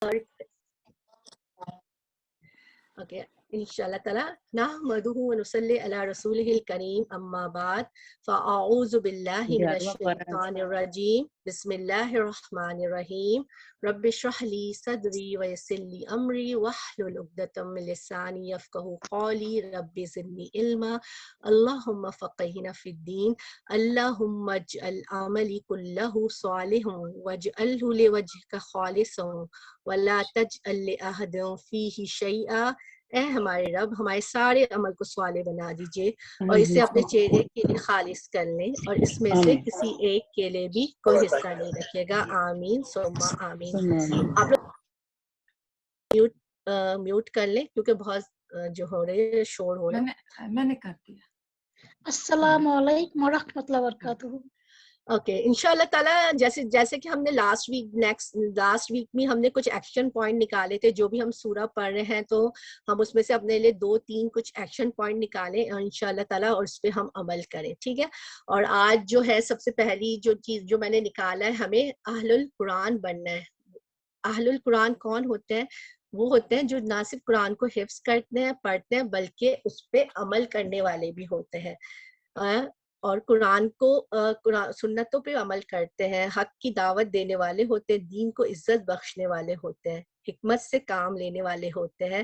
Okay, inshallah ta'ala nahmaduhu wa nusalli ala rasulihil kareem amma ba'd fa'a'udhu billahi minash shaitanir rajim bismillahir rahmanir rahim rabbi shrah li sadri wa yassir li amri wahlul 'uqdatam min lisani yafqahu qawli rabbi zidni ilma allahumma faqihna fid din allahumma ij'al amali kullahu salihan waj'alhu liwajhika khalisan wa la taj'al li ahadin fihi shay'a. اے ہمارے رب ہمارے سارے عمل کو صالح بنا دیجئے اور اسے اپنے چہرے کے لیے خالص کر لیں اور اس میں سے کسی ایک کے لیے بھی کوئی حصہ نہیں رکھے گا آمین ثم آمین. آپ لوگ میوٹ کر لیں کیونکہ بہت جو ہو رہے شور ہو رہا ہے. میں نے کر دیا. السلام علیکم ورحمۃ اللہ وبرکاتہ. اوکے انشاءاللہ تعالیٰ جیسے کہ ہم نے لاسٹ ویک میں ہم نے کچھ ایکشن پوائنٹ نکالے تھے جو بھی ہم سورہ پڑھ رہے ہیں تو ہم اس میں سے اپنے لیے 2-3 کچھ ایکشن پوائنٹ نکالیں انشاءاللہ تعالیٰ اور اس پہ ہم عمل کریں. ٹھیک ہے. اور آج جو ہے سب سے پہلی جو چیز جو میں نے نکالا ہے ہمیں اہل القرآن بننا ہے. اہل القرآن کون ہوتے ہیں؟ وہ ہوتے ہیں جو نہ صرف قرآن کو حفظ کرتے ہیں پڑھتے ہیں بلکہ اس پہ عمل کرنے والے بھی ہوتے ہیں اور قرآن کو سنتوں پہ عمل کرتے ہیں, حق کی دعوت دینے والے ہوتے ہیں, دین کو عزت بخشنے والے ہوتے ہیں, حکمت سے کام لینے والے ہوتے ہیں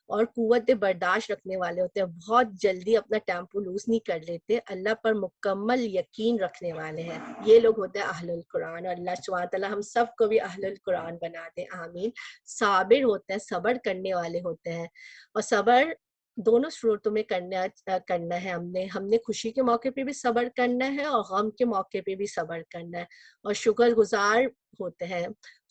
اور قوت برداشت رکھنے والے ہوتے ہیں, بہت جلدی اپنا ٹیمپو لوز نہیں کر لیتے, اللہ پر مکمل یقین رکھنے والے ہیں. یہ لوگ ہوتے ہیں اہل القرآن اور اللہ سبحانہ تعالیٰ ہم سب کو بھی اہل القرآن بنا دے آمین. صابر ہوتے ہیں, صبر کرنے والے ہوتے ہیں اور صبر دونوں صورتوں میں کرنا ہے. ہم نے خوشی کے موقع پہ بھی صبر کرنا ہے اور غم کے موقع پہ بھی صبر کرنا ہے اور شکر گزار ہوتے ہیں.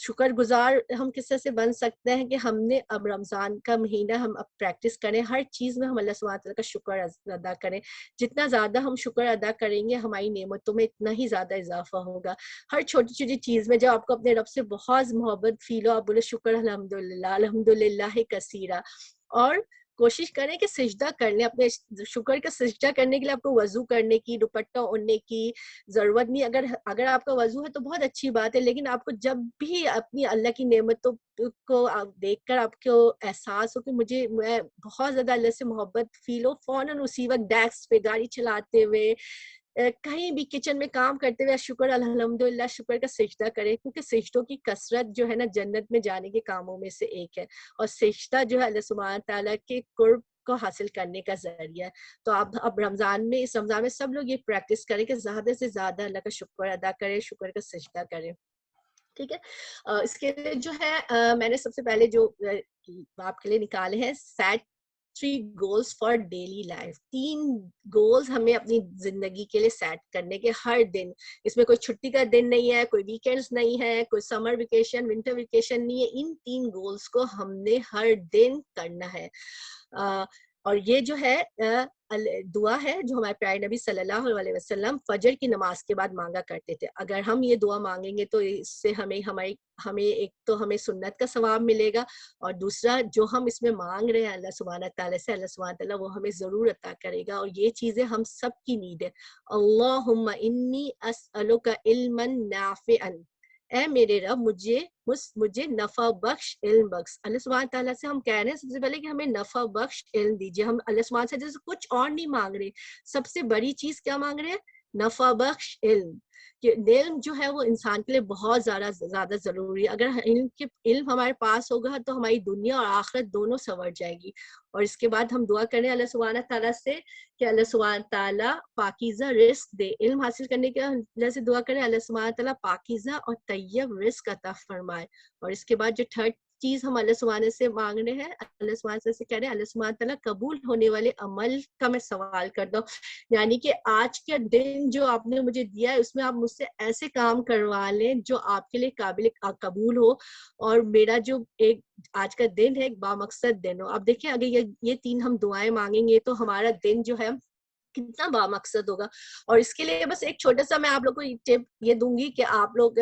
شکر گزار ہم کس طرح سے بن سکتے ہیں کہ ہم نے اب رمضان کا مہینہ ہم اب پریکٹس کریں, ہر چیز میں ہم اللہ سبحانہ تعالیٰ کا شکر ادا کریں. جتنا زیادہ ہم شکر ادا کریں گے ہماری نعمتوں میں اتنا ہی زیادہ اضافہ ہوگا. ہر چھوٹی چھوٹی چیز میں جب آپ کو اپنے رب سے بہت محبت فیل ہو آپ بولے شکر الحمدللہ الحمدللہ کثیرہ. اور کوشش کریں کہ سجدہ کر لیں. اپنے شکر کا سجدہ کرنے کے لیے آپ کو وضو کرنے کی, دوپٹہ اوڑھنے کی ضرورت نہیں. اگر آپ کا وضو ہے تو بہت اچھی بات ہے, لیکن آپ کو جب بھی اپنی اللہ کی نعمتوں کو دیکھ کر آپ کو احساس ہو کہ میں بہت زیادہ اللہ سے محبت فیل ہو, فوراً اسی وقت ڈیسک پہ گاڑی چلاتے ہوئے کہیں بھی کچن میں کام کرتے ہوئے شکر الحمدللہ شکر کا سجدہ کرے, کیونکہ سجدوں کی کثرت جو ہے نا جنت میں جانے کے کاموں میں سے ایک ہے اور سجدہ جو ہے اللہ سبحانہ تعالیٰ کے قرب کو حاصل کرنے کا ذریعہ ہے. تو اب اس رمضان میں سب لوگ یہ پریکٹس کریں کہ زیادہ سے زیادہ اللہ کا شکر ادا کریں, شکر کا سجدہ کریں. ٹھیک ہے. اس کے لیے جو ہے میں نے سب سے پہلے جو آپ کے لیے نکالے ہیں set 3 goals for daily life. 3 goals ہمیں اپنی زندگی کے لیے سیٹ کرنے کے ہر دن. اس میں کوئی چھٹی کا دن نہیں ہے, کوئی ویکینڈز نہیں ہے, کوئی سمر ویکیشن ونٹر ویکیشن نہیں ہے. ان 3 goals کو ہم نے ہر دن کرنا ہے. اور یہ جو ہے دعا ہے جو ہمارے پیارے نبی صلی اللہ علیہ وسلم فجر کی نماز کے بعد مانگا کرتے تھے. اگر ہم یہ دعا مانگیں گے تو اس سے ہمیں ایک تو ہمیں سنت کا ثواب ملے گا اور دوسرا جو ہم اس میں مانگ رہے ہیں اللہ سبحانہ تعالیٰ سے, اللہ سبحانہ تعالیٰ وہ ہمیں ضرور عطا کرے گا. اور یہ چیزیں ہم سب کی نیڈ ہے. اللہم انی اسألک علما نافعا, اے میرے رب مجھے نفع بخش علم بخش. اللہ سبحانہ تعالیٰ سے ہم کہہ رہے ہیں سب سے پہلے کہ ہمیں نفع بخش علم دیجیے. ہم اللہ سبحانہ سے جیسے کچھ اور نہیں مانگ رہے, سب سے بڑی چیز کیا مانگ رہے ہیں؟ نفع بخش علم. کہ علم جو ہے وہ انسان کے لیے بہت زیادہ ضروری ہے. اگر علم ہمارے پاس ہوگا تو ہماری دنیا اور آخرت دونوں سنور جائے گی. اور اس کے بعد ہم دعا کریں اللہ سبحانہ تعالیٰ سے کہ اللہ سبحانہ تعالیٰ پاکیزہ رزق دے. علم حاصل کرنے کے اللہ سے دعا کریں اللہ سبحانہ تعالیٰ پاکیزہ اور طیب رزق عطا فرمائے. اور اس کے بعد جو تھرڈ چیز ہم اللہ سبحانہ سے مانگ رہے ہیں, اللہ سبحانہ سے کہہ رہے ہیں اللہ سبحانہ تعالیٰ قبول ہونے والے عمل کا میں سوال کر دو. یعنی کہ آج کا دن جو آپ نے مجھے دیا ہے اس میں آپ مجھ سے ایسے کام کروا لیں جو آپ کے لیے قابل قبول ہو اور میرا جو ایک آج کا دن ہے ایک بامقصد دن ہو. اب دیکھیں اگر یہ 3 ہم دعائیں مانگیں گے تو ہمارا دن جو ہے کتنا بامقصد ہوگا. اور اس کے لیے بس ایک چھوٹا سا میں آپ لوگ کو ٹپ یہ دوں گی کہ آپ لوگ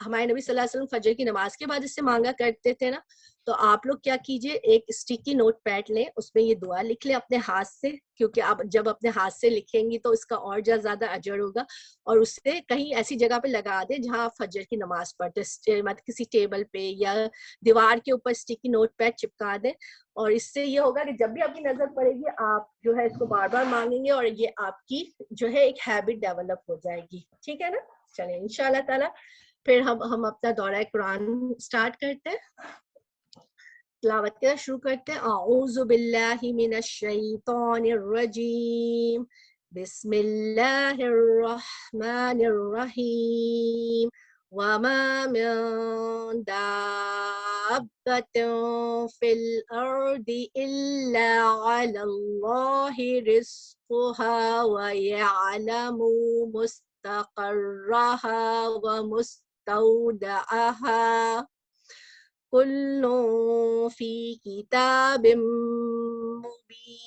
ہمارے نبی صلی اللہ علیہ وسلم فجر کی نماز کے بعد اس سے مانگا کرتے تھے نا, تو آپ لوگ کیا کیجئے، ایک اسٹیکی نوٹ پیڈ لیں، اس میں یہ دعا لکھ لیں اپنے ہاتھ سے، کیونکہ آپ جب اپنے ہاتھ سے لکھیں گی تو اس کا اور زیادہ اجر ہوگا، اور اس سے کہیں ایسی جگہ پہ لگا دیں جہاں آپ فجر کی نماز پڑھتے، مطلب کسی ٹیبل پہ یا دیوار کے اوپر اسٹیکی نوٹ پیڈ چپکا دیں، اور اس سے یہ ہوگا کہ جب بھی آپ کی نظر پڑے گی آپ جو ہے اس کو بار بار مانگیں گے، اور یہ آپ کی جو ہے ایک ہیبٹ ڈیولپ ہو جائے گی. ٹھیک ہے نا؟ چلیں انشاءاللہ تعالی پھر ہم اپنا دورہ قرآن سٹارٹ کرتے ہیں، تلاوت کے شروع کرتے ہیں. اعوذ باللہ من الشیطان الرجیم، بسم اللہ الرحمن الرحیم. وما من دابة في الأرض إلا على الله رزقها ويعلم مستقرها ومستودعها كل في كتاب مبين.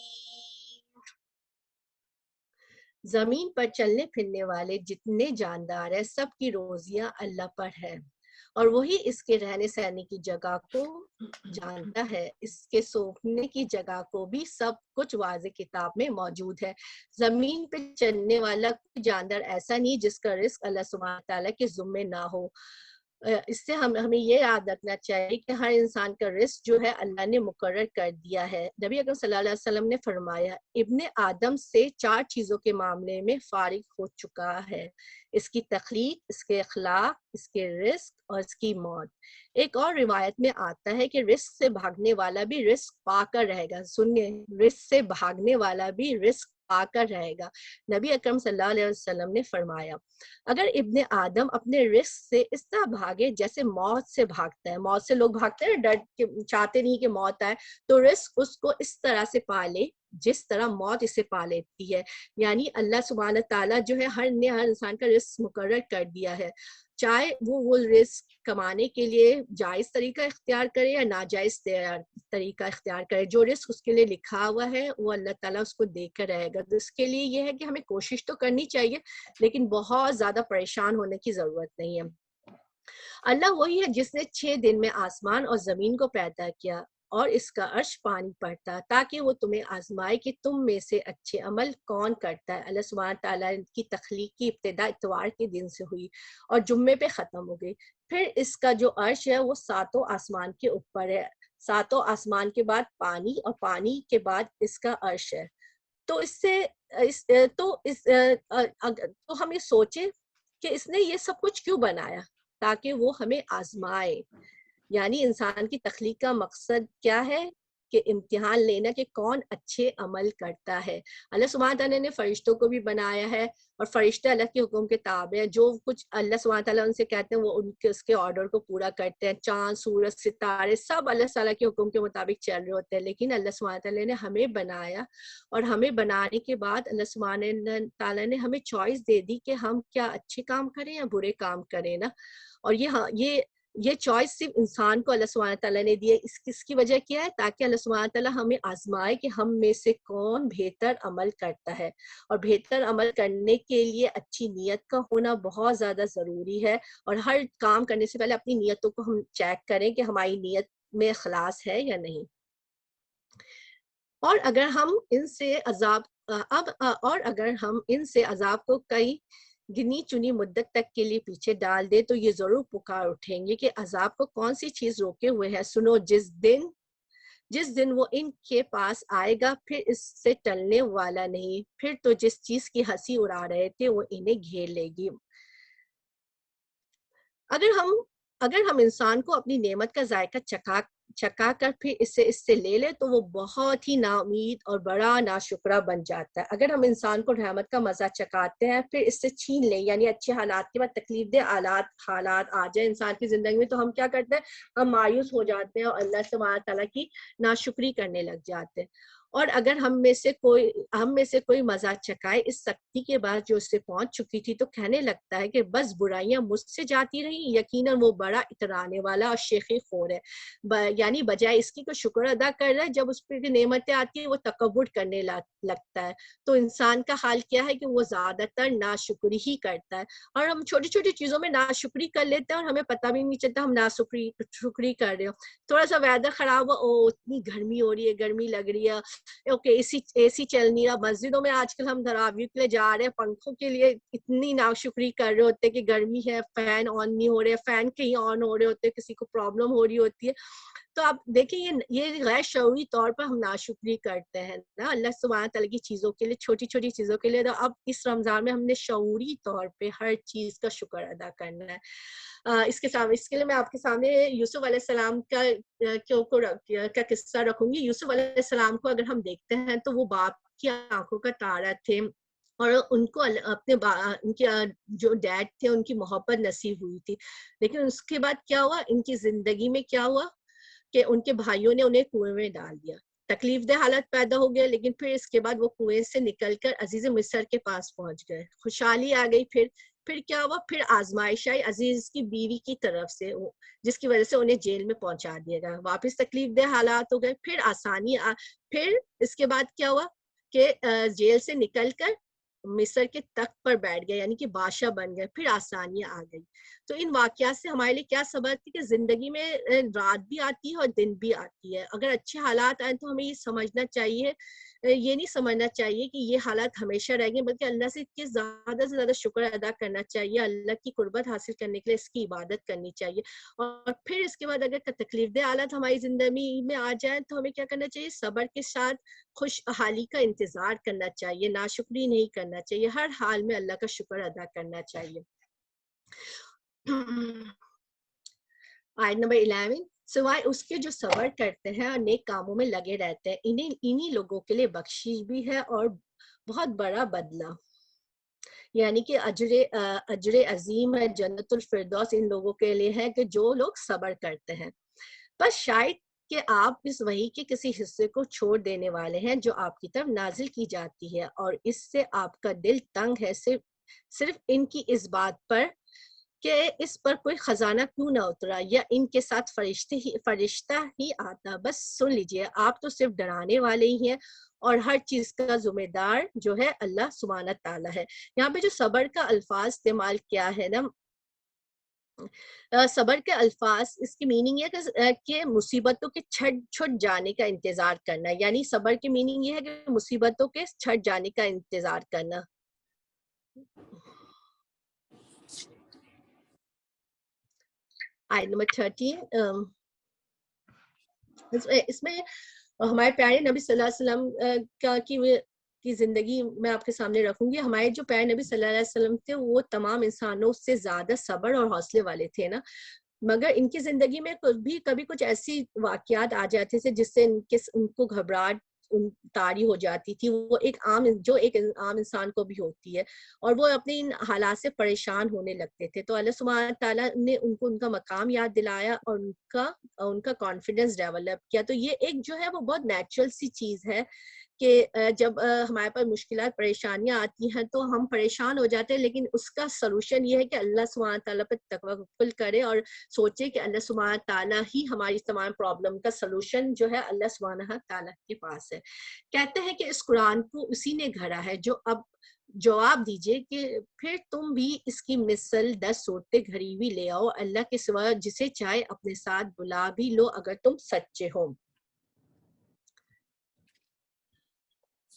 زمین پر چلنے پھرنے والے جتنے جاندار ہیں سب کی روزیاں اللہ پر ہے، اور وہی اس کے رہنے سہنے کی جگہ کو جانتا ہے، اس کے سونے کی جگہ کو بھی سب کچھ واضح کتاب میں موجود ہے. زمین پہ چلنے والا کوئی جاندار ایسا نہیں جس کا رزق اللہ سبحانہ تعالیٰ کے ذمے نہ ہو. اس سے ہمیں یہ یاد رکھنا چاہیے کہ ہر انسان کا رزق جو ہے اللہ نے مقرر کر دیا ہے. نبی اکرم صلی اللہ علیہ وسلم نے فرمایا ابن آدم سے 4 چیزوں کے معاملے میں فارغ ہو چکا ہے، اس کی تخلیق، اس کے اخلاق، اس کے رزق اور اس کی موت. ایک اور روایت میں آتا ہے کہ رزق سے بھاگنے والا بھی رزق پا کر رہے گا. سنیے، رزق سے بھاگنے والا بھی رزق پا کر رہے گا. نبی اکرم صلی اللہ علیہ وسلم نے فرمایا اگر ابن آدم اپنے رزق سے اس طرح بھاگے جیسے موت سے بھاگتا ہے، موت سے لوگ بھاگتے ہیں ڈر کے، چاہتے نہیں کہ موت آئے، تو رزق اس کو اس طرح سے پالے جس طرح موت اسے پا لیتی ہے. یعنی اللہ سبحانہ تعالیٰ جو ہے ہر انسان کا رزق مقرر کر دیا ہے، چاہے وہ رزق کمانے کے لیے جائز طریقہ اختیار کرے یا ناجائز طریقہ اختیار کرے. جو رزق اس کے لیے لکھا ہوا ہے وہ اللہ تعالیٰ اس کو دے کر رہے گا. تو اس کے لیے یہ ہے کہ ہمیں کوشش تو کرنی چاہیے، لیکن بہت زیادہ پریشان ہونے کی ضرورت نہیں ہے. اللہ وہی ہے جس نے 6 دن میں آسمان اور زمین کو پیدا کیا اور اس کا عرش پانی پڑتا تاکہ وہ تمہیں آزمائے کہ تم میں سے اچھے عمل کون کرتا ہے. اللہ سبحانہ تعالیٰ کی تخلیق کی ابتدا اتوار کے دن سے ہوئی اور جمعے پہ ختم ہو گئی. پھر اس کا جو عرش ہے وہ 7 آسمان کے اوپر ہے، 7 آسمان کے بعد پانی اور پانی کے بعد اس کا عرش ہے. تو ہم یہ سوچیں کہ اس نے یہ سب کچھ کیوں بنایا؟ تاکہ وہ ہمیں آزمائے. یعنی انسان کی تخلیق کا مقصد کیا ہے؟ کہ امتحان لینا کہ کون اچھے عمل کرتا ہے. اللہ سبحانہ تعالیٰ نے فرشتوں کو بھی بنایا ہے، اور فرشتے اللہ کے حکم کے تابع ہیں. جو کچھ اللہ سبحانہ تعالیٰ ان سے کہتے ہیں وہ اس کے آرڈر کو پورا کرتے ہیں. چاند، سورج، ستارے سب اللہ تعالیٰ کے حکم کے مطابق چل رہے ہوتے ہیں. لیکن اللہ سبحانہ تعالیٰ نے ہمیں بنایا، اور ہمیں بنانے کے بعد اللہ سبحانہ تعالیٰ نے ہمیں چوائس دے دی کہ ہم کیا اچھے کام کریں یا برے کام کریں نا. اور یہ چوائس صرف انسان کو اللہ سبحانہ تعالیٰ نے دی ہے. اس کی وجہ کیا ہے؟ تاکہ اللہ سبحانہ تعالیٰ ہمیں آزمائے کہ ہم میں سے کون بہتر عمل کرتا ہے. اور بہتر عمل کرنے کے لیے اچھی نیت کا ہونا بہت زیادہ ضروری ہے. اور ہر کام کرنے سے پہلے اپنی نیتوں کو ہم چیک کریں کہ ہماری نیت میں اخلاص ہے یا نہیں. اور اگر ہم ان سے عذاب کو کئی گنی چنی مدت تک کے لیے پیچھے ڈال دے تو یہ ضرور پکار اٹھیں گے کہ عذاب کو کون سی چیز روکے ہوئے ہے. سنو، جس دن وہ ان کے پاس آئے گا پھر اس سے ٹلنے والا نہیں. پھر تو جس چیز کی ہنسی اڑا رہے تھے وہ انہیں گھیر لے گی. اگر ہم انسان کو اپنی نعمت کا ذائقہ چکا کر پھر اس سے لے لے تو وہ بہت ہی نا امید اور بڑا ناشکرہ بن جاتا ہے. اگر ہم انسان کو رحمت کا مزہ چکاتے ہیں پھر اس سے چھین لیں، یعنی اچھے حالات کے بعد تکلیف دہ حالات آ جائیں انسان کی زندگی میں، تو ہم کیا کرتے ہیں؟ ہم مایوس ہو جاتے ہیں اور اللہ سبحانہ تعالیٰ کی ناشکری کرنے لگ جاتے ہیں. اور اگر ہم میں سے کوئی مزہ چکھائے اس سختی کے بعد جو اس سے پہنچ چکی تھی تو کہنے لگتا ہے کہ بس برائیاں مجھ سے جاتی رہیں، یقیناً وہ بڑا اترانے والا اور شیخی خور ہے، یعنی بجائے اس کی کو شکر ادا کر رہا ہے، جب اس پہ نعمتیں آتی ہیں وہ تکبر کرنے لگتا ہے. تو انسان کا حال کیا ہے کہ وہ زیادہ تر ناشکری ہی کرتا ہے، اور ہم چھوٹی چھوٹی چیزوں میں ناشکری کر لیتے ہیں اور ہمیں پتہ بھی نہیں چلتا ہم ناشکری کر رہے ہو. تھوڑا سا ویدر خراب ہو، او اتنی گرمی ہو رہی ہے، گرمی لگ رہی ہے، اوکے اے سی چل نہیں رہا. مسجدوں میں آج کل ہم تراویح کے لیے جا رہے ہیں، پنکھوں کے لیے اتنی ناشکری کر رہے ہوتے کہ گرمی ہے، فین آن نہیں ہو رہے، فین کہیں آن ہو رہے ہوتے، کسی کو پرابلم ہو رہی ہوتی ہے. تو آپ دیکھیں یہ غیر شعوری طور پر ہم ناشکری کرتے ہیں نا اللہ سبحانہ تعالیٰ کی چیزوں کے لیے، چھوٹی چھوٹی چیزوں کے لیے. تو اب اس رمضان میں ہم نے شعوری طور پہ ہر چیز کا شکر ادا کرنا ہے. اس کے لیے میں آپ کے سامنے یوسف علیہ السلام کا قصہ رکھوں گی. یوسف علیہ السلام کو اگر ہم دیکھتے ہیں تو وہ باپ کی آنکھوں کا تارا تھے، اور ان کو ان کے جو ڈیڈ تھے ان کی محبت نصیب ہوئی تھی. لیکن اس کے بعد کیا ہوا، ان کی زندگی میں کیا ہوا کہ ان کے بھائیوں نے انہیں کنویں میں ڈال دیا. تکلیف دہ حالت پیدا ہو گیا، لیکن پھر اس کے بعد وہ کنویں سے نکل کر عزیز مصر کے پاس پہنچ گئے. خوشحالی آ گئی. پھر کیا ہوا، پھر آزمائش آئی عزیز کی بیوی کی طرف سے، جس کی وجہ سے انہیں جیل میں پہنچا دیا گیا. واپس تکلیف دہ حالات ہو گئے. پھر آسانی پھر اس کے بعد کیا ہوا کہ جیل سے نکل کر مصر کے تخت پر بیٹھ گئے، یعنی کہ بادشاہ بن گئے. پھر آسانیاں آ گئی. تو ان واقعات سے ہمارے لیے کیا سبق ہے کہ زندگی میں رات بھی آتی ہے اور دن بھی آتی ہے. اگر اچھے حالات آئیں تو ہمیں یہ سمجھنا چاہیے، یہ نہیں سمجھنا چاہیے کہ یہ حالات ہمیشہ رہ گئے، بلکہ اللہ سے زیادہ سے زیادہ شکر ادا کرنا چاہیے. اللہ کی قربت حاصل کرنے کے لیے اس کی عبادت کرنی چاہیے. اور پھر اس کے بعد اگر تکلیف دہ حالات ہماری زندگی میں آ جائیں تو ہمیں کیا کرنا چاہیے، صبر کے ساتھ خوشحالی کا انتظار کرنا چاہیے، ناشکری نہیں کرنا چاہیے، ہر حال میں اللہ کا شکر ادا کرنا چاہیے. آیت نمبر 11، سوائے اس کے جو صبر کرتے ہیں اور نیک کاموں میں لگے رہتے ہیں، انہی لوگوں کے لیے بخشش بھی ہے اور بہت بڑا بدلہ، یعنی کہ اجر عظیم ہے، جنت الفردوس ان لوگوں کے لیے ہے کہ جو لوگ صبر کرتے ہیں. بس شاید کہ آپ اس وحی کے کسی حصے کو چھوڑ دینے والے ہیں جو آپ کی طرف نازل کی جاتی ہے، اور اس سے آپ کا دل تنگ ہے صرف ان کی اس بات پر کہ اس پر کوئی خزانہ کیوں نہ اترا یا ان کے ساتھ فرشتہ ہی آتا. بس سن لیجئے، آپ تو صرف ڈرانے والے ہی ہیں، اور ہر چیز کا ذمہ دار جو ہے اللہ سبحانہ تعالیٰ ہے. یہاں پہ جو صبر کا الفاظ استعمال کیا ہے نا، صبر کے الفاظ، اس کی میننگ یہ کہ مصیبتوں کے چھٹ جانے کا انتظار کرنا، یعنی صبر کی میننگ یہ ہے کہ مصیبتوں کے چھٹ جانے کا انتظار کرنا. آیت نمبر 13، اس میں ہمارے پیارے نبی صلی اللہ علیہ وسلم کی زندگی میں آپ کے سامنے رکھوں گی. ہمارے جو پیارے نبی صلی اللہ علیہ وسلم تھے وہ تمام انسانوں سے زیادہ صبر اور حوصلے والے تھے نا، مگر ان کی زندگی میں کبھی کچھ ایسی واقعات آ جاتے تھے جس سے ان کو گھبراہٹ طاری ہو جاتی تھی. وہ ایک عام انسان کو بھی ہوتی ہے، اور وہ اپنے ان حالات سے پریشان ہونے لگتے تھے. تو اللہ سبحانہ تعالیٰ نے ان کو ان کا مقام یاد دلایا اور ان کا کانفیڈنس ڈیولپ کیا. تو یہ ایک جو ہے وہ بہت نیچرل سی چیز ہے کہ جب ہمارے پاس مشکلات پریشانیاں آتی ہیں تو ہم پریشان ہو جاتے ہیں، لیکن اس کا سلوشن یہ ہے کہ اللہ سبحانہ تعالیٰ پر توکل کرے اور سوچے کہ اللہ سبحانہ تعالیٰ ہی ہماری تمام پرابلم کا سلوشن جو ہے اللہ سبحانہ تعالیٰ کے پاس ہے. کہتے ہیں کہ اس قرآن کو اسی نے گھڑا ہے جو اب جواب دیجئے کہ پھر تم بھی اس کی مثل 10 صورتیں گھڑی ہوئی لے آؤ، اللہ کے سوا جسے چاہے اپنے ساتھ بلا بھی لو اگر تم سچے ہو.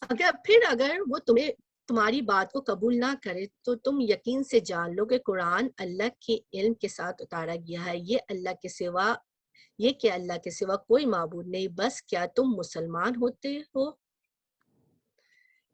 اگر وہ تمہاری بات کو قبول نہ کرے تو تم یقین سے جان لو کہ قرآن اللہ کے علم کے ساتھ اتارا گیا ہے. یہ کہ اللہ کے سوا کوئی معبود نہیں، بس کیا تم مسلمان ہوتے ہو؟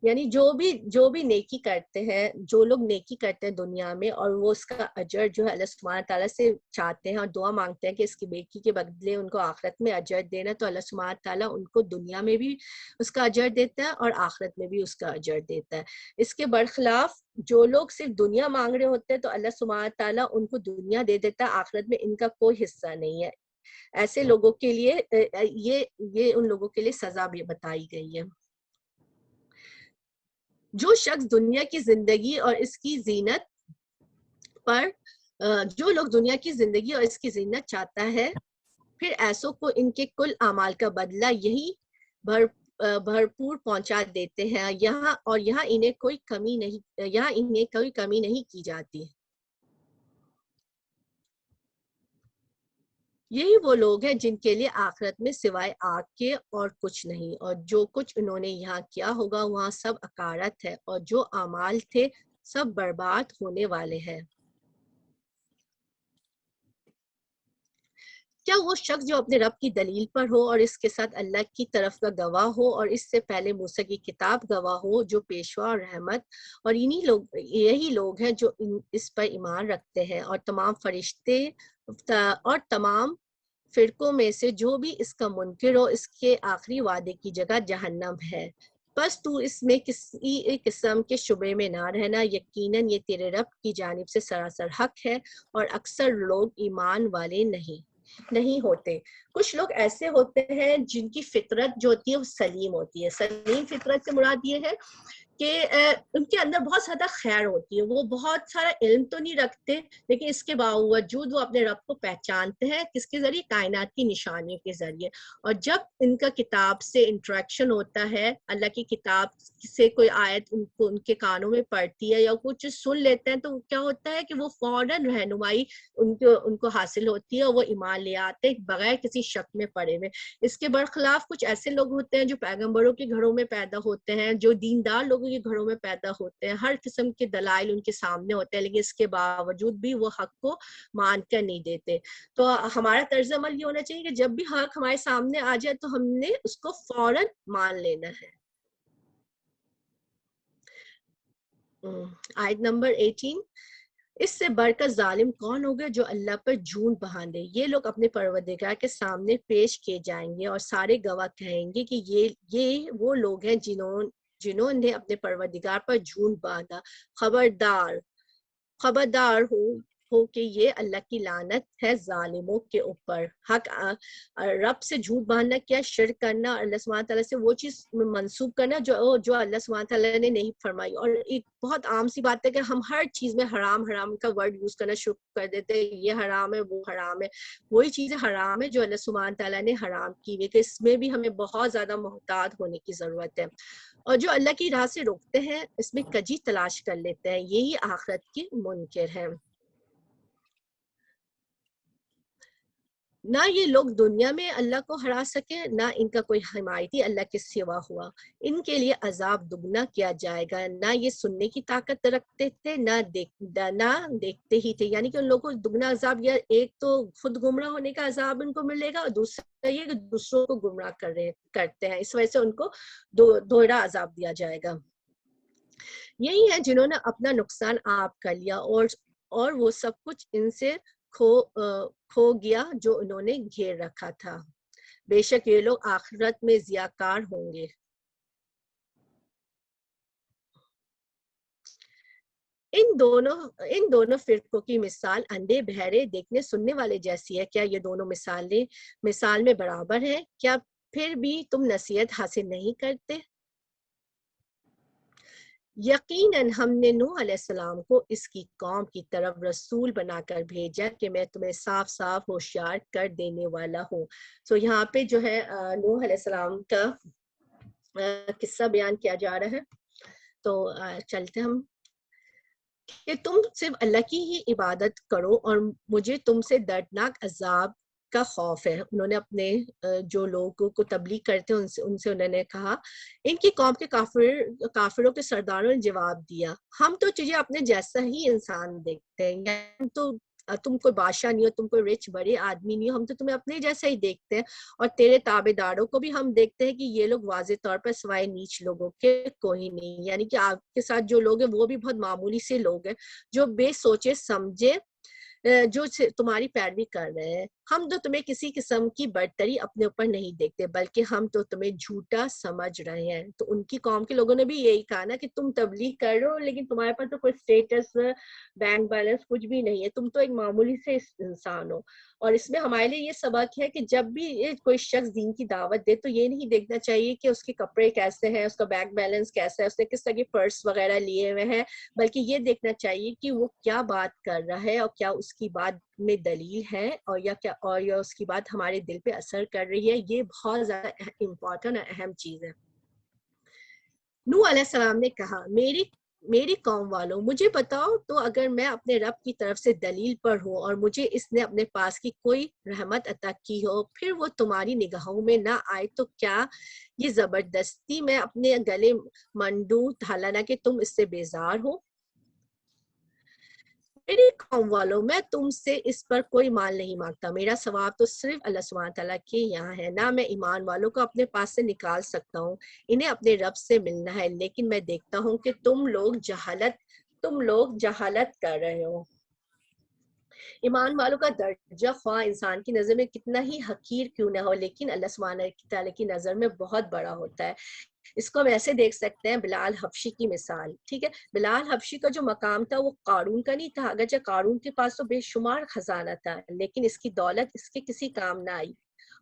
یعنی جو بھی نیکی کرتے ہیں، جو لوگ نیکی کرتے ہیں دنیا میں اور وہ اس کا اجر جو ہے اللہ سبحانہ تعالیٰ سے چاہتے ہیں اور دعا مانگتے ہیں کہ اس کی نیکی کے بدلے ان کو آخرت میں اجر دینا، تو اللہ سبحانہ تعالیٰ ان کو دنیا میں بھی اس کا اجر دیتا ہے اور آخرت میں بھی اس کا اجر دیتا ہے. اس کے برخلاف جو لوگ صرف دنیا مانگ رہے ہوتے ہیں تو اللہ سبحانہ تعالیٰ ان کو دنیا دے دیتا ہے، آخرت میں ان کا کوئی حصہ نہیں ہے. ایسے لوگوں کے لیے یہ ان لوگوں کے لیے سزا بھی بتائی گئی ہے. جو شخص دنیا کی زندگی اور اس کی زینت پر جو لوگ دنیا کی زندگی اور اس کی زینت چاہتا ہے پھر ایسوں کو ان کے کل اعمال کا بدلہ یہی بھرپور پہنچا دیتے ہیں یہاں انہیں کوئی کمی نہیں کی جاتی. یہی وہ لوگ ہیں جن کے لیے آخرت میں سوائے آگ کے اور کچھ نہیں, اور جو کچھ انہوں نے یہاں کیا ہوگا وہاں سب اکارت ہے, اور جو اعمال تھے سب برباد ہونے والے ہیں. کیا وہ شخص جو اپنے رب کی دلیل پر ہو اور اس کے ساتھ اللہ کی طرف کا گواہ ہو اور اس سے پہلے موسیٰ کی کتاب گواہ ہو جو پیشوا اور رحمت, اور یہی لوگ ہیں جو اس پر ایمان رکھتے ہیں, اور تمام فرشتے اور تمام فرقوں میں سے جو بھی اس کا منکر ہو اس کے آخری وعدے کی جگہ جہنم ہے. بس تو اس میں کسی قسم کے شبے میں نہ رہنا, یقیناً یہ تیرے رب کی جانب سے سراسر حق ہے, اور اکثر لوگ ایمان والے نہیں ہوتے. کچھ لوگ ایسے ہوتے ہیں جن کی فطرت جو ہوتی ہے وہ سلیم ہوتی ہے. سلیم فطرت سے مراد یہ ہے کہ ان کے اندر بہت زیادہ خیر ہوتی ہے, وہ بہت سارا علم تو نہیں رکھتے لیکن اس کے باوجود وہ اپنے رب کو پہچانتے ہیں کس کے ذریعے, کائنات کی نشانیوں کے ذریعے. اور جب ان کا کتاب سے انٹریکشن ہوتا ہے, اللہ کی کتاب سے کوئی آیت ان کے کانوں میں پڑتی ہے یا کچھ سن لیتے ہیں, تو کیا ہوتا ہے کہ وہ فوراً رہنمائی ان کو حاصل ہوتی ہے اور وہ ایمان لے آتے ہیں بغیر کسی شک میں پڑے ہوئے. اس کے برخلاف کچھ ایسے لوگ ہوتے ہیں جو پیغمبروں کے گھروں میں پیدا ہوتے ہیں, جو دیندار لوگوں کے گھروں میں پیدا ہوتے ہیں, ہر قسم کے دلائل ان کے سامنے ہوتے ہیں لیکن اس کے باوجود بھی وہ حق کو مان کر نہیں دیتے. تو ہمارا طرز عمل یہ ہونا چاہیے کہ جب بھی حق ہمارے سامنے آ جائے تو ہم نے اس کو فوراً مان لینا ہے. آیت نمبر 18, اس سے بڑھ کر ظالم کون ہوگا جو اللہ پر جھوٹ باندھے. یہ لوگ اپنے پروردگار کے سامنے پیش کیے جائیں گے اور سارے گواہ کہیں گے کہ یہ وہ لوگ ہیں جنہوں نے اپنے پروردگار پر جھوٹ باندھا. خبردار ہو کہ یہ اللہ کی لعنت ہے ظالموں کے اوپر. حق رب سے جھوٹ باندھنا کیا, شرک کرنا, اللہ سبحانہ تعالیٰ سے وہ چیز منسوب کرنا جو اللہ سبحانہ تعالیٰ نے نہیں فرمائی. اور ایک بہت عام سی بات ہے کہ ہم ہر چیز میں حرام کا ورڈ یوز کرنا شروع کر دیتے ہیں, یہ حرام ہے وہ حرام ہے. وہی چیزیں حرام ہے جو اللہ سبحانہ تعالیٰ نے حرام کی ہوئی, کہ اس میں بھی ہمیں بہت زیادہ محتاط ہونے کی ضرورت ہے. اور جو اللہ کی راہ سے روکتے ہیں اس میں کجی تلاش کر لیتے ہیں, یہی آخرت کے منکر ہیں. نہ یہ لوگ دنیا میں اللہ کو ہرا سکے, نہ ان کا کوئی حمایتی اللہ کے سوا ہوا. ان کے لیے عذاب دگنا کیا جائے گا, نہ یہ سننے کی طاقت رکھتے تھے نہ دیکھتے ہی تھے. یعنی کہ ان لوگوں کو دگنا عذاب, یا ایک تو خود گمراہ ہونے کا عذاب ان کو ملے گا, اور دوسرا یہ کہ دوسروں کو گمراہ کرتے ہیں, اس وجہ سے ان کو دوہرا عذاب دیا جائے گا. یہی ہے جنہوں نے اپنا نقصان آپ کر لیا, اور وہ سب کچھ ان سے کھو گیا جو انہوں نے گھیر رکھا تھا. بے شک یہ لوگ آخرت میں ضیاءکار ہوں گے. ان دونوں فرقوں کی مثال اندھے بہرے دیکھنے سننے والے جیسی ہے. کیا یہ دونوں مثال میں برابر ہیں؟ کیا پھر بھی تم نصیحت حاصل نہیں کرتے؟ یقیناً ہم نے نوح علیہ السلام کو اس کی قوم کی طرف رسول بنا کر بھیجا کہ میں تمہیں صاف صاف ہوشیار کر دینے والا ہوں. سو یہاں پہ جو ہے نوح علیہ السلام کا قصہ بیان کیا جا رہا ہے. تو چلتے ہم کہ تم صرف اللہ کی ہی عبادت کرو اور مجھے تم سے دردناک عذاب کا خوف ہے. انہوں نے اپنے جو لوگوں کو تبلیغ کرتے ہیں ان سے انہوں نے کہا. ان کی قوم کے کافروں کے سرداروں نے جواب دیا, ہم تو تجھے اپنے جیسا ہی انسان دیکھتے ہیں, یعنی تو تم کوئی بادشاہ نہیں ہو, تم کوئی رچ بڑے آدمی نہیں ہو, ہم تو تمہیں اپنے جیسا ہی دیکھتے ہیں, اور تیرے تابع داروں کو بھی ہم دیکھتے ہیں کہ یہ لوگ واضح طور پر سوائے نیچ لوگوں کے کوئی نہیں. یعنی کہ آپ کے ساتھ جو لوگ ہیں وہ بھی بہت معمولی سے لوگ ہیں جو بے سوچے سمجھے جو تمہاری پیروی کر رہے ہیں. ہم تو تمہیں کسی قسم کی برتری اپنے اوپر نہیں دیکھتے بلکہ ہم تو تمہیں جھوٹا سمجھ رہے ہیں. تو ان کی قوم کے لوگوں نے بھی یہی کہا نا کہ تم تبلیغ کر رہے ہو لیکن تمہارے پاس تو کوئی اسٹیٹس بینک بیلنس کچھ بھی نہیں ہے, تم تو ایک معمولی سے انسان ہو. اور اس میں ہمارے لیے یہ سبق ہے کہ جب بھی کوئی شخص دین کی دعوت دے تو یہ نہیں دیکھنا چاہیے کہ اس کے کپڑے کیسے ہیں, اس کا بینک بیلنس کیسا ہے, اس نے کس طرح کے پرس وغیرہ لیے ہوئے ہیں, بلکہ یہ دیکھنا چاہیے کہ وہ کیا بات کر رہا ہے اور کیا اس کی بات میں دلیل ہے اور یا اس کی بات ہمارے دل پہ اثر کر رہی ہے. یہ بہت زیادہ امپورٹنٹ اور اہم چیز ہے. نوح علیہ السلام نے کہا, میری قوم والوں مجھے بتاؤ تو اگر میں اپنے رب کی طرف سے دلیل پر ہوں اور مجھے اس نے اپنے پاس کی کوئی رحمت عطا کی ہو پھر وہ تمہاری نگاہوں میں نہ آئے تو کیا یہ زبردستی میں اپنے گلے منڈوں, حالانکہ تم اس سے بیزار ہو. میری قوم والوں میں تم سے اس پر کوئی مال نہیں مانگتا, میرا ثواب تو صرف اللہ سبحانہ تعالیٰ کے یہاں ہے. نہ میں ایمان والوں کو اپنے پاس سے نکال سکتا ہوں, انہیں اپنے رب سے ملنا ہے, لیکن میں دیکھتا ہوں کہ تم لوگ جہالت کر رہے ہو. ایمان والوں کا درجہ خواہ انسان کی نظر میں کتنا ہی حقیر کیوں نہ ہو لیکن اللہ سبحانہ تعالیٰ کی نظر میں بہت بڑا ہوتا ہے. اس کو ہم ایسے دیکھ سکتے ہیں بلال حبشی کی مثال. ٹھیک ہے, بلال حبشی کا جو مقام تھا وہ قارون کا نہیں تھا, اگرچہ قارون کے پاس تو بے شمار خزانہ تھا لیکن اس کی دولت اس کے کسی کام نہ آئی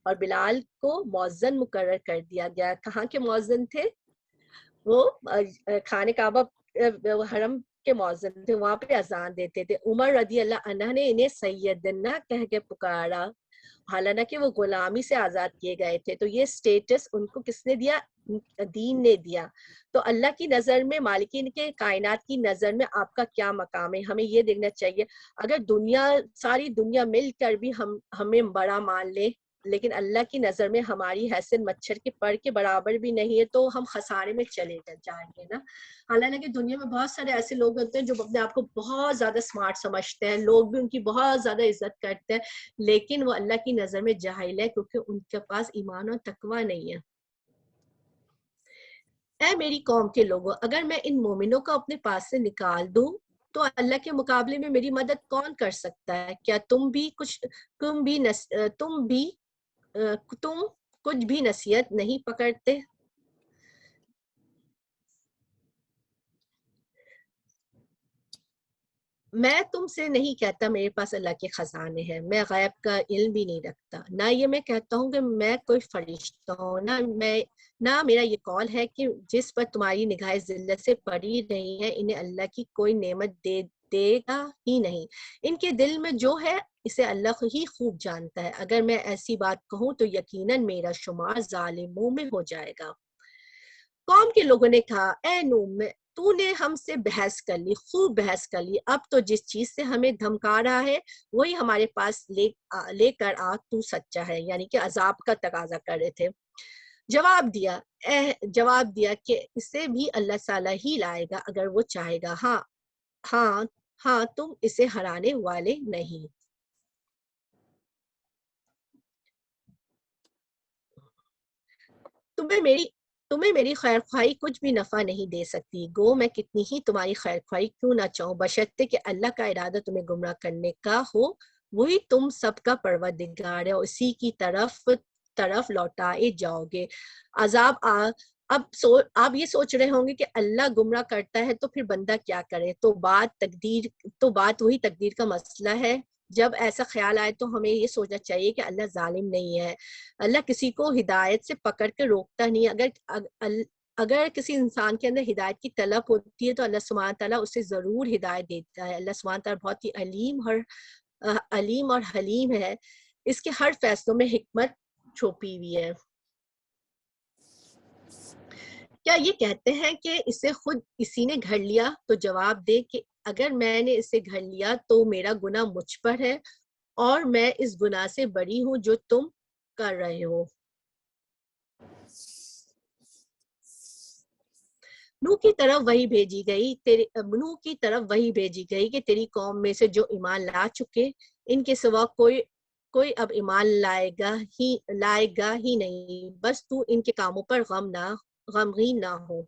اور بلال کو مؤذن مقرر کر دیا گیا. کہاں کے مؤذن تھے؟ وہ خانہ کعبہ حرم کے مؤذن تھے, وہاں پہ اذان دیتے تھے. عمر رضی اللہ عنہ نے انہیں سیدنا کہہ کے پکارا حالانکہ وہ غلامی سے آزاد کیے گئے تھے. تو یہ سٹیٹس ان کو کس نے دیا؟ دین نے دیا. تو اللہ کی نظر میں, مالکین کے کائنات کی نظر میں آپ کا کیا مقام ہے, ہمیں یہ دیکھنا چاہیے. اگر ساری دنیا مل کر بھی ہمیں بڑا مان لے لیکن اللہ کی نظر میں ہماری حیثیت مچھر کے پر کے برابر بھی نہیں ہے تو ہم خسارے میں چلے جائیں گے نا. حالانکہ دنیا میں بہت سارے ایسے لوگ ہوتے ہیں جو اپنے آپ کو بہت زیادہ اسمارٹ سمجھتے ہیں, لوگ بھی ان کی بہت زیادہ عزت کرتے ہیں لیکن وہ اللہ کی نظر میں جاہل ہے کیونکہ ان کے پاس ایمان اور تقوی نہیں ہے. اے میری قوم کے لوگوں, اگر میں ان مومنوں کو اپنے پاس سے نکال دوں تو اللہ کے مقابلے میں میری مدد کون کر سکتا ہے؟ کیا تم کچھ بھی نصیحت نہیں پکڑتے؟ میں تم سے نہیں کہتا میرے پاس اللہ کے خزانے ہیں, میں غیب کا علم بھی نہیں رکھتا, نہ یہ میں کہتا ہوں کہ میں کوئی فرشتہ ہوں, نہ میرا یہ قول ہے کہ جس پر تمہاری نگاہیں ذلت سے پڑی رہی ہیں انہیں اللہ کی کوئی نعمت دے گا ہی نہیں. ان کے دل میں جو ہے اسے اللہ ہی خوب جانتا ہے. اگر میں ایسی بات کہوں تو یقیناً میرا شمار ظالموں میں ہو جائے گا. قوم کے لوگوں نے کہا, اے نوح تو نے ہم سے بحث کر لی, خوب بحث کر لی, اب تو جس چیز سے ہمیں دھمکا رہا ہے وہی ہمارے پاس لے کر آ, تو سچا ہے, یعنی کہ عذاب کا تقاضا کر رہے تھے. جواب دیا کہ اسے بھی اللہ تعالیٰ ہی لائے گا اگر وہ چاہے گا. ہاں تم اسے ہرانے والے نہیں. تمہیں میری خیر خواہی کچھ بھی نفع نہیں دے سکتی, گو میں کتنی ہی تمہاری خیر خواہی کیوں نہ چاہوں, بشرطے کہ اللہ کا ارادہ تمہیں گمراہ کرنے کا ہو. وہی تم سب کا پروردگار ہے اور اسی کی طرف لوٹائے جاؤ گے. آپ یہ سوچ رہے ہوں گے کہ اللہ گمراہ کرتا ہے تو پھر بندہ کیا کرے, تو بات وہی تقدیر کا مسئلہ ہے. جب ایسا خیال آئے تو ہمیں یہ سوچنا چاہیے کہ اللہ ظالم نہیں ہے, اللہ کسی کو ہدایت سے پکڑ کے روکتا نہیں. اگر کسی انسان کے اندر ہدایت کی طلب ہوتی ہے تو اللہ سبحانہ تعالیٰ اسے ضرور ہدایت دیتا ہے. اللہ سبحانہ تعالیٰ بہت ہی علیم اور حلیم ہے, اس کے ہر فیصلوں میں حکمت چھپی ہوئی ہے. کیا یہ کہتے ہیں کہ اسے خود اسی نے گھڑ لیا؟ تو جواب دے کہ اگر میں نے اسے گھڑ لیا تو میرا گناہ مجھ پر ہے اور میں اس گناہ سے بری ہوں جو تم کر رہے ہو. نوح کی طرف وہی بھیجی گئی کہ تیری قوم میں سے جو ایمان لا چکے ان کے سوا کوئی اب ایمان لائے گا ہی نہیں, بس تو ان کے کاموں پر غمگین نہ ہو.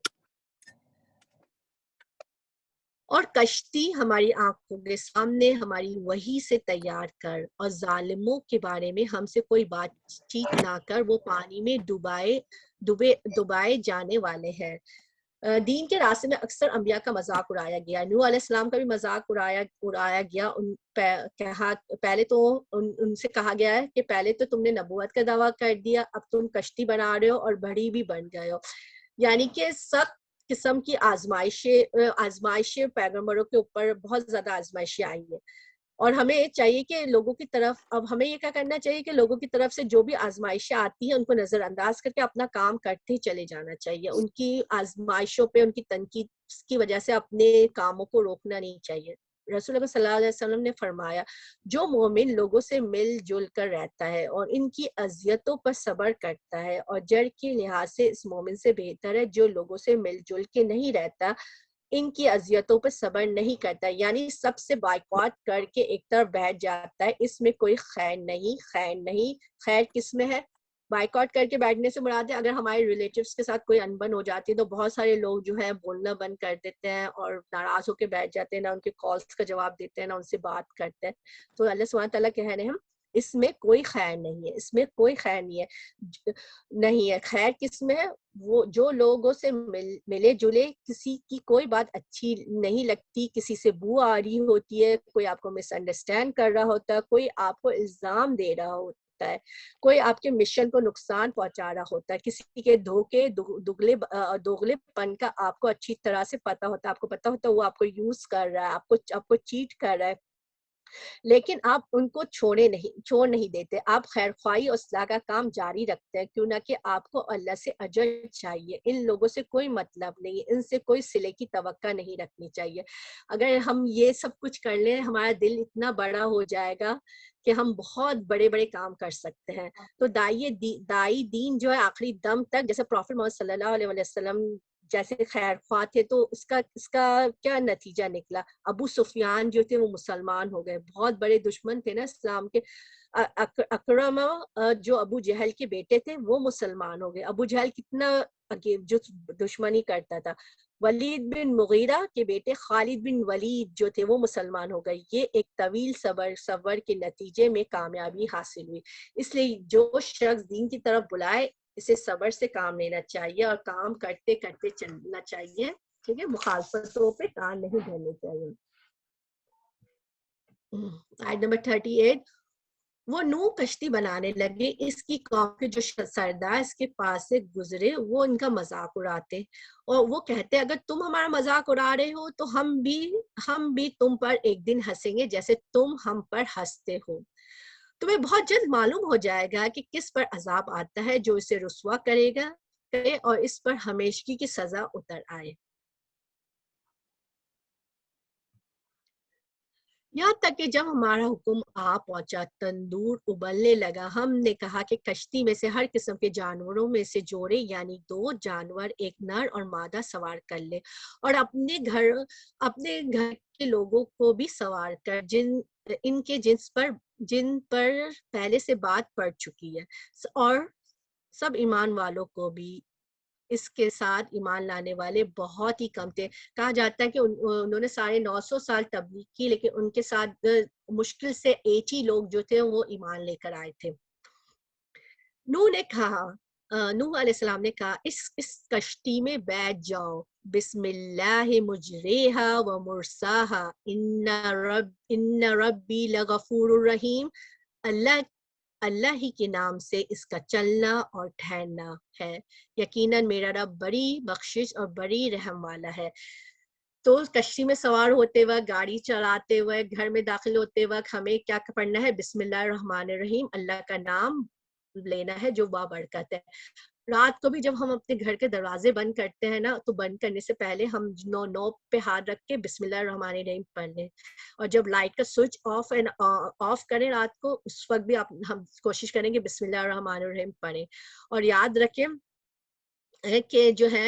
اور کشتی ہماری آنکھوں کے سامنے ہماری وحی سے تیار کر، اور ظالموں کے بارے میں ہم سے کوئی بات چیت نہ کر، وہ پانی میں ڈبائے جانے والے ہیں۔ دین کے راستے میں اکثر انبیاء کا مذاق اڑایا گیا، نوح علیہ السلام کا بھی مذاق اڑایا گیا۔ پہلے تو ان سے کہا گیا ہے کہ پہلے تو تم نے نبوت کا دعویٰ کر دیا، اب تم کشتی بنا رہے ہو اور بڑی بھی بن گئے ہو۔ یعنی کہ سخت قسم کی آزمائشیں پیغمبروں کے اوپر بہت زیادہ آزمائشیں آئی ہیں، اور ہمیں چاہیے کہ لوگوں کی طرف، اب ہمیں یہ کیا کرنا چاہیے کہ لوگوں کی طرف سے جو بھی آزمائشیں آتی ہیں ان کو نظر انداز کر کے اپنا کام کرتے چلے جانا چاہیے۔ ان کی آزمائشوں پہ، ان کی تنقید کی وجہ سے اپنے کاموں کو روکنا نہیں چاہیے۔ رسول اللہ صلی اللہ علیہ وسلم نے فرمایا، جو مومن لوگوں سے مل جل کر رہتا ہے اور ان کی اذیتوں پر صبر کرتا ہے، اور جڑ کے لحاظ سے اس مومن سے بہتر ہے جو لوگوں سے مل جل کے نہیں رہتا، ان کی اذیتوں پر صبر نہیں کرتا، یعنی سب سے بائیکاٹ کر کے ایک طرف بیٹھ جاتا ہے۔ اس میں کوئی خیر نہیں۔ خیر کس میں ہے؟ بائیکاٹ کر کے بیٹھنے سے مراد ہے اگر ہمارے ریلیٹیوز کے ساتھ کوئی انبن ہو جاتی ہے تو بہت سارے لوگ جو ہے بولنا بند کر دیتے ہیں اور ناراض ہو کے بیٹھ جاتے ہیں، نہ ان کے کالز کا جواب دیتے ہیں، نہ ان سے بات کرتے ہیں۔ تو اللہ سبحانہ تعالیٰ کہہ رہے ہیں اس میں کوئی خیر نہیں ہے، اس میں کوئی خیر نہیں ہے۔ خیر کس میں ہے؟ وہ جو لوگوں سے ملے جلے، کسی کی کوئی بات اچھی نہیں لگتی، کسی سے بو آ رہی ہوتی ہے، کوئی آپ کو مس انڈرسٹینڈ کر رہا ہوتا ہے، کوئی آپ کو الزام دے رہا ہوتا ہے، کوئی آپ کے مشن کو نقصان پہنچا رہا ہوتا ہے، کسی کے دھوکے دوغلے پن کا آپ کو اچھی طرح سے پتا ہوتا ہے، آپ کو پتا ہوتا ہے وہ آپ کو یوز کر رہا ہے، آپ کو چیٹ کر رہا ہے، لیکن آپ ان کو چھوڑ نہیں دیتے، آپ خیر خواہی اور اصلاح کا کام جاری رکھتے ہیں، کیوں نہ کہ آپ کو اللہ سے اجر چاہیے۔ ان لوگوں سے کوئی مطلب نہیں، ان سے کوئی صلے کی توقع نہیں رکھنی چاہیے۔ اگر ہم یہ سب کچھ کر لیں، ہمارا دل اتنا بڑا ہو جائے گا کہ ہم بہت بڑے بڑے کام کر سکتے ہیں۔ تو دائی دین جو ہے آخری دم تک، جیسے پروفٹ محمد صلی اللہ علیہ وسلم جیسے خیر خواہ تھے، تو اس کا کیا نتیجہ نکلا؟ ابو سفیان جو تھے وہ مسلمان ہو گئے، بہت بڑے دشمن تھے نا اسلام کے۔ اکرما جو ابو جہل کے بیٹے تھے وہ مسلمان ہو گئے۔ ابو جہل کتنا جو دشمنی کرتا تھا۔ ولید بن مغیرہ کے بیٹے خالد بن ولید جو تھے وہ مسلمان ہو گئے۔ یہ ایک طویل صبر کے نتیجے میں کامیابی حاصل ہوئی۔ اس لیے جو شخص دین کی طرف بلائے، اسے صبر سے کام لینا چاہیے اور کام کرتے کرتے چلنا چاہیے، ٹھیک ہے، مخالفتوں پہ کان نہیں دھرنے چاہیے۔ آیت نمبر 38، وہ نوح کشتی بنانے لگے، اس کی قوم کے جو سردار اس کے پاس سے گزرے وہ ان کا مذاق اڑاتے، اور وہ کہتے اگر تم ہمارا مذاق اڑا رہے ہو تو ہم بھی تم پر ایک دن ہنسیں گے جیسے تم ہم پر ہنستے ہو۔ تمہیں بہت جلد معلوم ہو جائے گا کہ کس پر عذاب آتا ہے جو اسے رسوا کرے اور اس پر ہمیشگی کی سزا اتر آئے۔ یہاں تک کہ جب ہمارا حکم آ پہنچا، تندور ابلنے لگا، ہم نے کہا کہ کشتی میں سے ہر قسم کے جانوروں میں سے جوڑے، یعنی 2 جانور، ایک نر اور مادہ سوار کر لے، اور اپنے گھر کے لوگوں کو بھی سوار کر، ان کے جن پر پہلے سے بات پڑ چکی ہے، اور سب ایمان والوں کو بھی۔ اس کے ساتھ ایمان لانے والے بہت ہی کم تھے۔ کہا جاتا ہے کہ انہوں نے 950 سال تبلیغ کی، لیکن ان کے ساتھ مشکل سے 80 لوگ جو تھے وہ ایمان لے کر آئے تھے۔ نوح علیہ السلام نے کہا اس کشتی میں بیٹھ جاؤ، بسم اللہ مجریہا و مرساہا ان ربی لغفور الرحیم، اللہ ہی کے نام سے اس کا چلنا اور ٹھہرنا ہے، یقیناً میرا رب بڑی بخشش اور بڑی رحم والا ہے۔ تو کشتی میں سوار ہوتے وقت، گاڑی چلاتے وقت، گھر میں داخل ہوتے وقت ہمیں کیا پڑھنا ہے؟ بسم اللہ الرحمن الرحیم، اللہ کا نام لینا ہے جو بابرکت ہے۔ رات کو بھی جب ہم اپنے گھر کے دروازے بند کرتے ہیں نا، تو بند کرنے سے پہلے ہم نوب پہ ہاتھ رکھ کے بسم اللہ الرحمن الرحیم پڑھ لیں، اور جب لائٹ کا سوئچ آف کریں رات کو، اس وقت بھی ہم کوشش کریں گے بسم اللہ الرحمن الرحیم پڑھیں۔ اور یاد رکھیں کہ جو ہے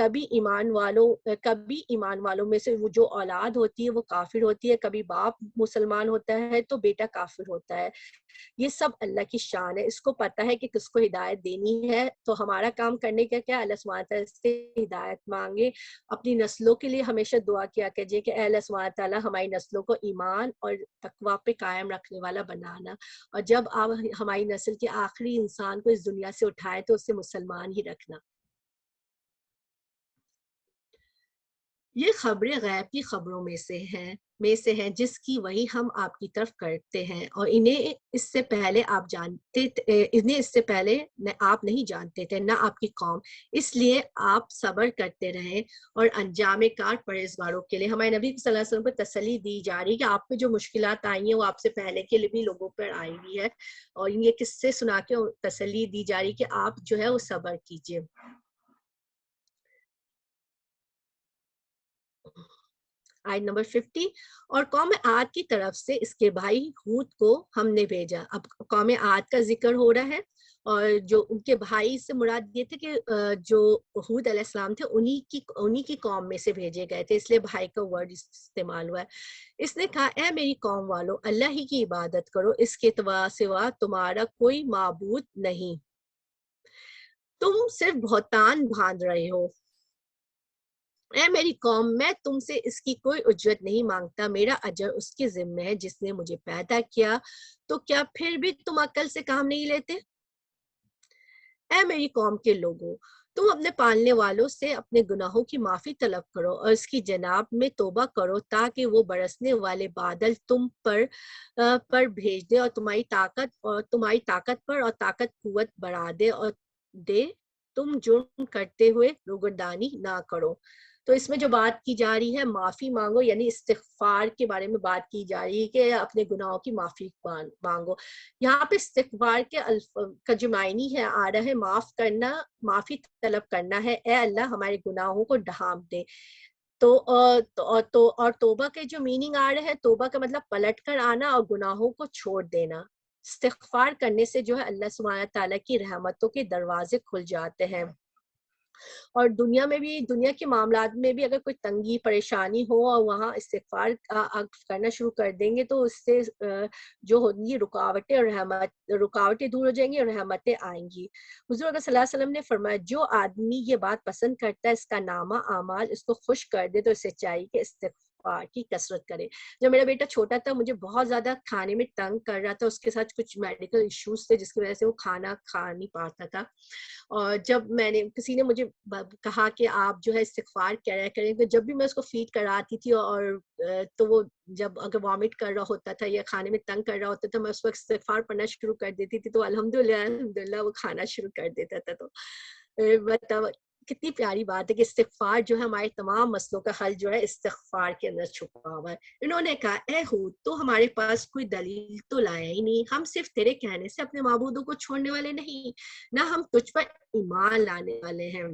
کبھی ایمان والوں میں سے وہ جو اولاد ہوتی ہے وہ کافر ہوتی ہے، کبھی باپ مسلمان ہوتا ہے تو بیٹا کافر ہوتا ہے. یہ سب اللہ کی شان ہے، اس کو پتہ ہے کہ کس کو ہدایت دینی ہے. تو ہمارا کام کرنے کا کیا، اللہ سبحانہ تعالیٰ سے ہدایت مانگے. اپنی نسلوں کے لیے ہمیشہ دعا کیا کیجیے کہ اے اللہ سبحانہ تعالیٰ ہماری نسلوں کو ایمان اور تقویٰ پہ قائم رکھنے والا بنانا، اور جب آپ ہماری نسل کے آخری انسان کو اس دنیا سے اٹھائے تو اسے مسلمان ہی رکھنا. یہ خبریں غیب کی خبروں میں سے ہیں جس کی وحی ہم آپ کی طرف کرتے ہیں، اور انہیں اس سے پہلے آپ نہیں جانتے تھے نہ آپ کی قوم، اس لیے آپ صبر کرتے رہیں اور انجام کار پرہیزگاروں کے لیے. ہمارے نبی صلی اللہ علیہ وسلم کو تسلی دی جا رہی ہے کہ آپ پہ جو مشکلات آئی ہیں وہ آپ سے پہلے کے بھی لوگوں پر آئی ہوئی ہے، اور یہ قصے سنا کے تسلی دی جا رہی کہ آپ جو ہے وہ صبر کیجیے. آیت نمبر 50. اور قوم عاد کی طرف سے اس کے بھائی ہود کو ہم نے بھیجا. اب قوم عاد کا ذکر ہو رہا ہے، اور جو ان کے بھائی سے مراد یہ تھے کہ جو ہود علیہ السلام تھے انہی کی قوم میں سے بھیجے گئے تھے، اس لیے بھائی کا ورڈ استعمال ہوا ہے. اس نے کہا اے میری قوم والو، اللہ ہی کی عبادت کرو، اس کے سوا تمہارا کوئی معبود نہیں، تم صرف بہتان باندھ رہے ہو. اے میری قوم، میں تم سے اس کی کوئی اجرت نہیں مانگتا، میرا اجر اس کے ذمہ ہے جس نے مجھے پیدا کیا، تو کیا پھر بھی تم عقل سے کام نہیں لیتے؟ اے میری قوم کے لوگوں، تم اپنے پالنے والوں سے اپنے گناہوں کی معافی طلب کرو اور اس کی جناب میں توبہ کرو، تاکہ وہ برسنے والے بادل تم پر بھیج دے اور تمہاری طاقت پر اور طاقت قوت بڑھا دے تم جرم کرتے ہوئے روگردانی نہ کرو. تو اس میں جو بات کی جا رہی ہے معافی مانگو، یعنی استغفار کے بارے میں بات کی جا رہی ہے کہ اپنے گناہوں کی معافی مانگو. یہاں پہ استغفار کے کا جو معنی ہے آ رہا ہے معاف کرنا، معافی طلب کرنا ہے. اے اللہ ہمارے گناہوں کو ڈھانپ دے. اور توبہ کے جو میننگ آ رہے ہیں، توبہ کا مطلب پلٹ کر آنا اور گناہوں کو چھوڑ دینا. استغفار کرنے سے جو ہے اللہ سبحانہ تعالیٰ کی رحمتوں کے دروازے کھل جاتے ہیں، اور دنیا کے معاملات میں بھی اگر کوئی تنگی پریشانی ہو اور وہاں استغفار کرنا شروع کر دیں گے تو اس سے جو ہوگی رکاوٹیں دور ہو جائیں گی اور رحمتیں آئیں گی. حضور اکرم صلی اللہ علیہ وسلم نے فرمایا جو آدمی یہ بات پسند کرتا ہے اس کا نامہ اعمال اس کو خوش کر دے تو اسے چاہیے کہ استغفار کی کثرت کرے. جب میرا بیٹا چھوٹا تھا مجھے بہت زیادہ کھانے میں تنگ کر رہا تھا، اس کے ساتھ کچھ میڈیکل ایشوز تھے جس کی وجہ سے وہ کھانا کھا نہیں پاتا تھا، اور جب کسی نے مجھے کہا کہ آپ جو ہے استغفار کرا کریں، تو جب بھی میں اس کو فیڈ کراتی تھی اور تو وہ جب اگر وامٹ کر رہا ہوتا تھا یا کھانے میں تنگ کر رہا ہوتا تھا میں اس وقت استغفار پڑھنا شروع کر دیتی تھی تو الحمدللہ وہ کھانا شروع کر دیتا تھا. تو بتاؤ کتنی پیاری بات ہے کہ استغفار جو ہے ہمارے تمام مسئلوں کا حل جو ہے استغفار کے اندر چھپا ہوا ہے. انہوں نے کہا اے ہود تو ہمارے پاس کوئی دلیل تو لایا ہی نہیں، ہم صرف تیرے کہنے سے اپنے معبودوں کو چھوڑنے والے نہیں، نہ ہم تجھ پر ایمان لانے والے ہیں،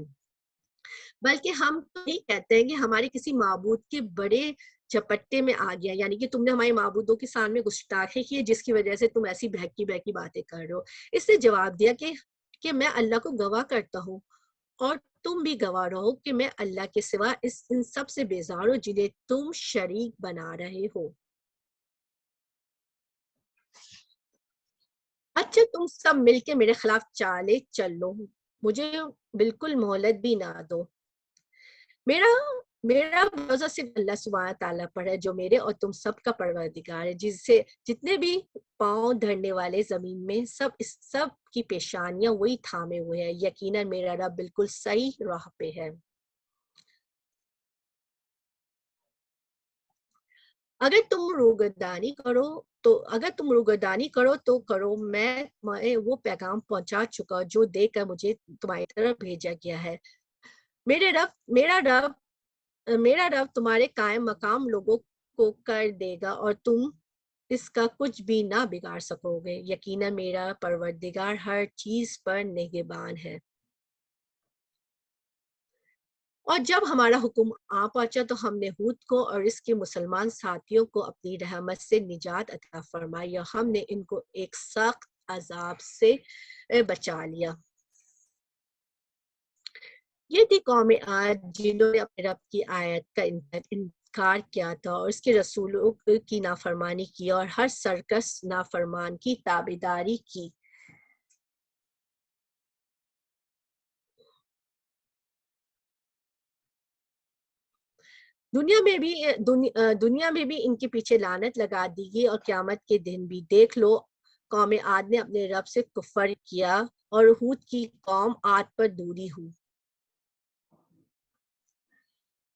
بلکہ ہم تو نہیں کہتے ہیں کہ ہمارے کسی معبود کے بڑے چپٹے میں آ گیا، یعنی کہ تم نے ہمارے معبودوں کے سامنے گستاخی کی ہے جس کی وجہ سے تم ایسی بہکی باتیں کر رہے ہو. اس نے جواب دیا کہ میں اللہ کو گواہ کرتا ہوں اور تم بھی گواہ رہو کہ میں اللہ کے سوا ان سب سے بیزار ہوں جنہیں تم شریک بنا رہے ہو. اچھا تم سب مل کے میرے خلاف چالے چل لو، مجھے بالکل مہلت بھی نہ دو. میرا بھروسہ صرف اللہ سبحانہ تعالیٰ پر ہے جو میرے اور تم سب کا پروردگار ہے، جس سے جتنے بھی پاؤں دھرنے والے زمین میں سب کی پیشانیاں وہی تھامے ہوئے ہیں، یقیناً میرا رب بالکل صحیح راہ پہ ہے. اگر تم روگردانی کرو تو کرو، میں وہ پیغام پہنچا چکا جو دے کر مجھے تمہاری طرف بھیجا گیا ہے. میرا رب تمہارے قائم مقام لوگوں کو کر دے گا اور تم اس کا کچھ بھی نہ بگاڑ سکو گے، یقیناً میرا پروردگار ہر چیز پر نگہبان ہے. اور جب ہمارا حکم آ پہنچا تو ہم نے ہود کو اور اس کے مسلمان ساتھیوں کو اپنی رحمت سے نجات عطا فرمائی اور ہم نے ان کو ایک سخت عذاب سے بچا لیا. یہ تھی قوم عاد جنہوں نے اپنے رب کی آیت کا انکار کیا تھا اور اس کے رسولوں کی نافرمانی کی اور ہر سرکش نافرمان کی تابعداری کی۔ دنیا میں بھی ان کے پیچھے لعنت لگا دی گئی اور قیامت کے دن بھی۔ دیکھ لو قوم عاد نے اپنے رب سے کفر کیا اور ہود کی قوم عاد پر دوری ہوئی۔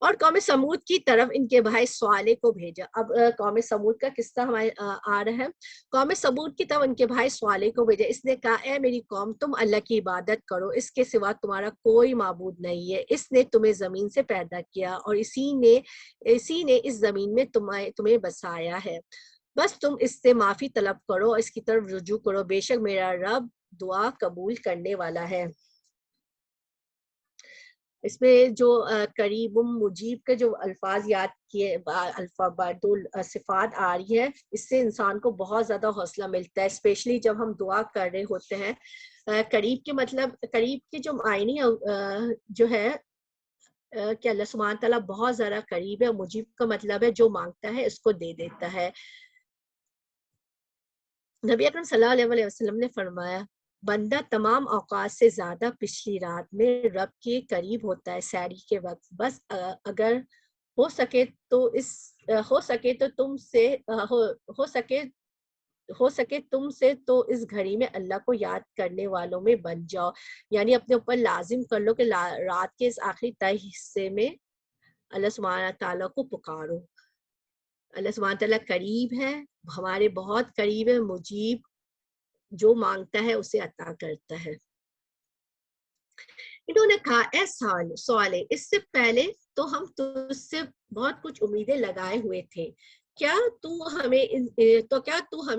اور قوم سمود کی طرف ان کے بھائی صالح کو بھیجا۔ اب قوم سمود کا قصہ ہمارے آ رہا ہے۔ قوم سمود کی طرف ان کے بھائی صالح کو بھیجا۔ اس نے کہا اے میری قوم تم اللہ کی عبادت کرو، اس کے سوا تمہارا کوئی معبود نہیں ہے۔ اس نے تمہیں زمین سے پیدا کیا اور اسی نے اس زمین میں تمہیں بسایا ہے، بس تم اس سے معافی طلب کرو اور اس کی طرف رجوع کرو، بے شک میرا رب دعا قبول کرنے والا ہے۔ اس میں جو قریب مجیب کے جو الفاظ یاد کیے، دو صفات آ رہی ہے، اس سے انسان کو بہت زیادہ حوصلہ ملتا ہے، اسپیشلی جب ہم دعا کر رہے ہوتے ہیں۔ قریب کے مطلب، قریب کے جو معنی جو ہے کہ اللہ سبحانہ تعالیٰ بہت زیادہ قریب ہے۔ مجیب کا مطلب ہے جو مانگتا ہے اس کو دے دیتا ہے۔ نبی اکرم صلی اللہ علیہ وسلم نے فرمایا بندہ تمام اوقات سے زیادہ پچھلی رات میں رب کے قریب ہوتا ہے سحری کے وقت، بس اگر ہو سکے تم سے تو اس گھڑی میں اللہ کو یاد کرنے والوں میں بن جاؤ، یعنی اپنے اوپر لازم کر لو کہ رات کے اس آخری تہی حصے میں اللہ سبحانہ تعالیٰ کو پکارو۔ اللہ سبحانہ تعالیٰ قریب ہے، ہمارے بہت قریب ہے، مجیب، جو مانگتا ہے اسے عطا کرتا ہے۔ انہوں نے کہا اے صالح اس سے پہلے تو ہم تجھ سے بہت کچھ امیدیں لگائے ہوئے تھے، کیا تو ہمیں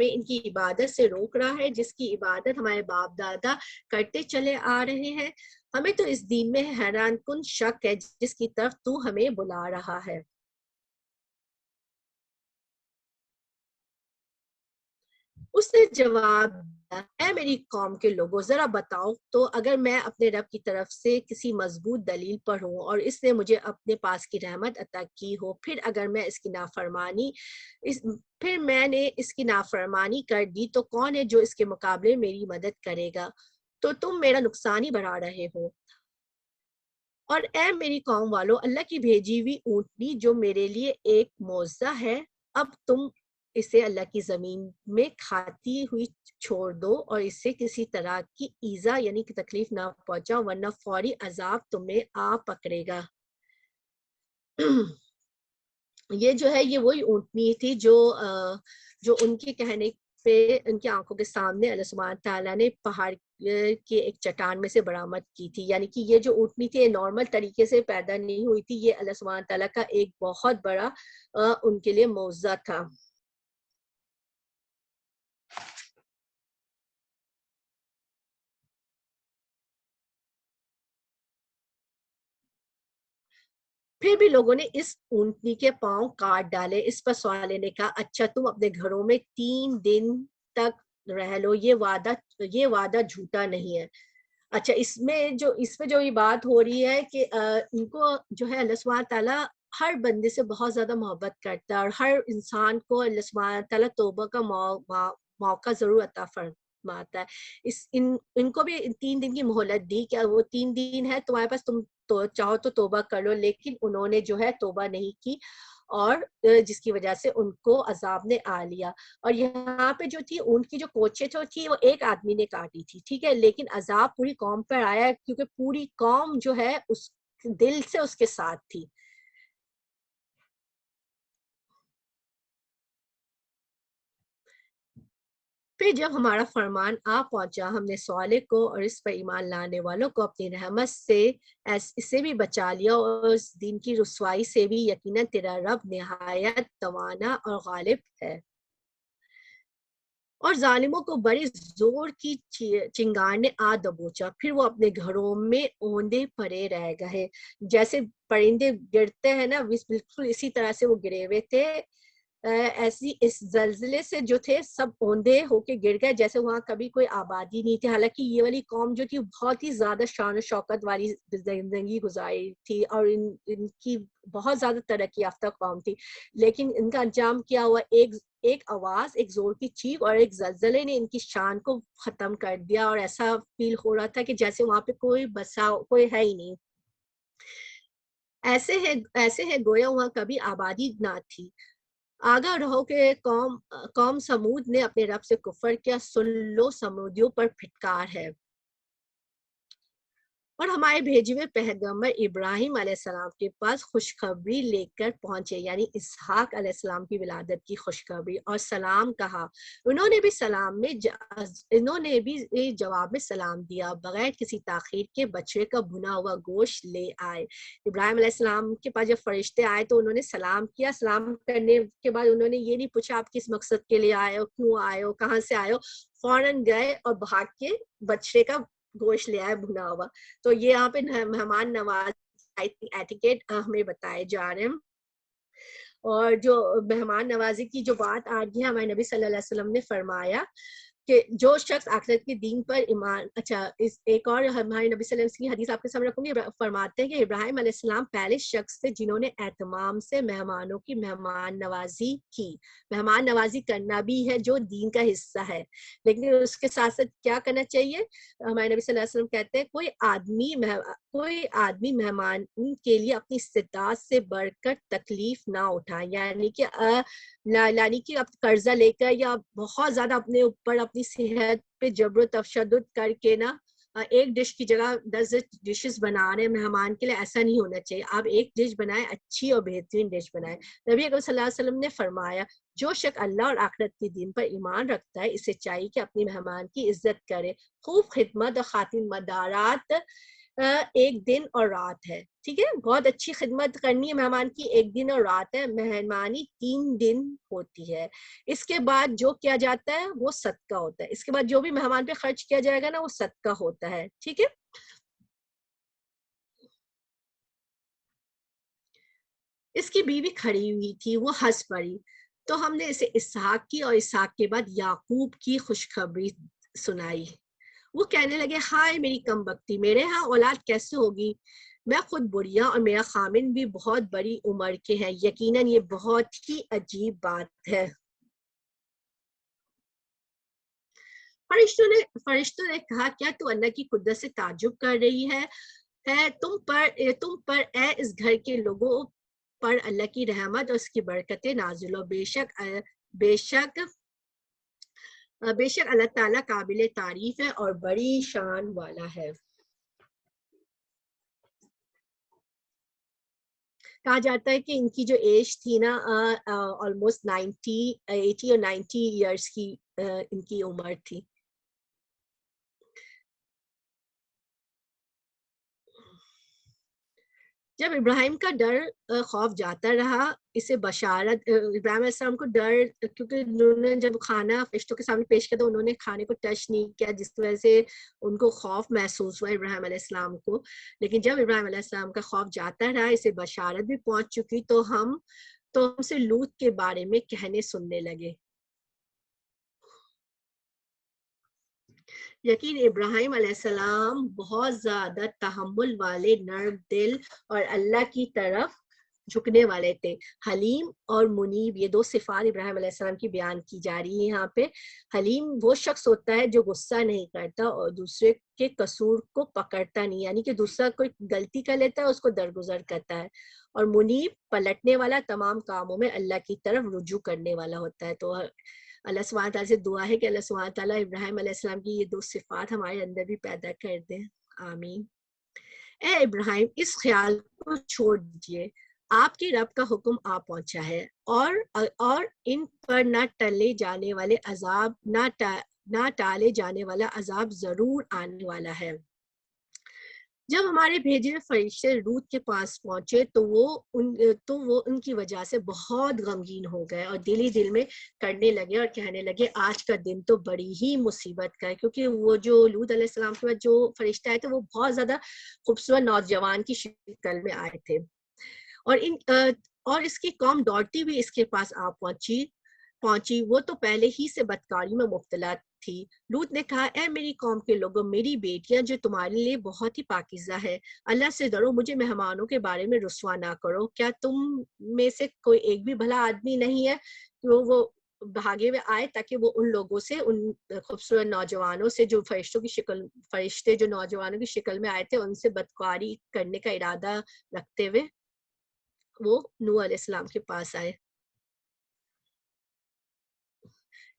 ان کی عبادت سے روک رہا ہے جس کی عبادت ہمارے باپ دادا کرتے چلے آ رہے ہیں؟ ہمیں تو اس دین میں حیران کن شک ہے جس کی طرف تو ہمیں بلا رہا ہے۔ اس نے جواب دیا اے میری قوم کے لوگوں ذرا بتاؤ تو اگر میں اپنے رب کی طرف سے کسی مضبوط دلیل پر ہوں اور اس نے مجھے اپنے پاس کی رحمت عطا کی ہو، پھر اگر میں میں نے اس کی نافرمانی کر دی تو کون ہے جو اس کے مقابلے میری مدد کرے گا؟ تو تم میرا نقصان ہی بڑھا رہے ہو۔ اور اے میری قوم والو، اللہ کی بھیجی ہوئی اونٹنی جو میرے لیے ایک معجزہ ہے، اب تم اسے اللہ کی زمین میں کھاتی ہوئی چھوڑ دو اور اس سے کسی طرح کی ایذا یعنی کہ تکلیف نہ پہنچاؤ ورنہ فوری عذاب تمہیں آ پکڑے گا۔ یہ جو ہے یہ وہی اونٹنی تھی جو ان کے کہنے پہ ان کی آنکھوں کے سامنے اللہ سبحانہ تعالیٰ نے پہاڑ کے ایک چٹان میں سے برآمد کی تھی۔ یعنی کہ یہ جو اونٹنی تھی یہ نارمل طریقے سے پیدا نہیں ہوئی تھی، یہ اللہ سبحانہ تعالیٰ کا ایک بہت بڑا ان کے لیے معجزہ تھا۔ پھر بھی لوگوں نے اس اونٹنی کے پاؤں کاٹ ڈالے۔ اس پر صالح نے کہا اچھا تم اپنے گھروں میں 3 دن تک رہ لو، یہ وعدہ جھوٹا نہیں ہے۔ اچھا اس میں جو یہ بات ہو رہی ہے کہ ان کو جو ہے اللہ سبحانہ تعالیٰ ہر بندے سے بہت زیادہ محبت کرتا ہے اور ہر انسان کو اللہ سبحانہ تعالیٰ توبہ کا موقع ضرور عطا فرماتا ہے۔ ان کو بھی 3 دن کی مہلت دی کہ وہ 3 دن ہے تمہارے پاس، تم تو چاہو تو توبہ کر لو، لیکن انہوں نے جو ہے توبہ نہیں کی اور جس کی وجہ سے ان کو عذاب نے آ لیا۔ اور یہاں پہ جو تھی اونٹ کی جو کوچے تھی وہ ایک آدمی نے کاٹی تھی، ٹھیک ہے، لیکن عذاب پوری قوم پر آیا کیونکہ پوری قوم جو ہے اس دل سے اس کے ساتھ تھی۔ پھر جب ہمارا فرمان آ پہنچا ہم نے صالح کو اور اس پر ایمان لانے والوں کو اپنی رحمت سے اس سے بھی بچا لیا اور اس دین کی رسوائی سے بھی، یقیناً تیرا رب نہایت توانا اور غالب ہے۔ اور ظالموں کو بڑی زور کی چنگار نے آ دبوچا، پھر وہ اپنے گھروں میں اوندے پڑے رہ گئے، جیسے پرندے گرتے ہیں نا، بالکل اسی طرح سے وہ گرے ہوئے تھے۔ ایسی اس زلزلے سے جو تھے سب اوندے ہو کے گر گئے، جیسے وہاں کبھی کوئی آبادی نہیں تھی. حالانکہ یہ والی قوم جو تھی بہت ہی زیادہ شان و شوکت والی زندگی گزاری تھی اور ان کی بہت زیادہ ترقی یافتہ قوم تھی، لیکن ان کا انجام کیا ہوا؟ ایک آواز، ایک زور کی چیخ اور ایک زلزلے نے ان کی شان کو ختم کر دیا، اور ایسا فیل ہو رہا تھا کہ جیسے وہاں پہ کوئی ہے ہی نہیں. ایسے ہے گویا وہاں کبھی آبادی نہ تھی. آگاہ رہو کہ قوم سمود نے اپنے رب سے کفر کیا، سن لو سمودیوں پر پھٹکار ہے. اور ہمارے بھیجے ہوئے پیغمبر ابراہیم علیہ السلام کے پاس خوشخبری لے کر پہنچے، یعنی اسحاق علیہ السلام کی ولادت کی خوشخبری، اور سلام کہا. انہوں نے بھی جواب میں سلام دیا، بغیر کسی تاخیر کے بچڑے کا بھنا ہوا گوشت لے آئے. ابراہیم علیہ السلام کے پاس جب فرشتے آئے تو انہوں نے سلام کیا. سلام کرنے کے بعد انہوں نے یہ نہیں پوچھا آپ کس مقصد کے لیے آئے ہو، کیوں آئے ہو، کہاں سے آئے ہو. فوراً گئے اور بھاگ کے بچڑے کا گوشت لے آئے بھنا ہوا. تو یہ یہاں پہ مہمان نواز ایٹیکیٹ ہمیں بتائے جا رہے ہیں. اور جو مہمان نوازی کی جو بات آ گئی ہے، ہمارے نبی صلی اللہ علیہ وسلم نے فرمایا کہ جو شخص آخرت کے دین پر ایمان، ایک اور ہمارے نبی صلی اللہ علیہ وسلم کی حدیث آپ کے سامنے رکھوں گی. فرماتے ہیں کہ ابراہیم علیہ السلام پہلے شخص تھے جنہوں نے اہتمام سے مہمانوں کی مہمان نوازی کی. مہمان نوازی کرنا بھی ہے جو دین کا حصہ ہے، لیکن اس کے ساتھ ساتھ کیا کرنا چاہیے؟ ہمارے نبی صلی اللہ علیہ وسلم کہتے ہیں کوئی آدمی مہمان کے لیے اپنی استطاعت سے بڑھ کر تکلیف نہ اٹھائے، یعنی کہ اب قرضہ لے کر یا بہت زیادہ اپنے اوپر اپنی صحت پہ جبر و تشدد کر کے نا ایک ڈش کی جگہ 10 ڈشز بنا رہے مہمان کے لیے. ایسا نہیں ہونا چاہیے. آپ ایک ڈش بنائیں، اچھی اور بہترین ڈش بنائیں. نبی اکرم صلی اللہ علیہ وسلم نے فرمایا جو شخص اللہ اور آخرت کے دین پر ایمان رکھتا ہے اسے چاہیے کہ اپنی مہمان کی عزت کرے. خوب خدمت اور خاطر مدارات ایک دن اور رات ہے. ٹھیک ہے، بہت اچھی خدمت کرنی ہے مہمان کی، ایک دن اور رات ہے. مہمانی 3 دن ہوتی ہے. اس کے بعد جو کیا جاتا ہے وہ صدقہ ہوتا ہے. اس کے بعد جو بھی مہمان پہ خرچ کیا جائے گا نا وہ صدقہ ہوتا ہے. ٹھیک ہے. اس کی بیوی کھڑی ہوئی تھی، وہ ہنس پڑی تو ہم نے اسے اسحاق کی اور اسحاق کے بعد یعقوب کی خوشخبری سنائی. وہ کہنے لگے ہائے میری کم بختی، میرے ہاں اولاد کیسے ہوگی؟ میں خود بڑھیا اور میرا خامن بھی بہت بڑی عمر کے ہیں. یقیناً یہ بہت ہی عجیب بات ہے. فرشتوں نے کہا کیا تو اللہ کی قدرت سے تعجب کر رہی ہے تم پر اے اس گھر کے لوگوں پر اللہ کی رحمت اور اس کی برکتیں نازل ہو. بے شک اللہ تعالیٰ قابل تعریف ہے اور بڑی شان والا ہے. کہا جاتا ہے کہ ان کی جو ایج تھی نا آلموسٹ 80 اور 90 ایئرس کی ان کی عمر تھی. جب ابراہیم کا ڈر خوف جاتا رہا، اسے بشارت ابراہیم علیہ السلام کو ڈر، کیونکہ انہوں نے جب کھانا فرشتوں کے سامنے پیش کیا تو انہوں نے کھانے کو ٹچ نہیں کیا، جس کی وجہ سے ان کو خوف محسوس ہوا ابراہیم علیہ السلام کو. لیکن جب ابراہیم علیہ السلام کا خوف جاتا رہا، اسے بشارت بھی پہنچ چکی تو ہم سے لوط کے بارے میں کہنے سننے لگے. یقین ابراہیم علیہ السلام بہت زیادہ تحمل والے، نرم دل اور اللہ کی طرف جھکنے والے تھے. حلیم اور منیب، یہ 2 صفات ابراہیم علیہ السلام کی بیان کی جا رہی ہے یہاں پہ. حلیم وہ شخص ہوتا ہے جو غصہ نہیں کرتا اور دوسرے کے قصور کو پکڑتا نہیں، یعنی کہ دوسرا کوئی غلطی کر لیتا ہے اس کو درگزر کرتا ہے. اور منیب پلٹنے والا، تمام کاموں میں اللہ کی طرف رجوع کرنے والا ہوتا ہے. تو اللہ سبحانہ تعالیٰ سے دعا ہے کہ اللہ سبحانہ تعالیٰ ابراہیم علیہ السلام کی یہ 2 صفات ہمارے اندر بھی پیدا کر دیں. آمین. اے ابراہیم اس خیال کو چھوڑ دیجئے، آپ کے رب کا حکم آ پہنچا ہے اور ان پر نہ ٹالے جانے والا عذاب ضرور آنے والا ہے. جب ہمارے بھیجے ہوئے فرشتے لوط کے پاس پہنچے تو وہ ان کی وجہ سے بہت غمگین ہو گئے اور دل میں کرنے لگے اور کہنے لگے آج کا دن تو بڑی ہی مصیبت کا ہے. کیونکہ وہ جو لوط علیہ السلام کے بعد جو فرشتے آئے تھے وہ بہت زیادہ خوبصورت نوجوان کی شکل میں آئے تھے. اور اور اس کی قوم دوڑتی ہوئی اس کے پاس آ پہنچی، وہ تو پہلے ہی سے بدکاری میں مبتلا تھی۔ لوط نے کہا، اے میری قوم کے لوگوں، میری بیٹیاں جو تمہارے لیے بہت ہی پاکیزہ ہے، اللہ سے ڈرو، مجھے مہمانوں کے بارے میں رسوا نہ کرو۔ کیا تم میں سے کوئی ایک بھی بھلا آدمی نہیں ہے کہ وہ بھاگے ہوئے آئے تاکہ وہ ان لوگوں سے، ان خوبصورت نوجوانوں سے جو فرشتے جو نوجوانوں کی شکل میں آئے تھے، ان سے بدکاری کرنے کا ارادہ رکھتے ہوئے وہ نوح علیہ السلام کے پاس آئے۔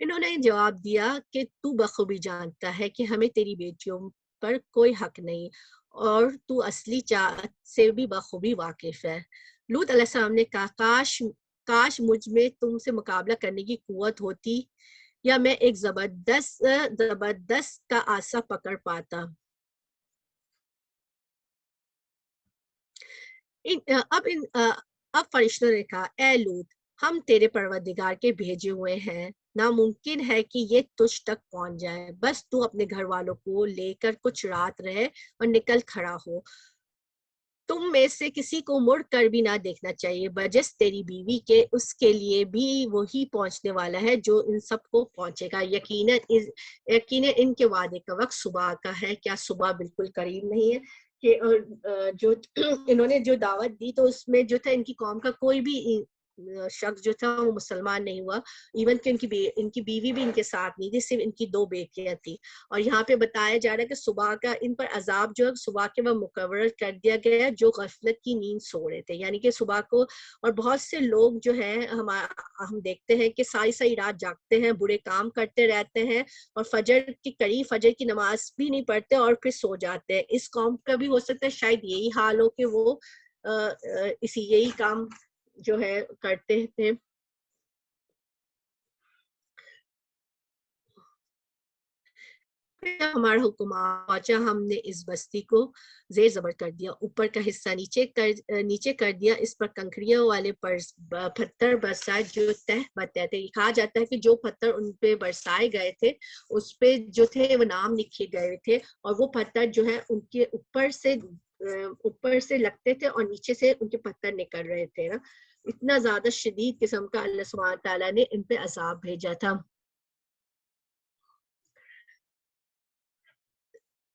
انہوں نے جواب دیا کہ تو بخوبی جانتا ہے کہ ہمیں تیری بیٹیوں پر کوئی حق نہیں، اور تو اصلی چاہت سے بھی بخوبی واقف ہے۔ لوط علیہ السلام نے کہا، کاش مجھ میں تم سے مقابلہ کرنے کی قوت ہوتی، یا میں ایک زبردست کا آسا پکڑ پاتا۔ اب فرشتوں نے کہا، اے لوط، ہم تیرے پروردگار کے بھیجے ہوئے ہیں، ناممکن ہے کہ یہ تجھ تک پہنچ جائے، بس تو اپنے گھر والوں کو لے کر کچھ رات رہے اور نکل کھڑا ہو۔ تم میں سے کسی کو مڑ کر بھی نہ دیکھنا چاہیے بجس تیری بیوی کے، اس کے لیے بھی وہی پہنچنے والا ہے جو ان سب کو پہنچے گا۔ یقیناً ان کے وعدے کا وقت صبح کا ہے، کیا صبح بالکل قریب نہیں ہے؟ کہ جو انہوں نے جو دعوت دی تو اس میں جو تھا ان کی قوم کا کوئی بھی شخص جو تھا وہ مسلمان نہیں ہوا، ایون کہ ان کی بیوی بھی ان کے ساتھ نہیں تھی، صرف ان کی 2 بیٹیاں تھیں۔ اور یہاں پہ بتایا جا رہا ہے کہ صبح کا ان پر عذاب جو ہے صبح کے وہ مقرر کر دیا گیا ہے جو غفلت کی نیند سو رہے تھے، یعنی کہ صبح کو۔ اور بہت سے لوگ جو ہیں ہم دیکھتے ہیں کہ ساری رات جاگتے ہیں، برے کام کرتے رہتے ہیں، اور فجر کی نماز بھی نہیں پڑھتے اور پھر سو جاتے ہیں۔ اس قوم کا بھی ہو سکتا ہے شاید یہی حال ہو کہ وہ یہی کام جو ہے کرتے تھے۔ ہمارا حکم پہنچا، ہم نے اس بستی کو زیر زبر کر دیا، اوپر کا حصہ نیچے کر دیا، اس پر کنکریوں والے پتھر برسائے جو تہ بتہ تھے۔ کہا جاتا ہے کہ جو پتھر ان پہ برسائے گئے تھے اس پہ جو تھے وہ نام لکھے گئے تھے، اور وہ پتھر جو ہے ان کے اوپر سے لگتے تھے اور نیچے سے ان کے پتھر نکل رہے تھے نا۔ اتنا زیادہ شدید قسم کا اللہ سبحانہ تعالیٰ نے ان پہ عذاب بھیجا تھا۔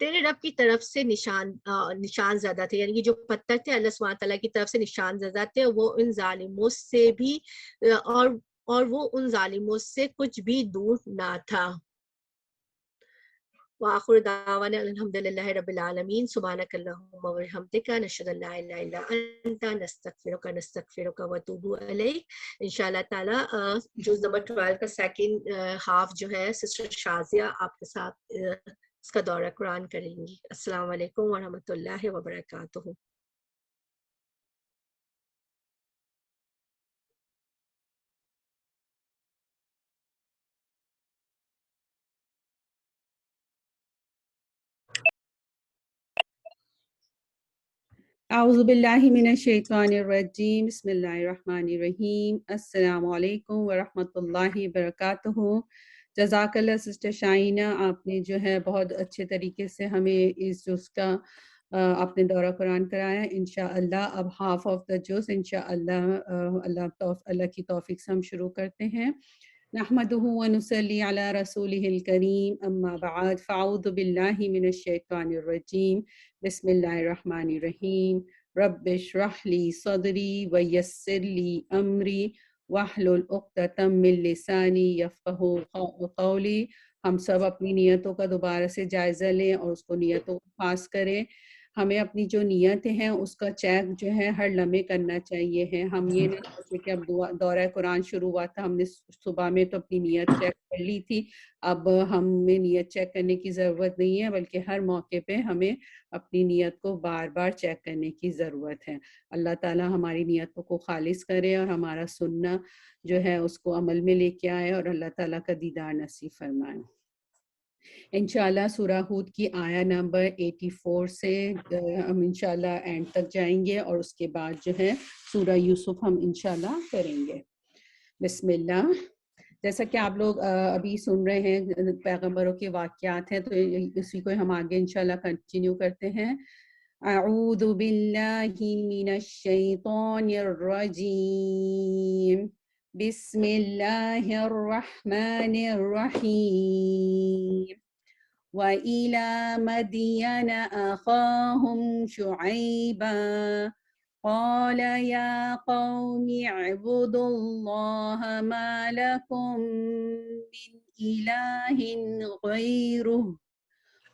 تیرے رب کی طرف سے نشان زدہ تھے، یعنی کہ جو پتھر تھے اللہ سبحانہ تعالیٰ کی طرف سے نشان زدہ تھے، وہ ان ظالموں سے بھی اور وہ ان ظالموں سے کچھ بھی دور نہ تھا۔ وآخر دعوانا الحمدللہ رب العالمین، سبحانک اللہم وبحمدک، نشہد ان لا الہ الا انت، نستغفرک ونتوب الیک۔ انشاءاللہ تعالیٰ جو نمبر 12 کا سیکنڈ ہاف جو ہے سسٹر شازیہ آپ کے ساتھ اس کا دورہ قرآن کریں گی۔ السلام علیکم ورحمۃ اللہ وبرکاتہ۔ اعوذ باللہ من الشیطان الرجیم، بسم اللہ الرحمن الرحیم۔ السلام علیکم ورحمۃ اللہ وبرکاتہ۔ جزاک اللہ سسٹر شائنہ، آپ نے جو ہے بہت اچھے طریقے سے ہمیں اس جز کا آپ نے دورہ قرآن کرایا۔ انشاءاللہ اب ہاف آف دا جز انشاءاللہ اللہ کی توفیق سے ہم شروع کرتے ہیں۔ نحمده ونصلي على رسوله الكريم، اما بعد، فاعوذ باللہ من الشیطان الرجیم، بسم اللہ الرحمن الرحیم۔ رب اشرح لی صدری ویسر لی امری واحلل عقدۃ من لسانی یفقہوا قولی۔ ہم سب اپنی نیتوں کا دوبارہ سے جائزہ لیں اور اس کو نیتوں کو خاص کریں۔ ہمیں اپنی جو نیتیں ہیں اس کا چیک جو ہے ہر لمحے کرنا چاہیے ہے۔ ہم یہ نہیں سوچے کہ اب دورہ قرآن شروع ہوا تھا، ہم نے صبح میں تو اپنی نیت چیک کر لی تھی، اب ہمیں نیت چیک کرنے کی ضرورت نہیں ہے، بلکہ ہر موقع پہ ہمیں اپنی نیت کو بار بار چیک کرنے کی ضرورت ہے۔ اللہ تعالیٰ ہماری نیتوں کو خالص کرے اور ہمارا سننا جو ہے اس کو عمل میں لے کے آئے، اور اللہ تعالیٰ کا دیدار نصیب فرمائے۔ انشاءاللہ سورہ ہود کی آیہ نمبر 84 سے ہم انشاءاللہ اینڈ تک جائیں گے، اور اس کے بعد جو ہے سورہ یوسف ہم انشاءاللہ کریں گے۔ بسم اللہ۔ جیسا کہ آپ لوگ ابھی سن رہے ہیں پیغمبروں کے واقعات ہیں، تو اسی کو ہم آگے انشاءاللہ کنٹینیو کرتے ہیں۔ أعوذ بالله من الشيطان الرجيم بسم الله الرحمن الرحيم وإلى مدين أخاهم شعيبا قال يا قوم اعبدوا الله ما لكم من إله غيره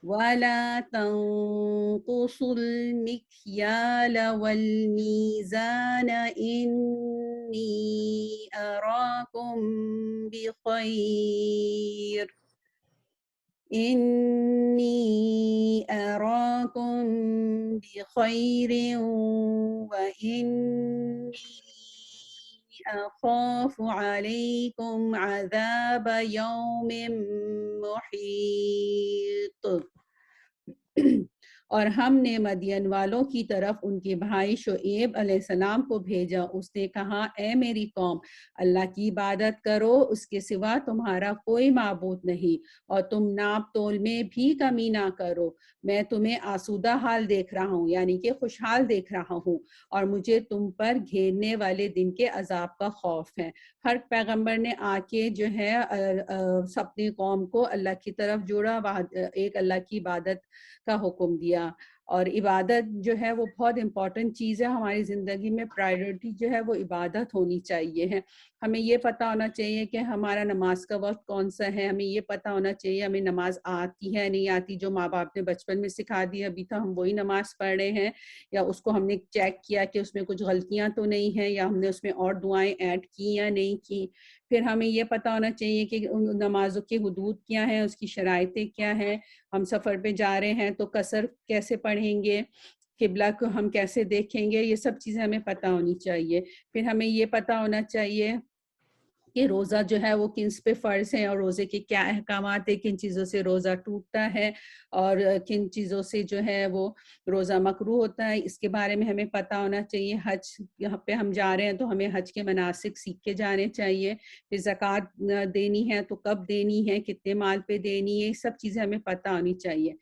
ولا تنقصوا المكيال والميزان إني أراكم بخير وإني أخاف عليكم عذاب يوم محيط. اور ہم نے مدین والوں کی طرف ان کے بھائی شعیب علیہ السلام کو بھیجا. اس نے کہا اے میری قوم اللہ کی عبادت کرو، اس کے سوا تمہارا کوئی معبود نہیں، اور تم ناپ تول میں بھی کمی نہ کرو. میں تمہیں آسودہ حال دیکھ رہا ہوں، یعنی کہ خوشحال دیکھ رہا ہوں، اور مجھے تم پر گھیرنے والے دن کے عذاب کا خوف ہے. ہر پیغمبر نے آ کے جو ہے اپنی قوم کو اللہ کی طرف جوڑا، ایک اللہ کی عبادت کا حکم دیا. اور عبادت جو ہے وہ بہت امپورٹنٹ چیز ہے ہماری زندگی میں. پرائیورٹی جو ہے وہ عبادت ہونی چاہیے ہے. ہمیں یہ پتہ ہونا چاہیے کہ ہمارا نماز کا وقت کون سا ہے، ہمیں یہ پتہ ہونا چاہیے ہمیں نماز آتی ہے نہیں آتی. جو ماں باپ نے بچپن میں سکھا دی ابھی تو ہم وہی نماز پڑھ رہے ہیں، یا اس کو ہم نے چیک کیا کہ اس میں کچھ غلطیاں تو نہیں ہیں، یا ہم نے اس میں اور دعائیں ایڈ کی یا نہیں کی. پھر ہمیں یہ پتہ ہونا چاہیے کہ نمازوں کی حدود کیا ہیں، اس کی شرائطیں کیا ہیں. ہم سفر پہ جا رہے ہیں تو قصر کیسے پڑھیں گے، قبلہ کو ہم کیسے دیکھیں گے، یہ سب چیزیں ہمیں پتہ ہونی چاہیے. پھر ہمیں یہ پتہ ہونا چاہیے کہ روزہ جو ہے وہ کنس پہ فرض ہے، اور روزے کے کیا احکامات ہیں، کن چیزوں سے روزہ ٹوٹتا ہے اور کن چیزوں سے جو ہے وہ روزہ مکروہ ہوتا ہے. اس کے بارے میں ہمیں پتہ ہونا چاہیے. حج یہاں پہ ہم جا رہے ہیں تو ہمیں حج کے مناسک سیکھ کے جانے چاہیے. پھر زکوٰۃ دینی ہے تو کب دینی ہے، کتنے مال پہ دینی ہے، یہ سب چیزیں ہمیں پتہ ہونی چاہیے.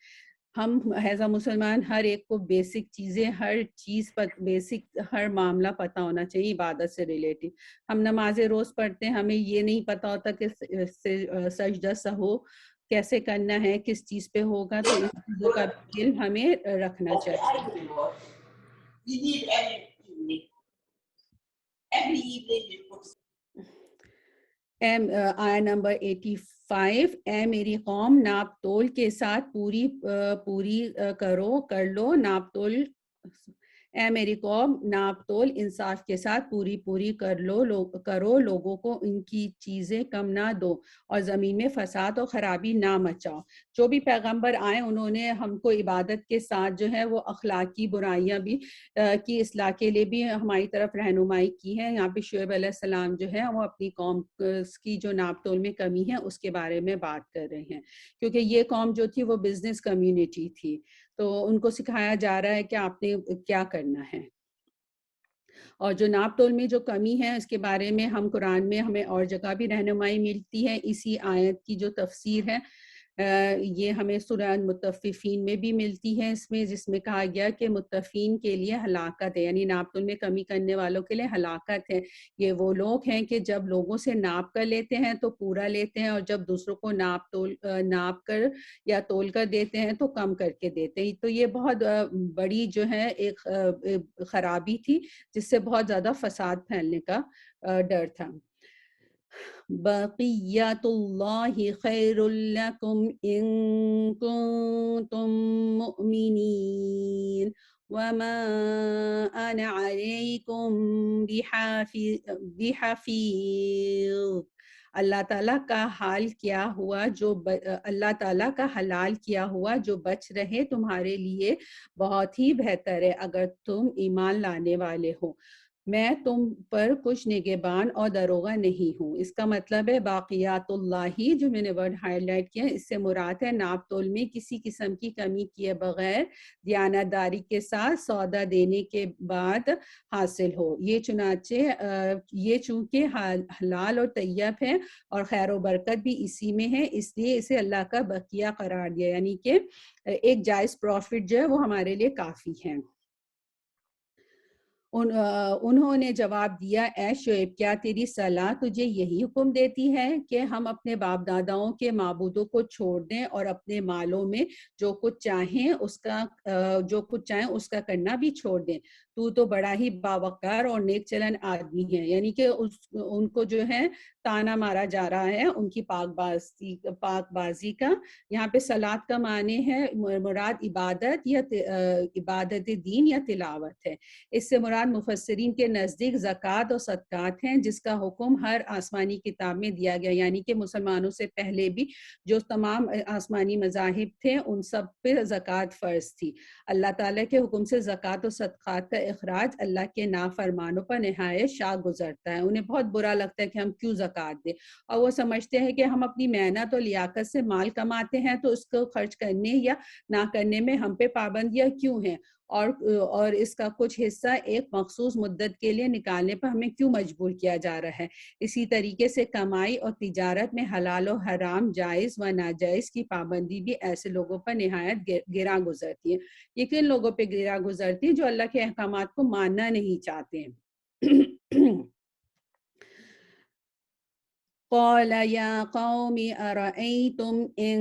ہم ایز اے مسلمان ہر ایک کو بیسک چیزیں، ہر چیز پر بیسک ہر معاملہ پتہ ہونا چاہیے عبادت سے ریلیٹڈ. ہم نمازیں روز پڑھتے ہیں، ہمیں یہ نہیں پتہ ہوتا کہ سجدہ سہو کیسے کرنا ہے، کس چیز پہ ہوگا، تو ان چیزوں کا علم ہمیں رکھنا چاہیے. آیا نمبر 85. اے میری قوم ناپ تول کے ساتھ پوری کر لو ناپ تول. اے میری قوم ناپ تول انصاف کے ساتھ پوری کرو، لوگوں کو ان کی چیزیں کم نہ دو، اور زمین میں فساد اور خرابی نہ مچاؤ. جو بھی پیغمبر آئے انہوں نے ہم کو عبادت کے ساتھ جو ہے وہ اخلاقی برائیاں بھی کی اصلاح کے لیے بھی ہماری طرف رہنمائی کی ہے. یہاں پہ شعیب علیہ السلام جو ہے وہ اپنی قوم کی جو ناپ تول میں کمی ہے اس کے بارے میں بات کر رہے ہیں، کیونکہ یہ قوم جو تھی وہ بزنس کمیونٹی تھی، تو ان کو سکھایا جا رہا ہے کہ آپ نے کیا کرنا ہے. اور جو ناپ تول میں جو کمی ہے اس کے بارے میں ہم قرآن میں ہمیں اور جگہ بھی رہنمائی ملتی ہے. اسی آیت کی جو تفسیر ہے یہ ہمیں سورہ مطففین میں بھی ملتی ہے، اس میں جس میں کہا گیا کہ متفین کے لیے ہلاکت ہے، یعنی ناپ تول میں کمی کرنے والوں کے لیے ہلاکت ہے. یہ وہ لوگ ہیں کہ جب لوگوں سے ناپ کر لیتے ہیں تو پورا لیتے ہیں، اور جب دوسروں کو ناپ کر یا تول کر دیتے ہیں تو کم کر کے دیتے ہیں. تو یہ بہت بڑی جو ہے ایک خرابی تھی جس سے بہت زیادہ فساد پھیلنے کا ڈر تھا. بقیت اللہ خیر لکم ان کنتم مؤمنین وما انا علیکم بحفیظ. اللہ تعالیٰ کا حال کیا ہوا اللہ تعالیٰ کا حلال کیا ہوا جو بچ رہے تمہارے لیے بہت ہی بہتر ہے اگر تم ایمان لانے والے ہو. میں تم پر کچھ نگہبان اور دروغہ نہیں ہوں۔ اس کا مطلب ہے باقیات اللہ، جو میں نے ورڈ ہائی لائٹ کیا، اس سے مراد ہے ناپ تول میں کسی قسم کی کمی کیے بغیر دیانتداری کے ساتھ سودا دینے کے بعد حاصل ہو۔ یہ چونکہ حلال اور طیب ہے اور خیر و برکت بھی اسی میں ہے، اس لیے اسے اللہ کا بقیہ قرار دیا، یعنی کہ ایک جائز پروفٹ جو ہے وہ ہمارے لیے کافی ہے۔ انہوں نے جواب دیا، اے شعیب، کیا تیری صلاح تجھے یہی حکم دیتی ہے کہ ہم اپنے باپ داداؤں کے معبودوں کو چھوڑ دیں اور اپنے مالوں میں جو کچھ چاہیں اس کا کرنا بھی چھوڑ دیں؟ تو بڑا ہی باوقار اور نیک چلن آدمی ہے، یعنی کہ ان کو جو ہے تانا مارا جا رہا ہے ان کی پاک بازی کا۔ یہاں پہ صلاۃ کا معنی ہے مراد عبادت یا عبادت دین یا تلاوت ہے۔ اس سے مراد مفسرین کے نزدیک زکوٰۃ اور صدقات ہیں، جس کا حکم ہر آسمانی کتاب میں دیا گیا، یعنی کہ مسلمانوں سے پہلے بھی جو تمام آسمانی مذاہب تھے ان سب پہ زکوٰۃ فرض تھی۔ اللہ تعالیٰ کے حکم سے زکوٰۃ اور صدقات کا اخراج اللہ کے نافرمانوں پر نہایت شاق گزرتا ہے۔ انہیں بہت برا لگتا ہے کہ ہم کیوں زکوٰۃ دیں، اور وہ سمجھتے ہیں کہ ہم اپنی محنت اور لیاقت سے مال کماتے ہیں تو اس کو خرچ کرنے یا نہ کرنے میں ہم پہ پابندیاں کیوں ہیں، اور اس کا کچھ حصہ ایک مخصوص مدت کے لیے نکالنے پر ہمیں کیوں مجبور کیا جا رہا ہے۔ اسی طریقے سے کمائی اور تجارت میں حلال و حرام، جائز و ناجائز کی پابندی بھی ایسے لوگوں پر نہایت گراں گزرتی ہے۔ یہ کن لوگوں پہ گراں گزرتی ہے؟ جو اللہ کے احکامات کو ماننا نہیں چاہتے ہیں۔ قال يا قوم أرأيتم إن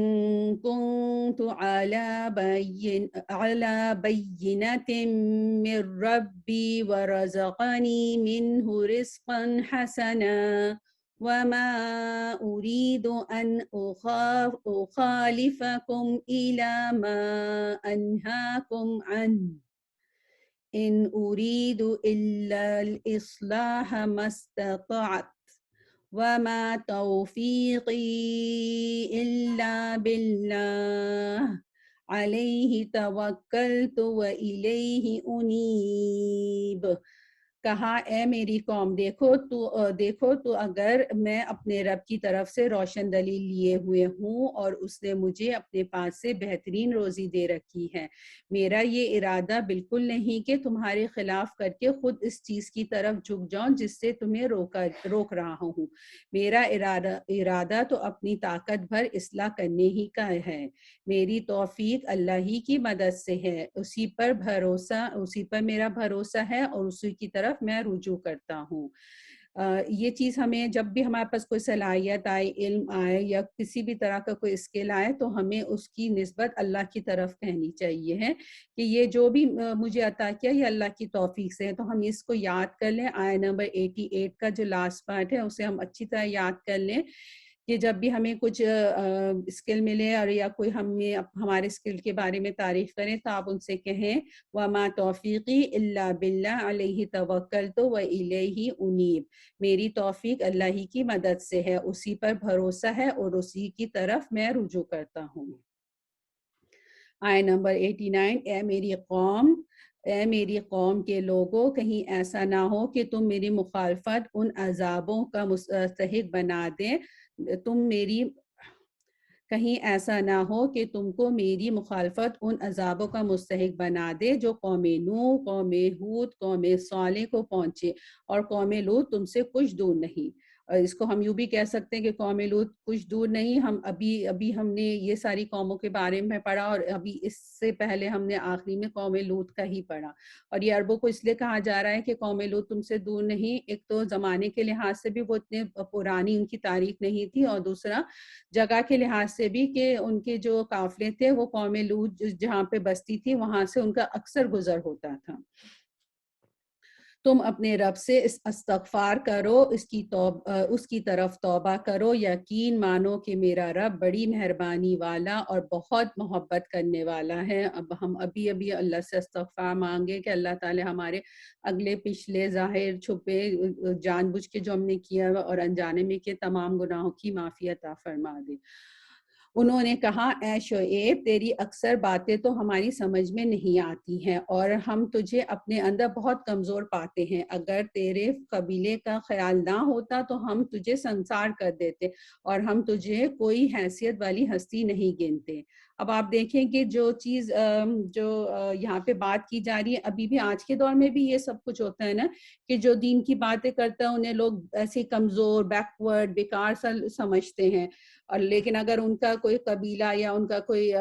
كنت على بينة من ربي ورزقني منه رزقا حسنا وما أريد أن أخالفكم إلى ما أنهاكم عنه إن أريد إلا الإصلاح ما استطعت وما توفيقي إلا بالله عليه توكلت وإليه أنيب۔ کہا، اے میری قوم، دیکھو تو اگر میں اپنے رب کی طرف سے روشن دلیل لیے ہوئے ہوں اور اس نے مجھے اپنے پاس سے بہترین روزی دے رکھی ہے، میرا یہ ارادہ بالکل نہیں کہ تمہارے خلاف کر کے خود اس چیز کی طرف جھک جاؤں جس سے تمہیں روک رہا ہوں۔ میرا ارادہ تو اپنی طاقت بھر اصلاح کرنے ہی کا ہے۔ میری توفیق اللہ ہی کی مدد سے ہے، اسی پر میرا بھروسہ ہے اور اسی کی طرف میں رجوع کرتا ہوں۔ یہ چیز ہمیں جب بھی ہمارے پاس کوئی صلاحیت آئے، علم آئے یا کسی بھی طرح کا کوئی اسکل آئے تو ہمیں اس کی نسبت اللہ کی طرف کہنی چاہیے ہے کہ یہ جو بھی مجھے عطا کیا یہ اللہ کی توفیق سے ہے۔ تو ہم اس کو یاد کر لیں، آیہ نمبر 88 کا جو لاسٹ پارٹ ہے اسے ہم اچھی طرح یاد کر لیں کہ جب بھی ہمیں کچھ اسکل ملے اور یا کوئی ہمارے اسکل کے بارے میں تعریف کریں تو آپ ان سے کہیں وَمَا تَوْفِيقِي إِلَّا بِاللَّهِ عَلَيْهِ تَوَكَّلْتُ وَإِلَيْهِ أُنِيبُ۔ میری توفیق اللہ ہی کی مدد سے ہے، اسی پر بھروسہ ہے اور اسی کی طرف میں رجوع کرتا ہوں۔ آیہ نمبر 89، اے میری قوم کے لوگوں، کہیں ایسا نہ ہو کہ تم میری مخالفت ان عذابوں کا مستحق بنا دیں کہیں ایسا نہ ہو کہ تم کو میری مخالفت ان عذابوں کا مستحق بنا دے جو قوم نوح، قوم ہود، قوم صالح کو پہنچے، اور قوم لوط تم سے کچھ دور نہیں۔ اور اس کو ہم یوں بھی کہہ سکتے ہیں کہ قوم لوط کچھ دور نہیں، ابھی ہم نے یہ ساری قوموں کے بارے میں پڑھا اور ابھی اس سے پہلے ہم نے آخری میں قوم لوط کا ہی پڑھا۔ اور یہ عربوں کو اس لیے کہا جا رہا ہے کہ قوم لوط تم سے دور نہیں، ایک تو زمانے کے لحاظ سے بھی وہ اتنے پرانی ان کی تاریخ نہیں تھی، اور دوسرا جگہ کے لحاظ سے بھی کہ ان کے جو قافلے تھے وہ قوم لوط جہاں پہ بستی تھی وہاں سے ان کا اکثر گزر ہوتا تھا۔ تم اپنے رب سے استغفار کرو، اس کی طرف توبہ کرو، یقین مانو کہ میرا رب بڑی مہربانی والا اور بہت محبت کرنے والا ہے۔ اب ہم ابھی اللہ سے استغفار مانگے کہ اللہ تعالی ہمارے اگلے پچھلے ظاہر چھپے جان بوجھ کے جو ہم نے کیا اور انجانے میں کے تمام گناہوں کی معافی عطا فرما دے۔ انہوں نے کہا اے شعیب تیری اکثر باتیں تو ہماری سمجھ میں نہیں آتی ہیں اور ہم تجھے اپنے اندر بہت کمزور پاتے ہیں، اگر تیرے قبیلے کا خیال نہ ہوتا تو ہم تجھے سنسار کر دیتے اور ہم تجھے کوئی حیثیت والی ہستی نہیں گنتے۔ اب آپ دیکھیں کہ جو چیز جو یہاں پہ بات کی جا رہی ہے، ابھی بھی آج کے دور میں بھی یہ سب کچھ ہوتا ہے نا، کہ جو دین کی باتیں کرتا ہے انہیں لوگ ایسے کمزور، بیکورڈ، بیکار سا سمجھتے ہیں، اور لیکن اگر ان کا کوئی قبیلہ یا ان کا کوئی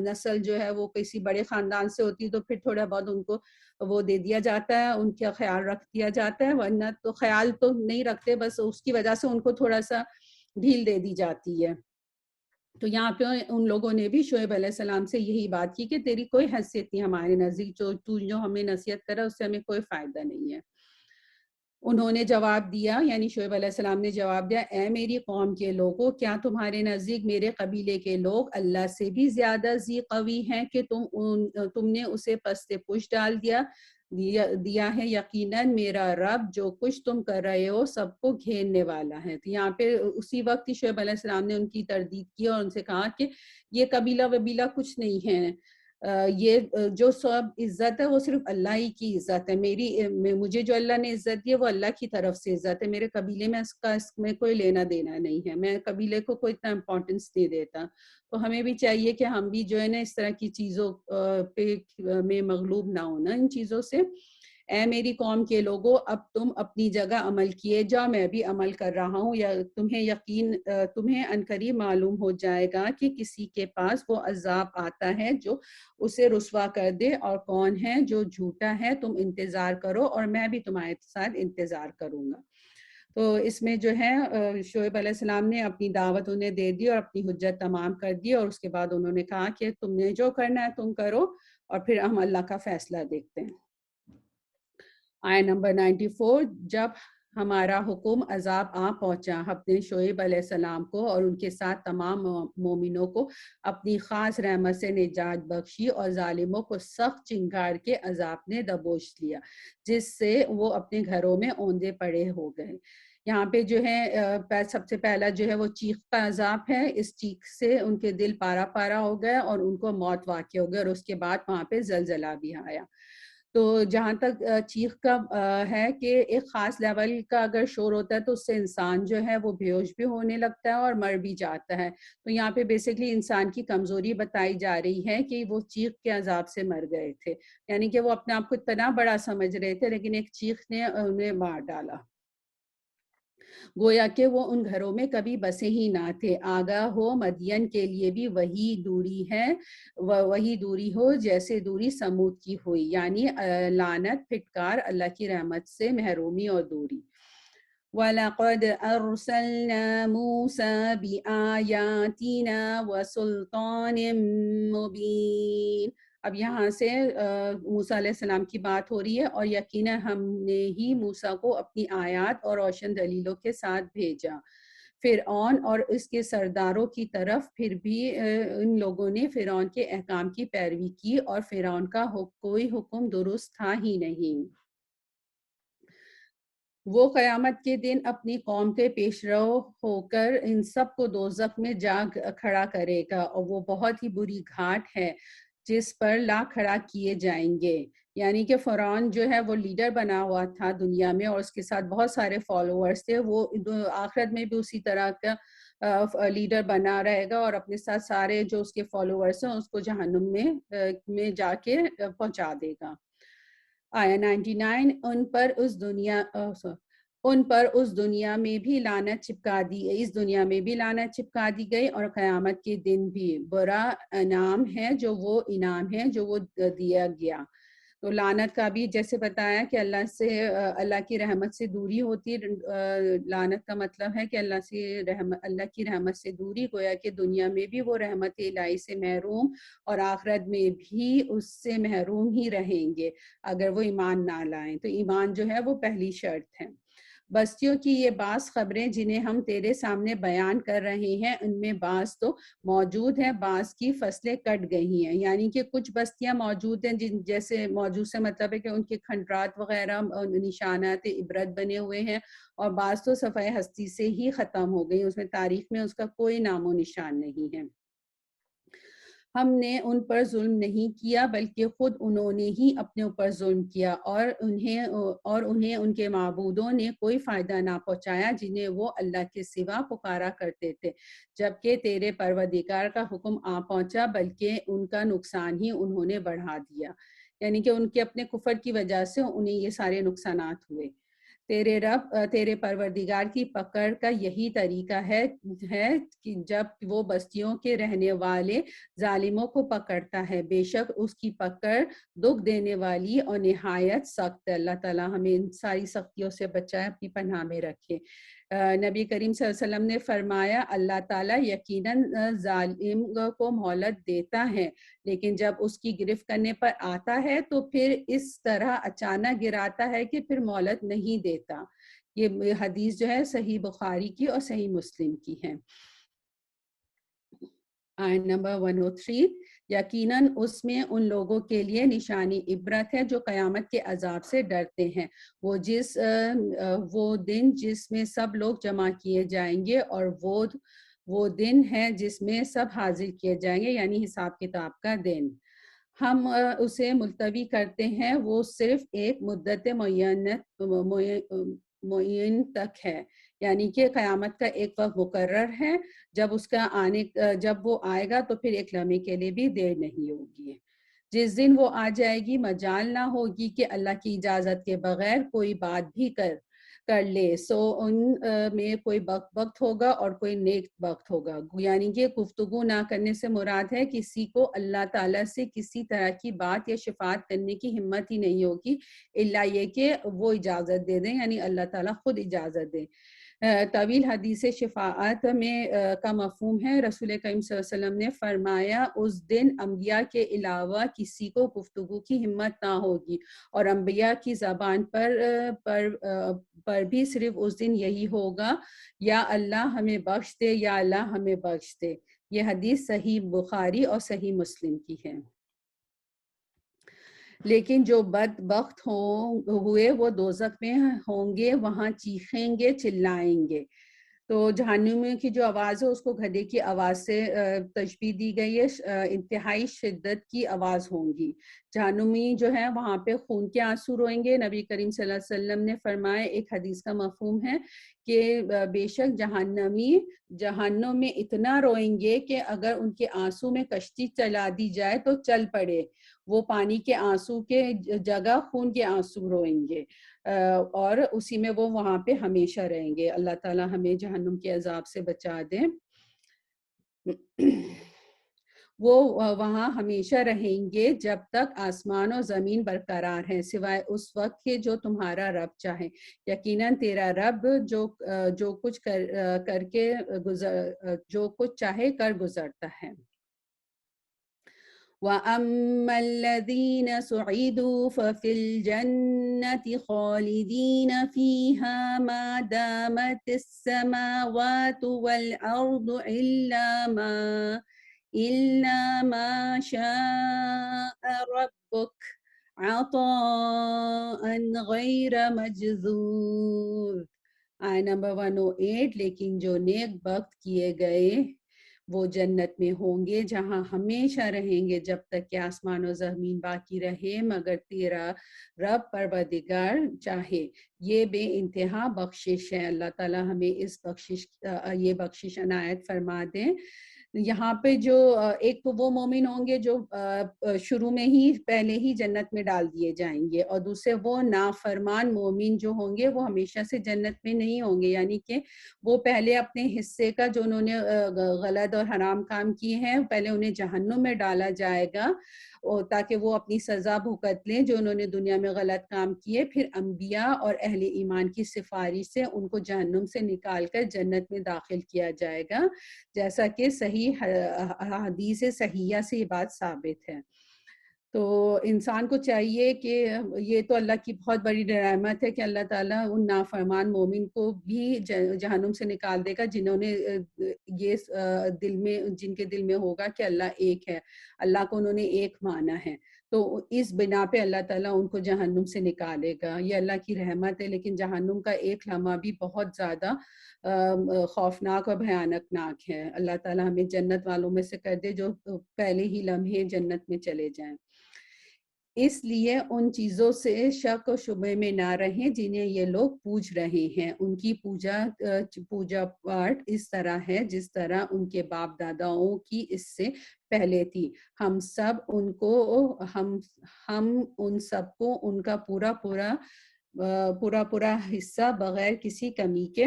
نسل جو ہے وہ کسی بڑے خاندان سے ہوتی ہے تو پھر تھوڑا بہت ان کو وہ دے دیا جاتا ہے، ان کا خیال رکھ دیا جاتا ہے، ورنہ تو خیال تو نہیں رکھتے، بس اس کی وجہ سے ان کو تھوڑا سا ڈھیل دے دی جاتی ہے۔ تو یہاں پہ ان لوگوں نے بھی شعیب علیہ السلام سے یہی بات کی کہ تیری کوئی حیثیت نہیں ہمارے نزدیک، جو ہمیں نصیحت کرا اس سے ہمیں کوئی فائدہ نہیں ہے۔ انہوں نے جواب دیا، یعنی شعیب علیہ السلام نے جواب دیا، اے میری قوم کے لوگوں، کیا تمہارے نزدیک میرے قبیلے کے لوگ اللہ سے بھی زیادہ ذی قوی ہیں کہ تم نے اسے پست پش ڈال دیا ہے؟ یقیناً میرا رب جو کچھ تم کر رہے ہو سب کو گھیرنے والا ہے۔ تو یہاں پہ اسی وقت شعیب علیہ السلام نے ان کی تردید کی اور ان سے کہا کہ یہ قبیلہ وبیلہ کچھ نہیں ہے، یہ جو سب عزت ہے وہ صرف اللہ ہی کی عزت ہے، مجھے جو اللہ نے عزت دی ہے وہ اللہ کی طرف سے عزت ہے، میرے قبیلے میں اس میں کوئی لینا دینا نہیں ہے، میں قبیلے کو کوئی اتنا امپورٹنس نہیں دیتا۔ تو ہمیں بھی چاہیے کہ ہم بھی جو ہے نا اس طرح کی چیزوں پہ میں مغلوب نہ ہونا ان چیزوں سے۔ اے میری قوم کے لوگوں، اب تم اپنی جگہ عمل کیے جاؤ، میں بھی عمل کر رہا ہوں، یا تمہیں عنقریب معلوم ہو جائے گا کہ کسی کے پاس وہ عذاب آتا ہے جو اسے رسوا کر دے، اور کون ہے جو جھوٹا ہے، تم انتظار کرو اور میں بھی تمہارے ساتھ انتظار کروں گا۔ تو اس میں جو ہے شعیب علیہ السلام نے اپنی دعوت انہیں دے دی اور اپنی حجت تمام کر دی، اور اس کے بعد انہوں نے کہا کہ تم نے جو کرنا ہے تم کرو اور پھر ہم اللہ کا فیصلہ دیکھتے ہیں۔ آیت نمبر 94، جب ہمارا حکم عذاب آ پہنچا، ہم نے شعیب علیہ السلام کو اور ان کے ساتھ تمام مومنوں کو اپنی خاص رحمت سے نجات بخشی اور ظالموں کو سخت چنگار کے عذاب نے دبوچ لیا، جس سے وہ اپنے گھروں میں اوندے پڑے ہو گئے۔ یہاں پہ جو ہے سب سے پہلا جو ہے وہ چیخ کا عذاب ہے، اس چیخ سے ان کے دل پارا پارا ہو گیا اور ان کو موت واقع ہو گئی، اور اس کے بعد وہاں پہ زلزلہ بھی آیا۔ تو جہاں تک چیخ کا ہے کہ ایک خاص لیول کا اگر شور ہوتا ہے تو اس سے انسان جو ہے وہ بے ہوش بھی ہونے لگتا ہے اور مر بھی جاتا ہے۔ تو یہاں پہ بیسیکلی انسان کی کمزوری بتائی جا رہی ہے کہ وہ چیخ کے عذاب سے مر گئے تھے، یعنی کہ وہ اپنے آپ کو اتنا بڑا سمجھ رہے تھے لیکن ایک چیخ نے انہیں مار ڈالا، گویا کہ وہ ان گھروں میں کبھی بسے ہی نہ تھے۔ آگاہ ہو مدین کے لیے بھی وہی دوری ہو جیسے دوری سمود کی ہوئی، یعنی لعنت، پھٹکار، اللہ کی رحمت سے محرومی اور دوری۔ وَلَقَدْ أَرْسَلْنَا مُوسَى بِآيَاتِنَا وَسُلْطَانٍ مُبِينٍ۔ اب یہاں سے موسیٰ علیہ السلام کی بات ہو رہی ہے، اور یقیناً ہم نے ہی موسیٰ کو اپنی آیات اور روشن دلیلوں کے ساتھ بھیجا فرعون اور اس کے سرداروں کی طرف، پھر بھی ان لوگوں نے فرعون کے احکام کی پیروی کی اور فرعون کا کوئی حکم درست تھا ہی نہیں۔ وہ قیامت کے دن اپنی قوم کے پیشرو ہو کر ان سب کو دوزخ میں جا کھڑا کرے گا، اور وہ بہت ہی بری گھاٹ ہے جس پر لا کھڑا کیے جائیں گے۔ یعنی کہ فرعون جو ہے وہ لیڈر بنا ہوا تھا دنیا میں اور اس کے ساتھ بہت سارے فالوورز تھے، وہ آخرت میں بھی اسی طرح کا لیڈر بنا رہے گا اور اپنے ساتھ سارے جو اس کے فالوورز ہیں اس کو جہنم میں جا کے پہنچا دے گا۔ آیا 99، ان پر اس دنیا میں بھی لعنت چپکا دی گئی اور قیامت کے دن بھی برا انعام ہے جو وہ دیا گیا۔ تو لعنت کا بھی جیسے بتایا کہ اللہ کی رحمت سے دوری ہوتی ہے، لعنت کا مطلب ہے کہ اللہ کی رحمت سے دوری، گویا کہ دنیا میں بھی وہ رحمت الہی سے محروم اور آخرت میں بھی اس سے محروم ہی رہیں گے اگر وہ ایمان نہ لائیں۔ تو ایمان جو ہے وہ پہلی شرط ہے۔ بستیوں کی یہ بعض خبریں جنہیں ہم تیرے سامنے بیان کر رہے ہیں ان میں بعض تو موجود ہیں، بعض کی فصلیں کٹ گئی ہیں، یعنی کہ کچھ بستیاں موجود ہیں جن جیسے موجود سے مطلب ہے کہ ان کے کھنڈرات وغیرہ نشانات عبرت بنے ہوئے ہیں، اور بعض تو صفحہ ہستی سے ہی ختم ہو گئی، اس میں تاریخ میں اس کا کوئی نام و نشان نہیں ہے۔ ہم نے ان پر ظلم نہیں کیا بلکہ خود انہوں نے ہی اپنے اوپر ظلم کیا، اور انہیں ان کے معبودوں نے کوئی فائدہ نہ پہنچایا جنہیں وہ اللہ کے سوا پکارا کرتے تھے، جبکہ تیرے پروردگار کا حکم آ پہنچا بلکہ ان کا نقصان ہی انہوں نے بڑھا دیا، یعنی کہ ان کے اپنے کفر کی وجہ سے انہیں یہ سارے نقصانات ہوئے۔ تیرے پروردگار کی پکڑ کا یہی طریقہ ہے کہ جب وہ بستیوں کے رہنے والے ظالموں کو پکڑتا ہے، بے شک اس کی پکڑ دکھ دینے والی اور نہایت سخت ہے۔ اللہ تعالیٰ ہمیں ان ساری سختیوں سے بچائے، اپنی پناہ میں رکھے۔ نبی کریم صلی اللہ علیہ وسلم نے فرمایا اللہ تعالیٰ یقیناً ظالم کو مہلت دیتا ہے، لیکن جب اس کی گرفت کرنے پر آتا ہے تو پھر اس طرح اچانک گراتا ہے کہ پھر مہلت نہیں دیتا۔ یہ حدیث جو ہے صحیح بخاری کی اور صحیح مسلم کی ہے۔ آیت نمبر 103، یقیناً اس میں ان لوگوں کے لیے نشانی عبرت ہے جو قیامت کے عذاب سے ڈرتے ہیں، وہ دن جس میں سب لوگ جمع کیے جائیں گے، اور وہ دن ہے جس میں سب حاضر کیے جائیں گے، یعنی حساب کتاب کا دن۔ ہم اسے ملتوی کرتے ہیں، وہ صرف ایک مدت معین تک ہے، یعنی کہ قیامت کا ایک وقت مقرر ہے، جب وہ آئے گا تو پھر ایک لمحے کے لیے بھی دیر نہیں ہوگی۔ جس دن وہ آ جائے گی مجال نہ ہوگی کہ اللہ کی اجازت کے بغیر کوئی بات بھی کر لے، سو ان میں کوئی وقت ہوگا اور کوئی نیک وقت ہوگا، یعنی کہ گفتگو نہ کرنے سے مراد ہے کسی کو اللہ تعالیٰ سے کسی طرح کی بات یا شفاعت کرنے کی ہمت ہی نہیں ہوگی الا یہ کہ وہ اجازت دے دیں، یعنی اللہ تعالیٰ خود اجازت دے۔ طویل حدیث شفاعت میں کا مفہوم ہے، رسول کریم صلی اللہ علیہ وسلم نے فرمایا اس دن انبیاء کے علاوہ کسی کو گفتگو کی ہمت نہ ہوگی، اور انبیاء کی زبان پر بھی صرف اس دن یہی ہوگا یا اللہ ہمیں بخش دے، یا اللہ ہمیں بخش دے۔ یہ حدیث صحیح بخاری اور صحیح مسلم کی ہے۔ لیکن جو بدبخت ہوئے وہ دوزخ میں ہوں گے، وہاں چیخیں گے، چلائیں گے۔ تو جہنمیوں کی جو آواز ہے اس کو گدھے کی آواز سے تشبیہ دی گئی ہے، انتہائی شدت کی آواز ہوں گی۔ جہنمی جو ہے وہاں پہ خون کے آنسو روئیں گے۔ نبی کریم صلی اللہ علیہ وسلم نے فرمایا، ایک حدیث کا مفہوم ہے کہ بے شک جہنمی جہنم میں اتنا روئیں گے کہ اگر ان کے آنسو میں کشتی چلا دی جائے تو چل پڑے، وہ پانی کے آنسو کے جگہ خون کے آنسو روئیں گے، اور اسی میں وہ وہاں پہ ہمیشہ رہیں گے۔ اللہ تعالیٰ ہمیں جہنم کے عذاب سے بچا دیں۔ وہ وہاں ہمیشہ رہیں گے جب تک آسمان و زمین برقرار ہیں، سوائے اس وقت کے جو تمہارا رب چاہے، یقیناً تیرا رب جو کچھ چاہے کر گزرتا ہے۔ وَأَمَّا الَّذِينَ سُعِدُوا فَفِي الْجَنَّةِ خَالِدِينَ فِيهَا مَا دَامَتِ السَّمَاوَاتُ وَالْأَرْضُ إِلَّا مَا شَاءَ رَبُّكَ عَطَاءً غَيْرَ مَجْذُوذٍ۔ آیت نمبر 108، لیکن جو نیک وقت کیے گئے وہ جنت میں ہوں گے جہاں ہمیشہ رہیں گے جب تک کہ آسمان و زمین باقی رہے، مگر تیرا رب پروردگار چاہے۔ یہ بے انتہا بخشش ہے۔ اللہ تعالیٰ ہمیں یہ بخشش عنایت فرما دیں۔ یہاں پہ جو ایک تو وہ مومن ہوں گے جو شروع میں ہی پہلے ہی جنت میں ڈال دیے جائیں گے، اور دوسرے وہ نافرمان مومن جو ہوں گے وہ ہمیشہ سے جنت میں نہیں ہوں گے، یعنی کہ وہ پہلے اپنے حصے کا جو انہوں نے غلط اور حرام کام کیے ہیں پہلے انہیں جہنم میں ڈالا جائے گا تاکہ وہ اپنی سزا بھگت لیں جو انہوں نے دنیا میں غلط کام کیے، پھر انبیاء اور اہل ایمان کی سفارش سے ان کو جہنم سے نکال کر جنت میں داخل کیا جائے گا، جیسا کہ صحیح حدیث صحیحہ سے یہ بات ثابت ہے۔ تو انسان کو چاہیے کہ یہ تو اللہ کی بہت بڑی رحمت ہے کہ اللہ تعالیٰ ان نافرمان مومن کو بھی جہنم سے نکال دے گا جنہوں نے یہ دل میں جن کے دل میں ہوگا کہ اللہ ایک ہے، اللہ کو انہوں نے ایک مانا ہے، تو اس بنا پہ اللہ تعالیٰ ان کو جہنم سے نکالے گا. یہ اللہ کی رحمت ہے. لیکن جہنم کا ایک لمحہ بھی بہت زیادہ خوفناک اور بھیانک ہے. اللہ تعالیٰ ہمیں جنت والوں میں سے کر دے جو پہلے ہی لمحے جنت میں چلے جائیں. اس لیے ان چیزوں سے شک و شبے میں نہ رہیں جنہیں یہ لوگ پوج رہے ہیں. ان کی پوجا پاٹ اس طرح ہے جس طرح ان کے باپ داداؤں کی اس سے پہلے تھی. ہم ان سب کو ان کا پورا حصہ بغیر کسی کمی کے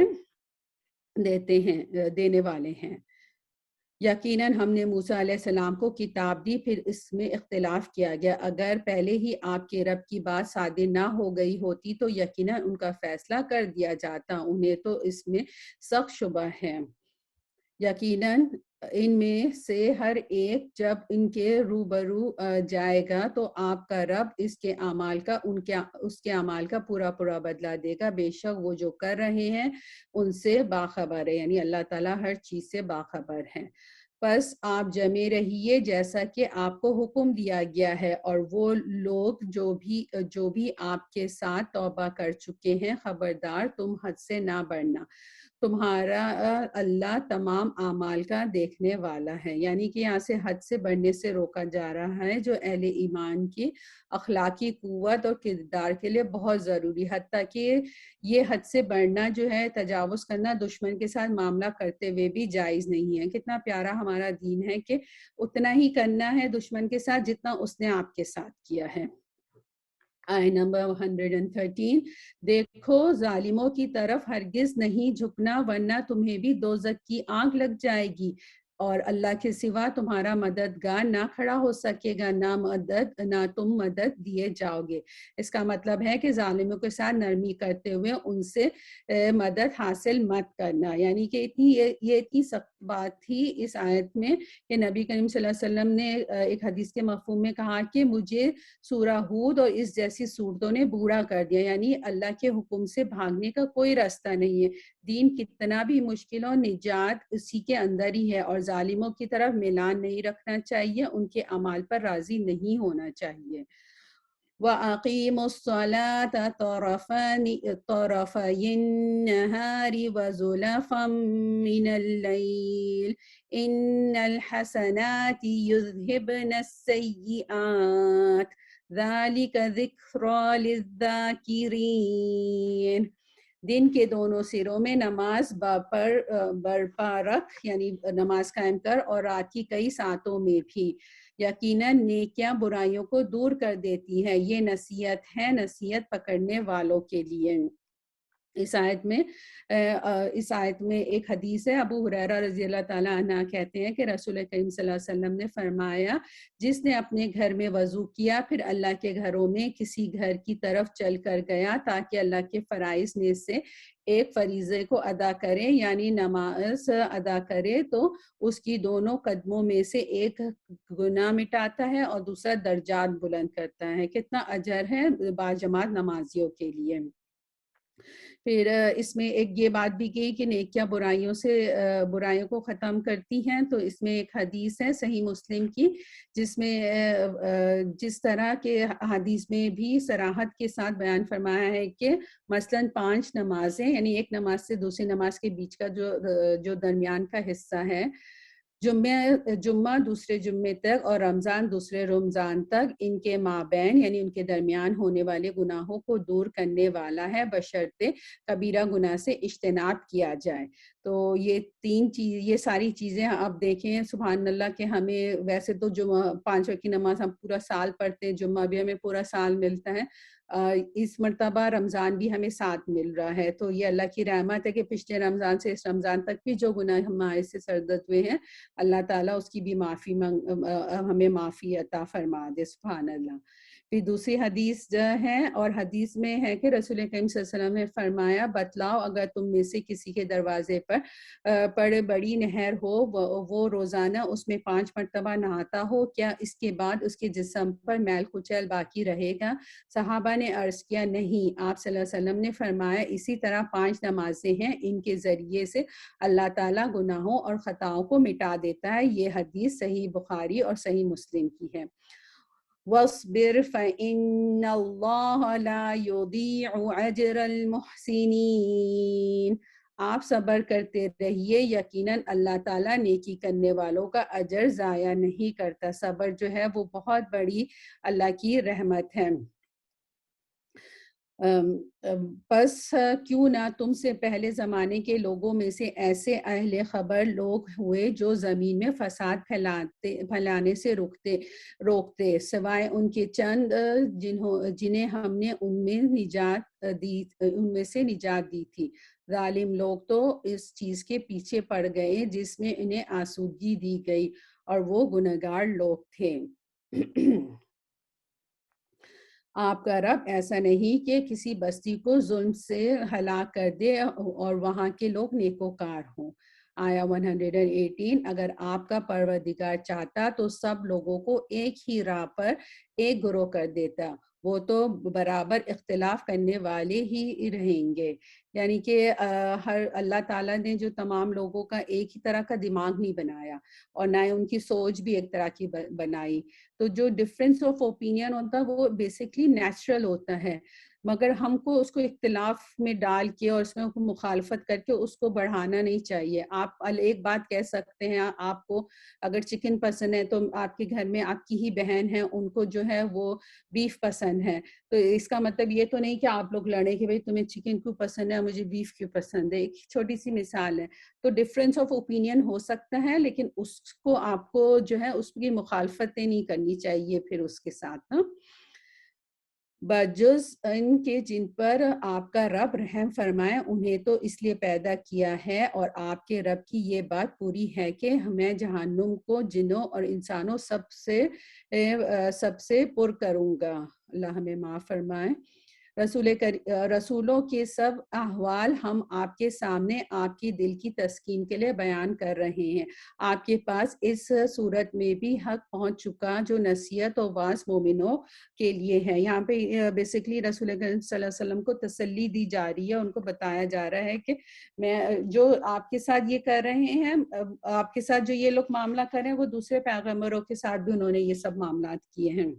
دینے والے ہیں. یقیناً ہم نے موسیٰ علیہ السلام کو کتاب دی، پھر اس میں اختلاف کیا گیا. اگر پہلے ہی آپ کے رب کی بات صادر نہ ہو گئی ہوتی تو یقیناً ان کا فیصلہ کر دیا جاتا. انہیں تو اس میں سخت شبہ ہے. یقیناً ان میں سے ہر ایک جب ان کے روبرو جائے گا تو آپ کا رب اس کے اعمال کا پورا بدلہ دے گا. بے شک وہ جو کر رہے ہیں ان سے باخبر ہے، یعنی اللہ تعالیٰ ہر چیز سے باخبر ہے. پس آپ جمے رہیے جیسا کہ آپ کو حکم دیا گیا ہے، اور وہ لوگ جو بھی آپ کے ساتھ توبہ کر چکے ہیں، خبردار تم حد سے نہ بڑھنا، تمہارا اللہ تمام اعمال کا دیکھنے والا ہے. یعنی کہ یہاں سے حد سے بڑھنے سے روکا جا رہا ہے، جو اہل ایمان کی اخلاقی قوت اور کردار کے لیے بہت ضروری. حتیٰ کہ یہ حد سے بڑھنا جو ہے، تجاوز کرنا، دشمن کے ساتھ معاملہ کرتے ہوئے بھی جائز نہیں ہے. کتنا پیارا ہمارا دین ہے کہ اتنا ہی کرنا ہے دشمن کے ساتھ جتنا اس نے آپ کے ساتھ کیا ہے. آیت نمبر 113. دیکھو ظالموں کی طرف ہرگز نہیں جھکنا ورنہ تمہیں بھی دوزخ کی آگ لگ جائے گی، اور اللہ کے سوا تمہارا مددگار نہ کھڑا ہو سکے گا، نہ تم مدد دیے جاؤ گے. اس کا مطلب ہے کہ ظالموں کے ساتھ نرمی کرتے ہوئے ان سے مدد حاصل مت کرنا. یعنی کہ یہ اتنی سخت بات تھی اس آیت میں کہ نبی کریم صلی اللہ علیہ وسلم نے ایک حدیث کے مفہوم میں کہا کہ مجھے سورہ ہود اور اس جیسی صورتوں نے بوڑھا کر دیا. یعنی اللہ کے حکم سے بھاگنے کا کوئی راستہ نہیں ہے. دین کتنا بھی مشکل ہو، نجات اسی کے اندر ہی ہے، اور ظالموں کی طرف میلان نہیں رکھنا چاہیے، ان کے اعمال پر راضی نہیں ہونا چاہیے. وَأَقِيمُوا الصَّلَاةَ طَرَفَيِ النَّهَارِ وَزُلَفًا مِّنَ اللَّيْلِ إِنَّ الْحَسَنَاتِ يُذْهِبْنَ السَّيِّئَاتِ ذَلِكَ ذِكْرَى لِلذَّاكِرِينَ. دن کے دونوں سروں میں نماز برپا رکھ، یعنی نماز قائم کر، اور رات کی کئی ساعتوں میں بھی. یقیناً نیکیاں برائیوں کو دور کر دیتی ہیں. یہ نصیحت ہے نصیحت پکڑنے والوں کے لیے. اس آیت میں ایک حدیث ہے. ابو ہریرہ رضی اللہ تعالیٰ عنہ کہتے ہیں کہ رسول کریم صلی اللہ علیہ وسلم نے فرمایا، جس نے اپنے گھر میں وضو کیا پھر اللہ کے گھروں میں کسی گھر کی طرف چل کر گیا تاکہ اللہ کے فرائض میں سے ایک فریضے کو ادا کرے، یعنی نماز ادا کرے، تو اس کی دونوں قدموں میں سے ایک گناہ مٹاتا ہے اور دوسرا درجات بلند کرتا ہے. کتنا اجر ہے باجماعت نمازیوں کے لیے. پھر اس میں ایک یہ بات بھی کی کہ نیکیاں برائیوں کو ختم کرتی ہیں. تو اس میں ایک حدیث ہے صحیح مسلم کی، جس میں جس طرح کے حدیث میں بھی صراحت کے ساتھ بیان فرمایا ہے کہ مثلاً 5 نمازیں، یعنی ایک نماز سے دوسری نماز کے بیچ کا جو درمیان کا حصہ ہے، جمعہ دوسرے جمعے تک اور رمضان دوسرے رمضان تک، ان کے مابین یعنی ان کے درمیان ہونے والے گناہوں کو دور کرنے والا ہے، بشرطے کبیرہ گناہ سے اجتناب کیا جائے. تو یہ ساری چیزیں آپ دیکھیں سبحان اللہ کہ ہمیں ویسے تو جمعہ 5 وقت کی نماز ہم پورا سال پڑھتے ہیں، جمعہ بھی ہمیں پورا سال ملتا ہے، اس مرتبہ رمضان بھی ہمیں ساتھ مل رہا ہے. تو یہ اللہ کی رحمت ہے کہ پچھلے رمضان سے اس رمضان تک بھی جو گناہ ہمارے سے سرزد ہوئے ہیں، اللہ تعالیٰ اس کی بھی ہمیں معافی عطا فرما دے. سبحان اللہ. پھر دوسری حدیث جو ہے، اور حدیث میں ہے کہ رسول کریم صلی اللہ علیہ وسلم نے فرمایا بتلاؤ اگر تم میں سے کسی کے دروازے پر بڑی نہر ہو، وہ روزانہ اس میں 5 مرتبہ نہاتا ہو، کیا اس کے بعد اس کے جسم پر میل کچیل باقی رہے گا؟ صحابہ نے عرض کیا نہیں۔ آپ صلی اللہ علیہ وسلم نے فرمایا اسی طرح 5 نمازیں ہیں، ان کے ذریعے سے اللہ تعالیٰ گناہوں اور خطاؤں کو مٹا دیتا ہے۔ یہ حدیث صحیح بخاری اور صحیح مسلم کی ہے۔ وَاصْبِرْ فَإِنَّ اللَّهَ لَا يُضِيعُ أَجْرَ الْمُحْسِنِينَ۔ آپ صبر کرتے رہیے، یقیناً اللہ تعالیٰ نیکی کرنے والوں کا اجر ضائع نہیں کرتا۔ صبر جو ہے وہ بہت بڑی اللہ کی رحمت ہے۔ پس کیوں نہ تم سے پہلے زمانے کے لوگوں میں سے ایسے اہل خبر لوگ ہوئے جو زمین میں فساد پھیلانے سے روکتے سوائے ان کے چند جنہیں ہم نے ان میں سے نجات دی تھی۔ ظالم لوگ تو اس چیز کے پیچھے پڑ گئے جس میں انہیں آسودگی دی گئی، اور وہ گنہگار لوگ تھے۔ آپ کا رب ایسا نہیں کہ کسی بستی کو ظلم سے ہلاک کر دے اور وہاں کے لوگ نیکوکار ہوں۔ آیا 118، اگر آپ کا پروردگار چاہتا تو سب لوگوں کو ایک ہی راہ پر ایک گروہ کر دیتا، وہ تو برابر اختلاف کرنے والے ہی رہیں گے۔ یعنی کہ اللہ تعالیٰ نے جو تمام لوگوں کا ایک ہی طرح کا دماغ نہیں بنایا، اور نہ ان کی سوچ بھی ایک طرح کی بنائی۔ تو جو ڈفرینس آف اوپینین ہوتا ہے وہ بیسکلی نیچرل ہوتا ہے، مگر ہم کو اس کو اختلاف میں ڈال کے اور اس میں مخالفت کر کے اس کو بڑھانا نہیں چاہیے۔ آپ ایک بات کہہ سکتے ہیں، آپ کو اگر چکن پسند ہے تو آپ کے گھر میں آپ کی ہی بہن ہے، ان کو جو ہے وہ بیف پسند ہے، تو اس کا مطلب یہ تو نہیں کہ آپ لوگ لڑیں کہ بھئی تمہیں چکن کیوں پسند ہے مجھے بیف کیوں پسند ہے۔ ایک چھوٹی سی مثال ہے۔ تو ڈفرینس آف اوپینین ہو سکتا ہے، لیکن اس کو آپ کو جو ہے اس کی مخالفتیں نہیں کرنی چاہیے پھر اس کے ساتھ۔ بجز ان کے جن پر آپ کا رب رحم فرمائے، انہیں تو اس لیے پیدا کیا ہے، اور آپ کے رب کی یہ بات پوری ہے کہ میں جہنم کو جنوں اور انسانوں سب سے پر کروں گا۔ اللہ ہمیں معاف فرمائے۔ رسولوں کے سب احوال ہم آپ کے سامنے آپ کی دل کی تسکین کے لیے بیان کر رہے ہیں۔ آپ کے پاس اس صورت میں بھی حق پہنچ چکا جو نصیحت و واعظ مومنوں کے لیے ہے۔ یہاں پہ بیسکلی رسول اکرم صلی اللہ علیہ وسلم کو تسلی دی جا رہی ہے، ان کو بتایا جا رہا ہے کہ میں جو آپ کے ساتھ یہ کر رہے ہیں، آپ کے ساتھ جو یہ لوگ معاملہ کر رہے ہیں وہ دوسرے پیغمبروں کے ساتھ بھی انہوں نے یہ سب معاملات کیے ہیں۔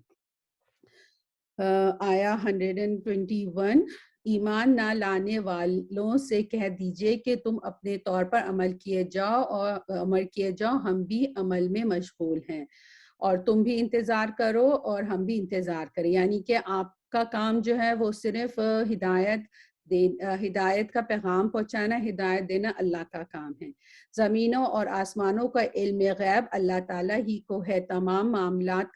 آیا 121، ایمان نہ لانے والوں سے کہہ دیجئے کہ تم اپنے طور پر عمل کیے جاؤ، ہم بھی عمل میں مشغول ہیں، اور تم بھی انتظار کرو اور ہم بھی انتظار کریں۔ یعنی کہ آپ کا کام جو ہے وہ صرف ہدایت کا پیغام پہنچانا، ہدایت دینا اللہ کا کام ہے۔ زمینوں اور آسمانوں کا علم غیب اللہ تعالیٰ ہی کو ہے، تمام معاملات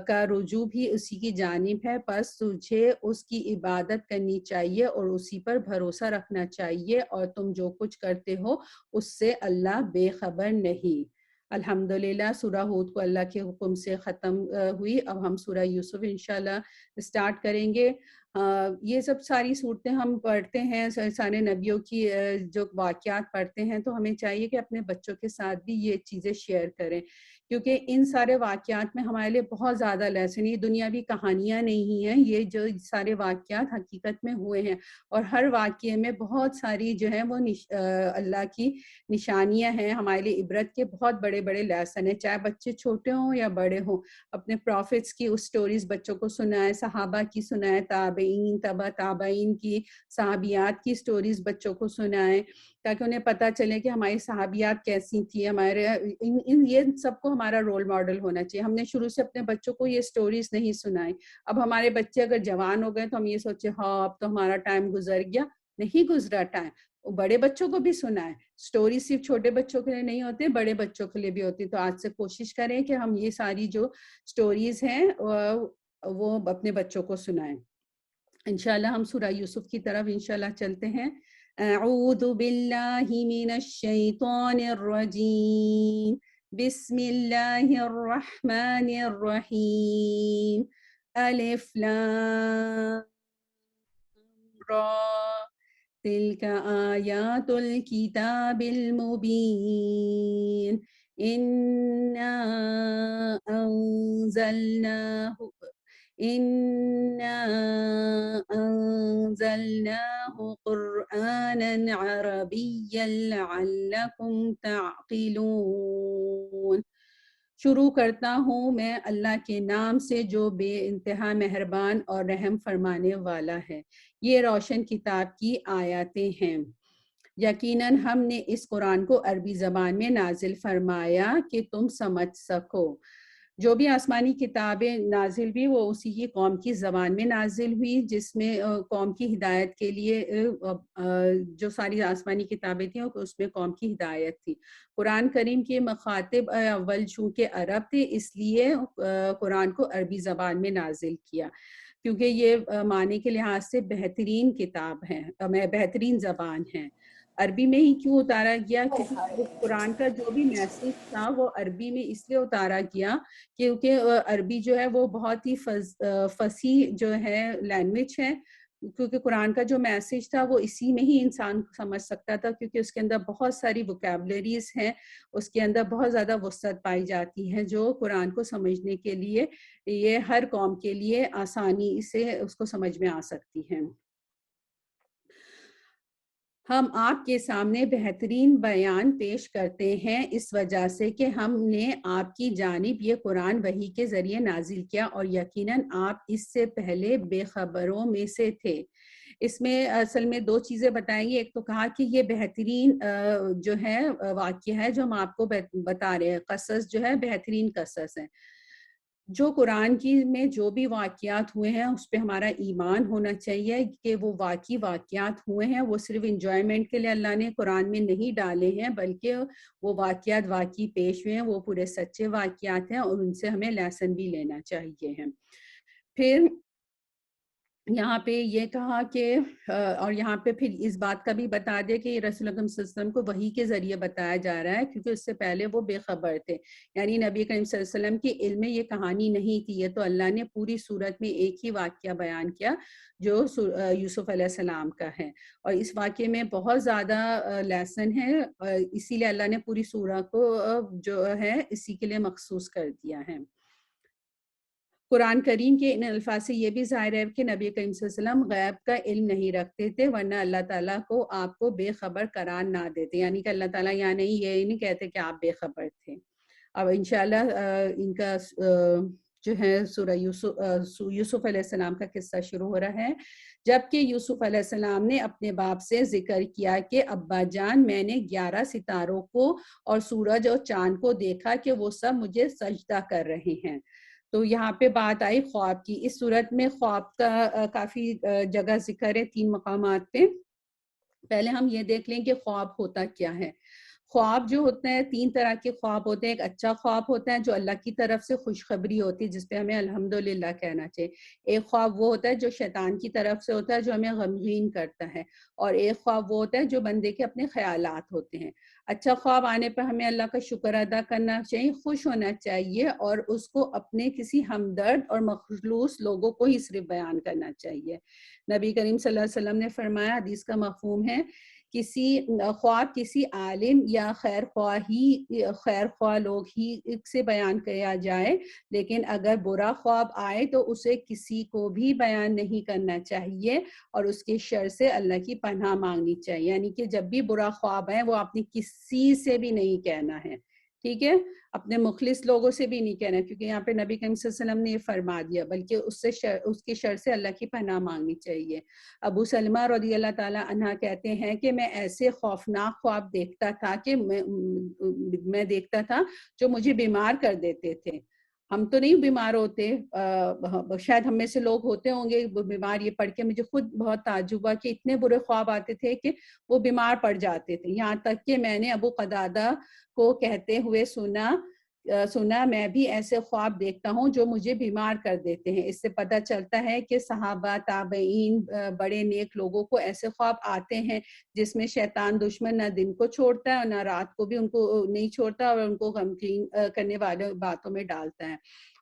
کا رجوع بھی اسی کی جانب ہے، پس تجھے اس کی عبادت کرنی چاہیے اور اسی پر بھروسہ رکھنا چاہیے، اور تم جو کچھ کرتے ہو اس سے اللہ بے خبر نہیں۔ الحمدللہ سورہ ہود کو اللہ کے حکم سے ختم ہوئی۔ اب ہم سورہ یوسف انشاءاللہ سٹارٹ کریں گے۔ یہ سب ساری صورتیں ہم پڑھتے ہیں، سارے نبیوں کی جو واقعات پڑھتے ہیں، تو ہمیں چاہیے کہ اپنے بچوں کے ساتھ بھی یہ چیزیں شیئر کریں، کیونکہ ان سارے واقعات میں ہمارے لیے بہت زیادہ لیسن، یہ دنیاوی کہانیاں نہیں ہیں، یہ جو سارے واقعات حقیقت میں ہوئے ہیں، اور ہر واقعے میں بہت ساری جو ہے وہ اللہ کی نشانیاں ہیں، ہمارے لیے عبرت کے بہت بڑے بڑے لیسن ہیں، چاہے بچے چھوٹے ہوں یا بڑے ہوں۔ اپنے پروفٹس کی اس سٹوریز بچوں کو سنائیں، صحابہ کی سنائیں، تابعین، تبع تابعین کی، صحابیات کی سٹوریز بچوں کو سنائیں، تاکہ انہیں پتہ چلے کہ ہماری صحابیات کیسی تھی، یہ سب کو ہمارا رول ماڈل ہونا چاہیے۔ ہم نے شروع سے اپنے بچوں کو یہ سٹوریز نہیں سنائیں، اب ہمارے بچے اگر جوان ہو گئے تو ہم یہ سوچے ہاں اب تو ہمارا ٹائم گزر گیا، نہیں گزرا ٹائم، بڑے بچوں کو بھی سنائیں۔ سٹوری صرف چھوٹے بچوں کے لیے نہیں ہوتے، بڑے بچوں کے لیے بھی ہوتی۔ تو آج سے کوشش کریں کہ ہم یہ ساری جو سٹوریز ہیں وہ اپنے بچوں کو سنائیں۔ انشاءاللہ ہم سورہ یوسف کی طرف انشاءاللہ چلتے ہیں۔ اعوذ باللہ من الشیطان الرجیم، بسم اللہ الرحمن الرحیم۔ الف لام را تلك آیات الکتاب المبین انا انزلناه قرآنا عربیا لعلکم تعقلون. شروع کرتا ہوں میں اللہ کے نام سے جو بے انتہا مہربان اور رحم فرمانے والا ہے. یہ روشن کتاب کی آیاتیں ہیں. یقیناً ہم نے اس قرآن کو عربی زبان میں نازل فرمایا کہ تم سمجھ سکو. جو بھی آسمانی کتابیں نازل ہوئی وہ اسی کی قوم کی زبان میں نازل ہوئی، جس میں قوم کی ہدایت کے لیے جو ساری آسمانی کتابیں تھیں اس میں قوم کی ہدایت تھی. قرآن کریم کے مخاطب اول چونکہ عرب تھے، اس لیے قرآن کو عربی زبان میں نازل کیا، کیونکہ یہ معنی کے لحاظ سے بہترین کتاب ہے، بہترین زبان ہے. عربی میں ہی کیوں اتارا گیا؟ کیونکہ قرآن کا جو بھی میسج تھا وہ عربی میں اس لیے اتارا گیا کیونکہ عربی جو ہے وہ بہت ہی فصیح جو ہے لینگویج ہے، کیونکہ قرآن کا جو میسج تھا وہ اسی میں ہی انسان سمجھ سکتا تھا، کیونکہ اس کے اندر بہت ساری وکیبلریز ہیں، اس کے اندر بہت زیادہ وسعت پائی جاتی ہے جو قرآن کو سمجھنے کے لیے یہ ہر قوم کے لیے آسانی سے اس کو سمجھ میں آ سکتی ہیں. ہم آپ کے سامنے بہترین بیان پیش کرتے ہیں اس وجہ سے کہ ہم نے آپ کی جانب یہ قرآن وحی کے ذریعے نازل کیا اور یقیناً آپ اس سے پہلے بے خبروں میں سے تھے. اس میں اصل میں دو چیزیں بتائیں گی. ایک تو کہا کہ یہ بہترین جو ہے واقعہ ہے جو ہم آپ کو بتا رہے ہیں، قصص جو ہے بہترین قصص ہیں. جو قرآن کی میں جو بھی واقعات ہوئے ہیں اس پہ ہمارا ایمان ہونا چاہیے کہ وہ واقعی واقعات ہوئے ہیں، وہ صرف انجوائمنٹ کے لیے اللہ نے قرآن میں نہیں ڈالے ہیں، بلکہ وہ واقعات واقعی پیش ہوئے ہیں، وہ پورے سچے واقعات ہیں اور ان سے ہمیں لیسن بھی لینا چاہیے ہیں. پھر یہاں پہ یہ کہا کہ اور یہاں پہ پھر اس بات کا بھی بتا دے کہ رسول اللہ صلی اللہ علیہ وسلم کو وحی کے ذریعے بتایا جا رہا ہے، کیونکہ اس سے پہلے وہ بے خبر تھے. یعنی نبی کریم صلی اللہ علیہ وسلم کے علم میں یہ کہانی نہیں تھی، یہ تو اللہ نے پوری صورت میں ایک ہی واقعہ بیان کیا جو یوسف علیہ السلام کا ہے، اور اس واقعے میں بہت زیادہ لیسن ہے، اسی لیے اللہ نے پوری سورہ کو جو ہے اسی کے لیے مخصوص کر دیا ہے. قرآن کریم کے ان الفاظ سے یہ بھی ظاہر ہے کہ نبی کریم صلی اللہ علیہ وسلم غیب کا علم نہیں رکھتے تھے، ورنہ اللہ تعالیٰ کو آپ کو بے خبر قرار نہ دیتے. یعنی کہ اللہ تعالیٰ یہاں نہیں یہ نہیں کہتے کہ آپ بے خبر تھے. اب انشاءاللہ ان کا جو ہے سورہ یوسف علیہ السلام کا قصہ شروع ہو رہا ہے. جبکہ یوسف علیہ السلام نے اپنے باپ سے ذکر کیا کہ ابا جان، میں نے 11 ستاروں کو اور سورج اور چاند کو دیکھا کہ وہ سب مجھے سجدہ کر رہے ہیں. تو یہاں پہ بات آئی خواب کی. اس صورت میں خواب کا کافی جگہ ذکر ہے 3 مقامات پہ. پہلے ہم یہ دیکھ لیں کہ خواب ہوتا کیا ہے. خواب جو ہوتا ہے 3 طرح کے خواب ہوتے ہیں. ایک اچھا خواب ہوتا ہے جو اللہ کی طرف سے خوشخبری ہوتی ہے، جس پہ ہمیں الحمدللہ کہنا چاہیے. ایک خواب وہ ہوتا ہے جو شیطان کی طرف سے ہوتا ہے، جو ہمیں غمگین کرتا ہے. اور ایک خواب وہ ہوتا ہے جو بندے کے اپنے خیالات ہوتے ہیں. اچھا خواب آنے پر ہمیں اللہ کا شکر ادا کرنا چاہیے، خوش ہونا چاہیے، اور اس کو اپنے کسی ہمدرد اور مخلوص لوگوں کو ہی صرف بیان کرنا چاہیے. نبی کریم صلی اللہ علیہ وسلم نے فرمایا، حدیث کا مفہوم ہے، خواب کسی عالم یا خیر خواہ لوگ ہی سے بیان کیا جائے، لیکن اگر برا خواب آئے تو اسے کسی کو بھی بیان نہیں کرنا چاہیے اور اس کے شر سے اللہ کی پناہ مانگنی چاہیے. یعنی کہ جب بھی برا خواب ہے وہ آپ نے کسی سے بھی نہیں کہنا ہے، ٹھیک ہے، اپنے مخلص لوگوں سے بھی نہیں کہنا، کیونکہ یہاں پہ نبی کریم صلی اللہ علیہ وسلم نے یہ فرما دیا، بلکہ اس کے شر سے اللہ کی پناہ مانگنی چاہیے. ابو سلمہ رضی اللہ تعالی عنہ کہتے ہیں کہ میں ایسے خوفناک خواب دیکھتا تھا کہ میں دیکھتا تھا جو مجھے بیمار کر دیتے تھے. ہم تو نہیں بیمار ہوتے، شاید ہم میں سے لوگ ہوتے ہوں گے بیمار. یہ پڑھ کے مجھے خود بہت تعجب ہوا کہ اتنے برے خواب آتے تھے کہ وہ بیمار پڑ جاتے تھے. یہاں تک کہ میں نے ابو قتادہ کو کہتے ہوئے سنا میں بھی ایسے خواب دیکھتا ہوں جو مجھے بیمار کر دیتے ہیں. اس سے پتہ چلتا ہے کہ صحابہ، تابعین، بڑے نیک لوگوں کو ایسے خواب آتے ہیں جس میں شیطان دشمن نہ دن کو چھوڑتا ہے اور نہ رات کو بھی ان کو نہیں چھوڑتا اور ان کو غمگین کرنے والے باتوں میں ڈالتا ہے.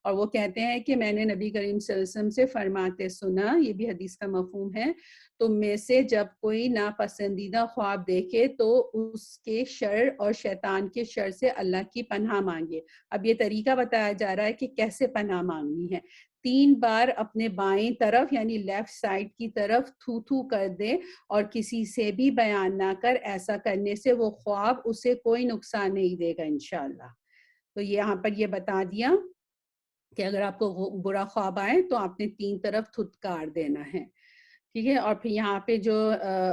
اور وہ کہتے ہیں کہ میں نے نبی کریم صلی اللہ علیہ وسلم سے فرماتے سنا، یہ بھی حدیث کا مفہوم ہے، تم میں سے جب کوئی ناپسندیدہ خواب دیکھے تو اس کے شر اور شیطان کے شر سے اللہ کی پناہ مانگے۔ اب یہ طریقہ بتایا جا رہا ہے کہ کیسے پناہ مانگنی ہے۔ 3 بار اپنے بائیں طرف یعنی لیفٹ سائڈ کی طرف تھو تھو کر دے اور کسی سے بھی بیان نہ کر، ایسا کرنے سے وہ خواب اسے کوئی نقصان نہیں دے گا انشاءاللہ۔ تو یہاں پر یہ بتا دیا کہ اگر آپ کو برا خواب آئے تو آپ نے 3 طرف تھتکار دینا ہے، ٹھیک ہے۔ اور پھر یہاں پہ جو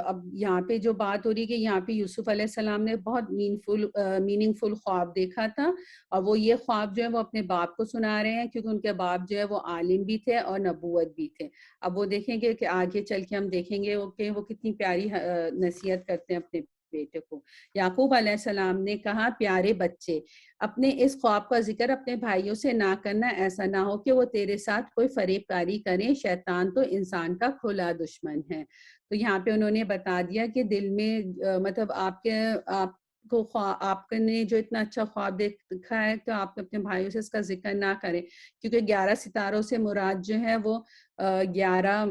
اب یہاں پہ جو بات ہو رہی ہے کہ یہاں پہ یوسف علیہ السلام نے بہت میننگ فل خواب دیکھا تھا، اور وہ یہ خواب جو ہے وہ اپنے باپ کو سنا رہے ہیں، کیونکہ ان کے باپ جو ہے وہ عالم بھی تھے اور نبوت بھی تھے۔ اب وہ دیکھیں گے کہ آگے چل کے ہم دیکھیں گے کہ وہ کتنی پیاری نصیحت کرتے ہیں اپنے بیٹے کو۔ یعقوب علیہ السلام نے کہا، پیارے بچے، اپنے اس خواب کا ذکر اپنے بھائیوں سے نہ کرنا، ایسا نہ ہو کہ وہ تیرے ساتھ کوئی فریب کاری کریں، شیطان تو انسان کا کھلا دشمن ہے۔ تو یہاں پہ انہوں نے بتا دیا کہ دل میں مطلب آپ نے جو اتنا اچھا خواب دیکھا ہے تو آپ اپنے بھائیوں سے اس کا ذکر نہ کریں، کیونکہ 11 ستاروں سے مراد جو ہے وہ 11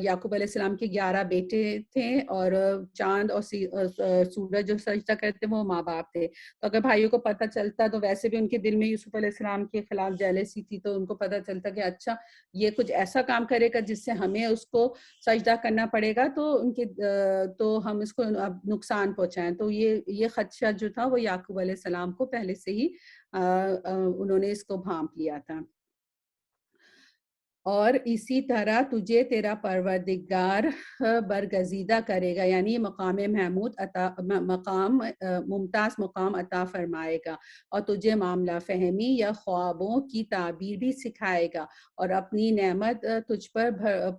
یعقوب علیہ السلام کے 11 بیٹے تھے، اور چاند اور سورج جو سجدہ کرتے وہ ماں باپ تھے۔ تو اگر بھائیوں کو پتہ چلتا تو ویسے بھی ان کے دل میں یوسف علیہ السلام کے خلاف جیلسی تھی، تو ان کو پتہ چلتا کہ اچھا یہ کچھ ایسا کام کرے گا جس سے ہمیں اس کو سجدہ کرنا پڑے گا، تو ہم اس کو اب نقصان پہنچائیں۔ تو یہ خدشہ جو تھا وہ یعقوب علیہ السلام کو پہلے سے ہی انہوں نے اس کو بھانپ لیا تھا۔ اور اسی طرح تجھے تیرا پروردگار برگزیدہ کرے گا، یعنی مقام محمود ممتاز مقام عطا فرمائے گا، اور تجھے معاملہ فہمی یا خوابوں کی تعبیر بھی سکھائے گا، اور اپنی نعمت تجھ پر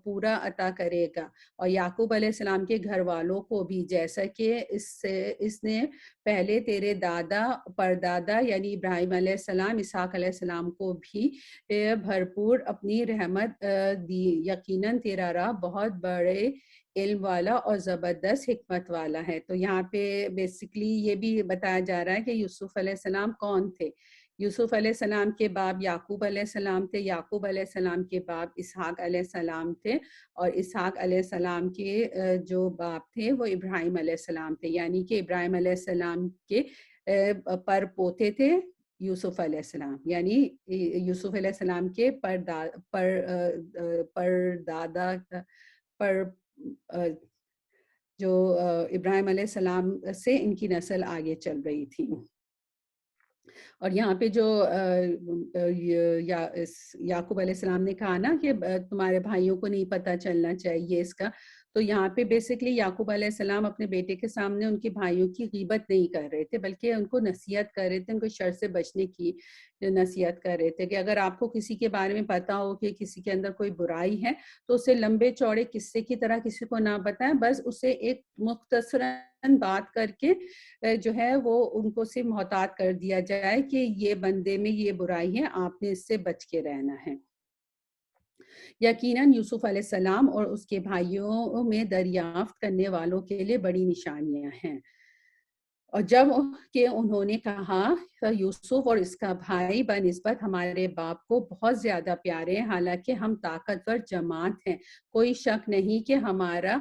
پورا عطا کرے گا، اور یعقوب علیہ السلام کے گھر والوں کو بھی، جیسا کہ اس نے پہلے تیرے دادا پردادا یعنی ابراہیم علیہ السلام، اسحاق علیہ السلام کو بھی بھرپور اپنی رحمت دی۔ یقیناً تیرا رب بہت بڑے علم والا اور زبردست حکمت والا ہے۔ تو یہاں پہ بیسیکلی یہ بھی بتایا جا رہا ہے کہ یوسف علیہ السلام کون تھے۔ یوسف علیہ السلام کے باپ یعقوب علیہ السلام تھے، یعقوب علیہ السلام کے باپ اسحاق علیہ السلام تھے، اور اسحاق علیہ السلام کے جو باپ تھے وہ ابراہیم علیہ السلام تھے، یعنی کہ ابراہیم علیہ السلام کے پر پوتے تھے یوسف علیہ السلام، یعنی یوسف علیہ السلام کے پردادا جو ابراہیم علیہ السلام سے ان کی نسل آگے چل رہی تھی۔ اور یہاں پہ جو یعقوب علیہ السلام نے کہا نا کہ تمہارے بھائیوں کو نہیں پتہ چلنا چاہیے اس کا، تو یہاں پہ بیسکلی یعقوب علیہ السلام اپنے بیٹے کے سامنے ان کے بھائیوں کی غیبت نہیں کر رہے تھے، بلکہ ان کو نصیحت کر رہے تھے، ان کو شر سے بچنے کی نصیحت کر رہے تھے کہ اگر آپ کو کسی کے بارے میں پتا ہو کہ کسی کے اندر کوئی برائی ہے تو اسے لمبے چوڑے قصے کی طرح کسی کو نہ بتائیں، بس اسے ایک مختصراً بات کر کے جو ہے وہ ان کو صرف محتاط کر دیا جائے کہ یہ بندے میں یہ برائی ہے، آپ نے اس سے بچ کے رہنا ہے۔ یقیناً یوسف علیہ السلام اور اس کے بھائیوں میں دریافت کرنے والوں کے لیے بڑی نشانیاں ہیں۔ اور جب کہ انہوں نے کہا یوسف اور اس کا بھائی بنسبت ہمارے باپ کو بہت زیادہ پیارے ہیں، حالانکہ ہم طاقتور جماعت ہیں، کوئی شک نہیں کہ ہمارا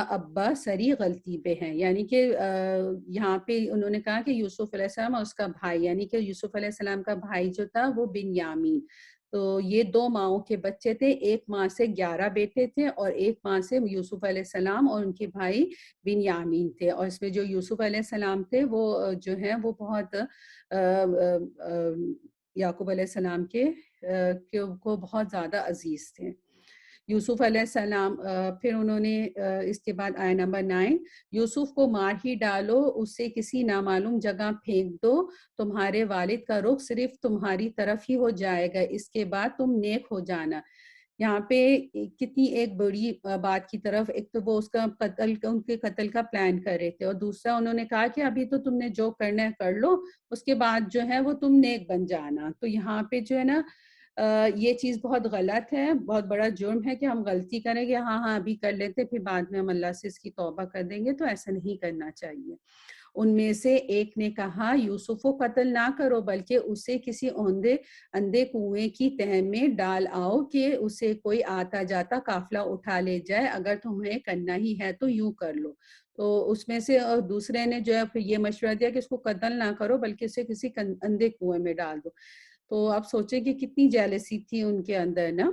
ابا سری غلطی پہ ہیں، یعنی کہ یہاں پہ انہوں نے کہا کہ یوسف علیہ السلام اور اس کا بھائی، یعنی کہ یوسف علیہ السلام کا بھائی جو تھا وہ بنیامین، تو یہ 2 ماؤں کے بچے تھے، ایک ماں سے 11 بیٹے تھے اور ایک ماں سے یوسف علیہ السلام اور ان کے بھائی بنیامین تھے۔ اور اس میں جو یوسف علیہ السلام تھے وہ جو ہیں وہ بہت یعقوب علیہ السلام کو بہت زیادہ عزیز تھے۔ یوسف علیہ السلام پھر انہوں نے اس کے بعد آیہ نمبر 9، یوسف کو مار ہی ڈالو، اسے کسی نامعلوم جگہ پھینک دو، تمہارے والد کا رخ صرف تمہاری طرف ہی ہو جائے گا، اس کے بعد تم نیک ہو جانا۔ یہاں پہ کتنی ایک بڑی بات کی طرف، ایک تو وہ اس کا ان کے قتل کا پلان کر رہے تھے، اور دوسرا انہوں نے کہا کہ ابھی تو تم نے جو کرنا ہے کر لو، اس کے بعد جو ہے وہ تم نیک بن جانا۔ تو یہاں پہ جو ہے نا یہ چیز بہت غلط ہے، بہت بڑا جرم ہے کہ ہم غلطی کریں گے، ہاں ابھی کر لیتے پھر بعد میں ہم اللہ سے اس کی توبہ کر دیں گے، تو ایسا نہیں کرنا چاہیے۔ ان میں سے ایک نے کہا یوسف کو قتل نہ کرو بلکہ اسے کسی اندھے کنویں کی تہ میں ڈال آؤ کہ اسے کوئی آتا جاتا قافلہ اٹھا لے جائے، اگر تمہیں کرنا ہی ہے تو یوں کر لو۔ تو اس میں سے دوسرے نے جو ہے پھر یہ مشورہ دیا کہ اس کو قتل نہ کرو بلکہ اسے کسی اندھے کنویں میں ڈال دو۔ تو آپ سوچیں کہ کتنی جیلسی تھی ان کے اندر نا۔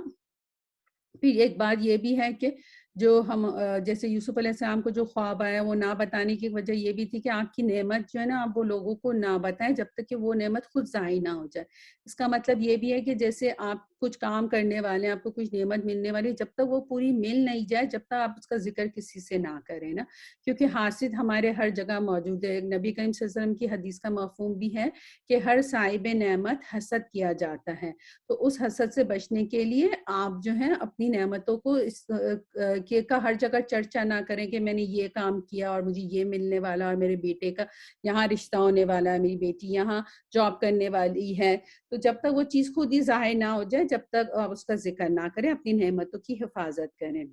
پھر ایک بات یہ بھی ہے کہ جو ہم جیسے یوسف علیہ السلام کو جو خواب آیا وہ نہ بتانے کی وجہ یہ بھی تھی کہ آپ کی نعمت جو ہے نا آپ وہ لوگوں کو نہ بتائیں جب تک کہ وہ نعمت خود ضائع نہ ہو جائے۔ اس کا مطلب یہ بھی ہے کہ جیسے آپ کچھ کام کرنے والے ہیں، آپ کو کچھ نعمت ملنے والی، جب تک وہ پوری مل نہیں جائے جب تک آپ اس کا ذکر کسی سے نہ کریں نا، کیونکہ حاسد ہمارے ہر جگہ موجود ہے۔ نبی کریم صلی اللہ علیہ وسلم کی حدیث کا مفہوم بھی ہے کہ ہر صاحب نعمت حسد کیا جاتا ہے، تو اس حسد سے بچنے کے لیے آپ جو ہیں اپنی نعمتوں کو کا ہر جگہ چرچا نہ کریں کہ میں نے یہ کام کیا اور مجھے یہ ملنے والا، اور میرے بیٹے کا یہاں رشتہ ہونے والا ہے، میری بیٹی یہاں جاب کرنے والی ہے۔ تو جب تک وہ چیز خود ہی ظاہر نہ ہو جائے جب تک آپ اس کا ذکر نہ کریں، اپنی نعمتوں کی حفاظت کریں۔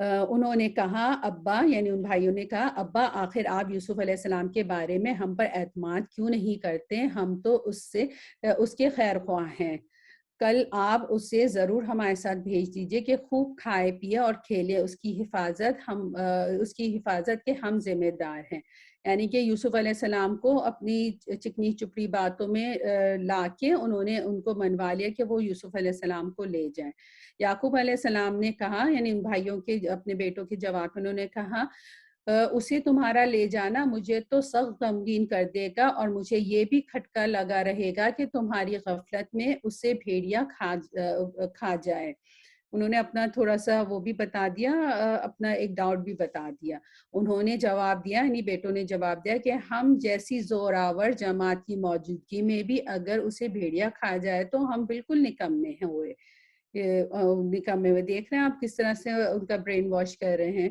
انہوں نے کہا ابا، یعنی ان بھائیوں نے کہا ابا آخر آپ یوسف علیہ السلام کے بارے میں ہم پر اعتماد کیوں نہیں کرتے؟ ہم تو اس کے خیر خواہ ہیں، کل آپ اسے ضرور ہمارے ساتھ بھیج دیجئے کہ خوب کھائے پیے اور کھیلے، اس کی حفاظت کے ہم ذمہ دار ہیں۔ یعنی کہ یوسف علیہ السلام کو اپنی چکنی چپڑی باتوں میں لا کے انہوں نے ان کو منوا لیا کہ وہ یوسف علیہ السلام کو لے جائیں۔ یعقوب علیہ السلام نے کہا، یعنی ان بھائیوں کے اپنے بیٹوں کے جواب میں انہوں نے کہا اسے تمہارا لے جانا مجھے تو سخت غمگین کر دے گا، اور مجھے یہ بھی کھٹکا لگا رہے گا کہ تمہاری غفلت میں اسے بھیڑیا کھا جائے۔ انہوں نے اپنا تھوڑا سا وہ بھی بتا دیا، اپنا ایک ڈاؤٹ بھی بتا دیا۔ انہوں نے جواب دیا، یعنی بیٹوں نے جواب دیا کہ ہم جیسی زوراور جماعت کی موجودگی میں بھی اگر اسے بھیڑیا کھا جائے تو ہم بالکل نکمے ہوئے۔ نکمے ہوئے دیکھ رہے ہیں آپ کس طرح سے ان کا برین واش کر رہے ہیں۔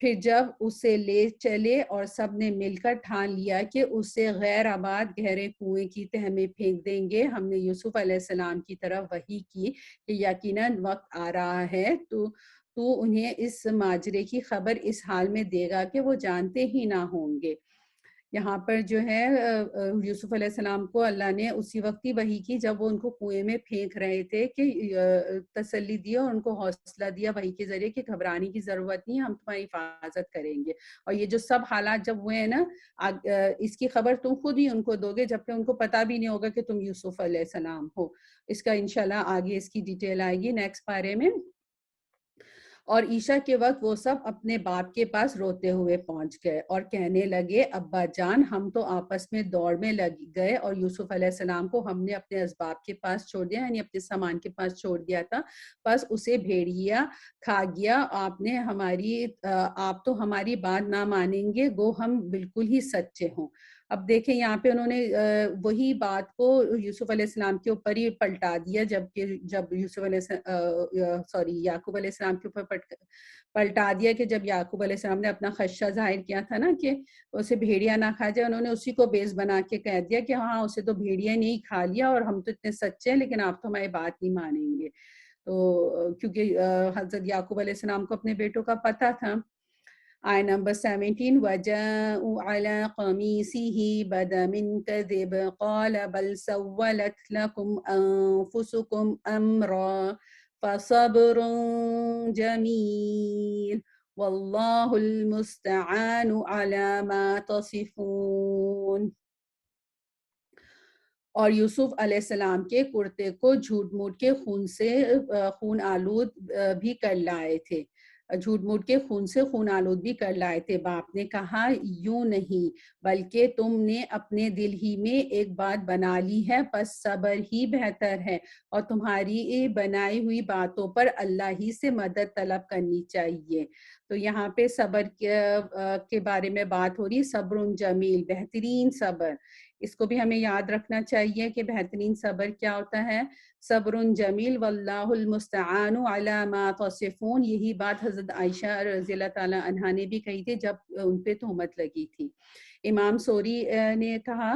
پھر جب اسے لے چلے اور سب نے مل کر ٹھان لیا کہ اسے غیر آباد گہرے کنویں کی تہ میں پھینک دیں گے، ہم نے یوسف علیہ السلام کی طرف وحی کی کہ یقیناً وقت آ رہا ہے تو انہیں اس ماجرے کی خبر اس حال میں دے گا کہ وہ جانتے ہی نہ ہوں گے۔ یہاں پر جو ہے یوسف علیہ السلام کو اللہ نے اسی وقت ہی وحی کی جب وہ ان کو کنویں میں پھینک رہے تھے کہ تسلی دیا اور ان کو حوصلہ دیا وحی کے ذریعے کہ گھبرانے کی ضرورت نہیں، ہم تمہاری حفاظت کریں گے۔ اور یہ جو سب حالات جب ہوئے ہیں نا، اس کی خبر تم خود ہی ان کو دو گے جبکہ ان کو پتہ بھی نہیں ہوگا کہ تم یوسف علیہ السلام ہو۔ اس کا انشاءاللہ آگے اس کی ڈیٹیل آئے گی نیکسٹ پارے میں۔ اور عشاء کے وقت وہ سب اپنے باپ کے پاس روتے ہوئے پہنچ گئے اور کہنے لگے ابا جان ہم تو آپس میں دوڑ میں لگ گئے اور یوسف علیہ السلام کو ہم نے اپنے اسباب کے پاس چھوڑ دیا، یعنی اپنے سامان کے پاس چھوڑ دیا تھا، بس اسے بھیڑیا کھا گیا۔ آپ تو ہماری بات نہ مانیں گے گو ہم بالکل ہی سچے ہوں۔ اب دیکھیں یہاں پہ انہوں نے وہی بات کو یوسف علیہ السلام کے اوپر ہی پلٹا دیا، جب یعقوب علیہ السلام کے اوپر پلٹا دیا کہ جب یعقوب علیہ السلام نے اپنا خدشہ ظاہر کیا تھا نا کہ اسے بھیڑیا نہ کھا جائے، انہوں نے اسی کو بیس بنا کے کہہ دیا کہ ہاں اسے تو بھیڑیا نہیں کھا لیا اور ہم تو اتنے سچے ہیں لیکن آپ تو ہماری بات نہیں مانیں گے۔ تو کیونکہ حضرت یعقوب علیہ السلام کو اپنے بیٹوں کا پتہ تھا۔ آیہ نمبر 17 وَجَاءُوا عَلَىٰ قَمِيصِهِ بَدَمٍ كَذِبٍ قَالَ بَلْ سَوَّلَتْ لَكُمْ أَنفُسُكُمْ أَمْرًا فَصَبْرٌ جَمِيلٌ وَاللَّهُ الْمُسْتَعَانُ عَلَىٰ مَا تَصِفُونَ۔ اور یوسف علیہ السلام کے کرتے کو جھوٹ موٹ کے خون آلود بھی کر لائے تھے، جھوٹ موٹ کے خون سے خون آلود بھی کر لائے تھے۔ باپ نے کہا یوں نہیں بلکہ تم نے اپنے دل ہی میں ایک بات بنا لی ہے، پس صبر ہی بہتر ہے اور تمہاری بنائی ہوئی باتوں پر اللہ ہی سے مدد طلب کرنی چاہیے۔ تو یہاں پہ صبر کے بارے میں بات ہو رہی، صبر جمیل، بہترین صبر۔ اس کو بھی ہمیں یاد رکھنا چاہیے کہ بہترین صبر کیا ہوتا ہے، صبر جمیل واللہ المستعان علی ما تصفون۔ یہی بات حضرت عائشہ رضی اللہ تعالی عنہا نے بھی کہی تھی جب ان پہ تہمت لگی تھی۔ امام سوری نے کہا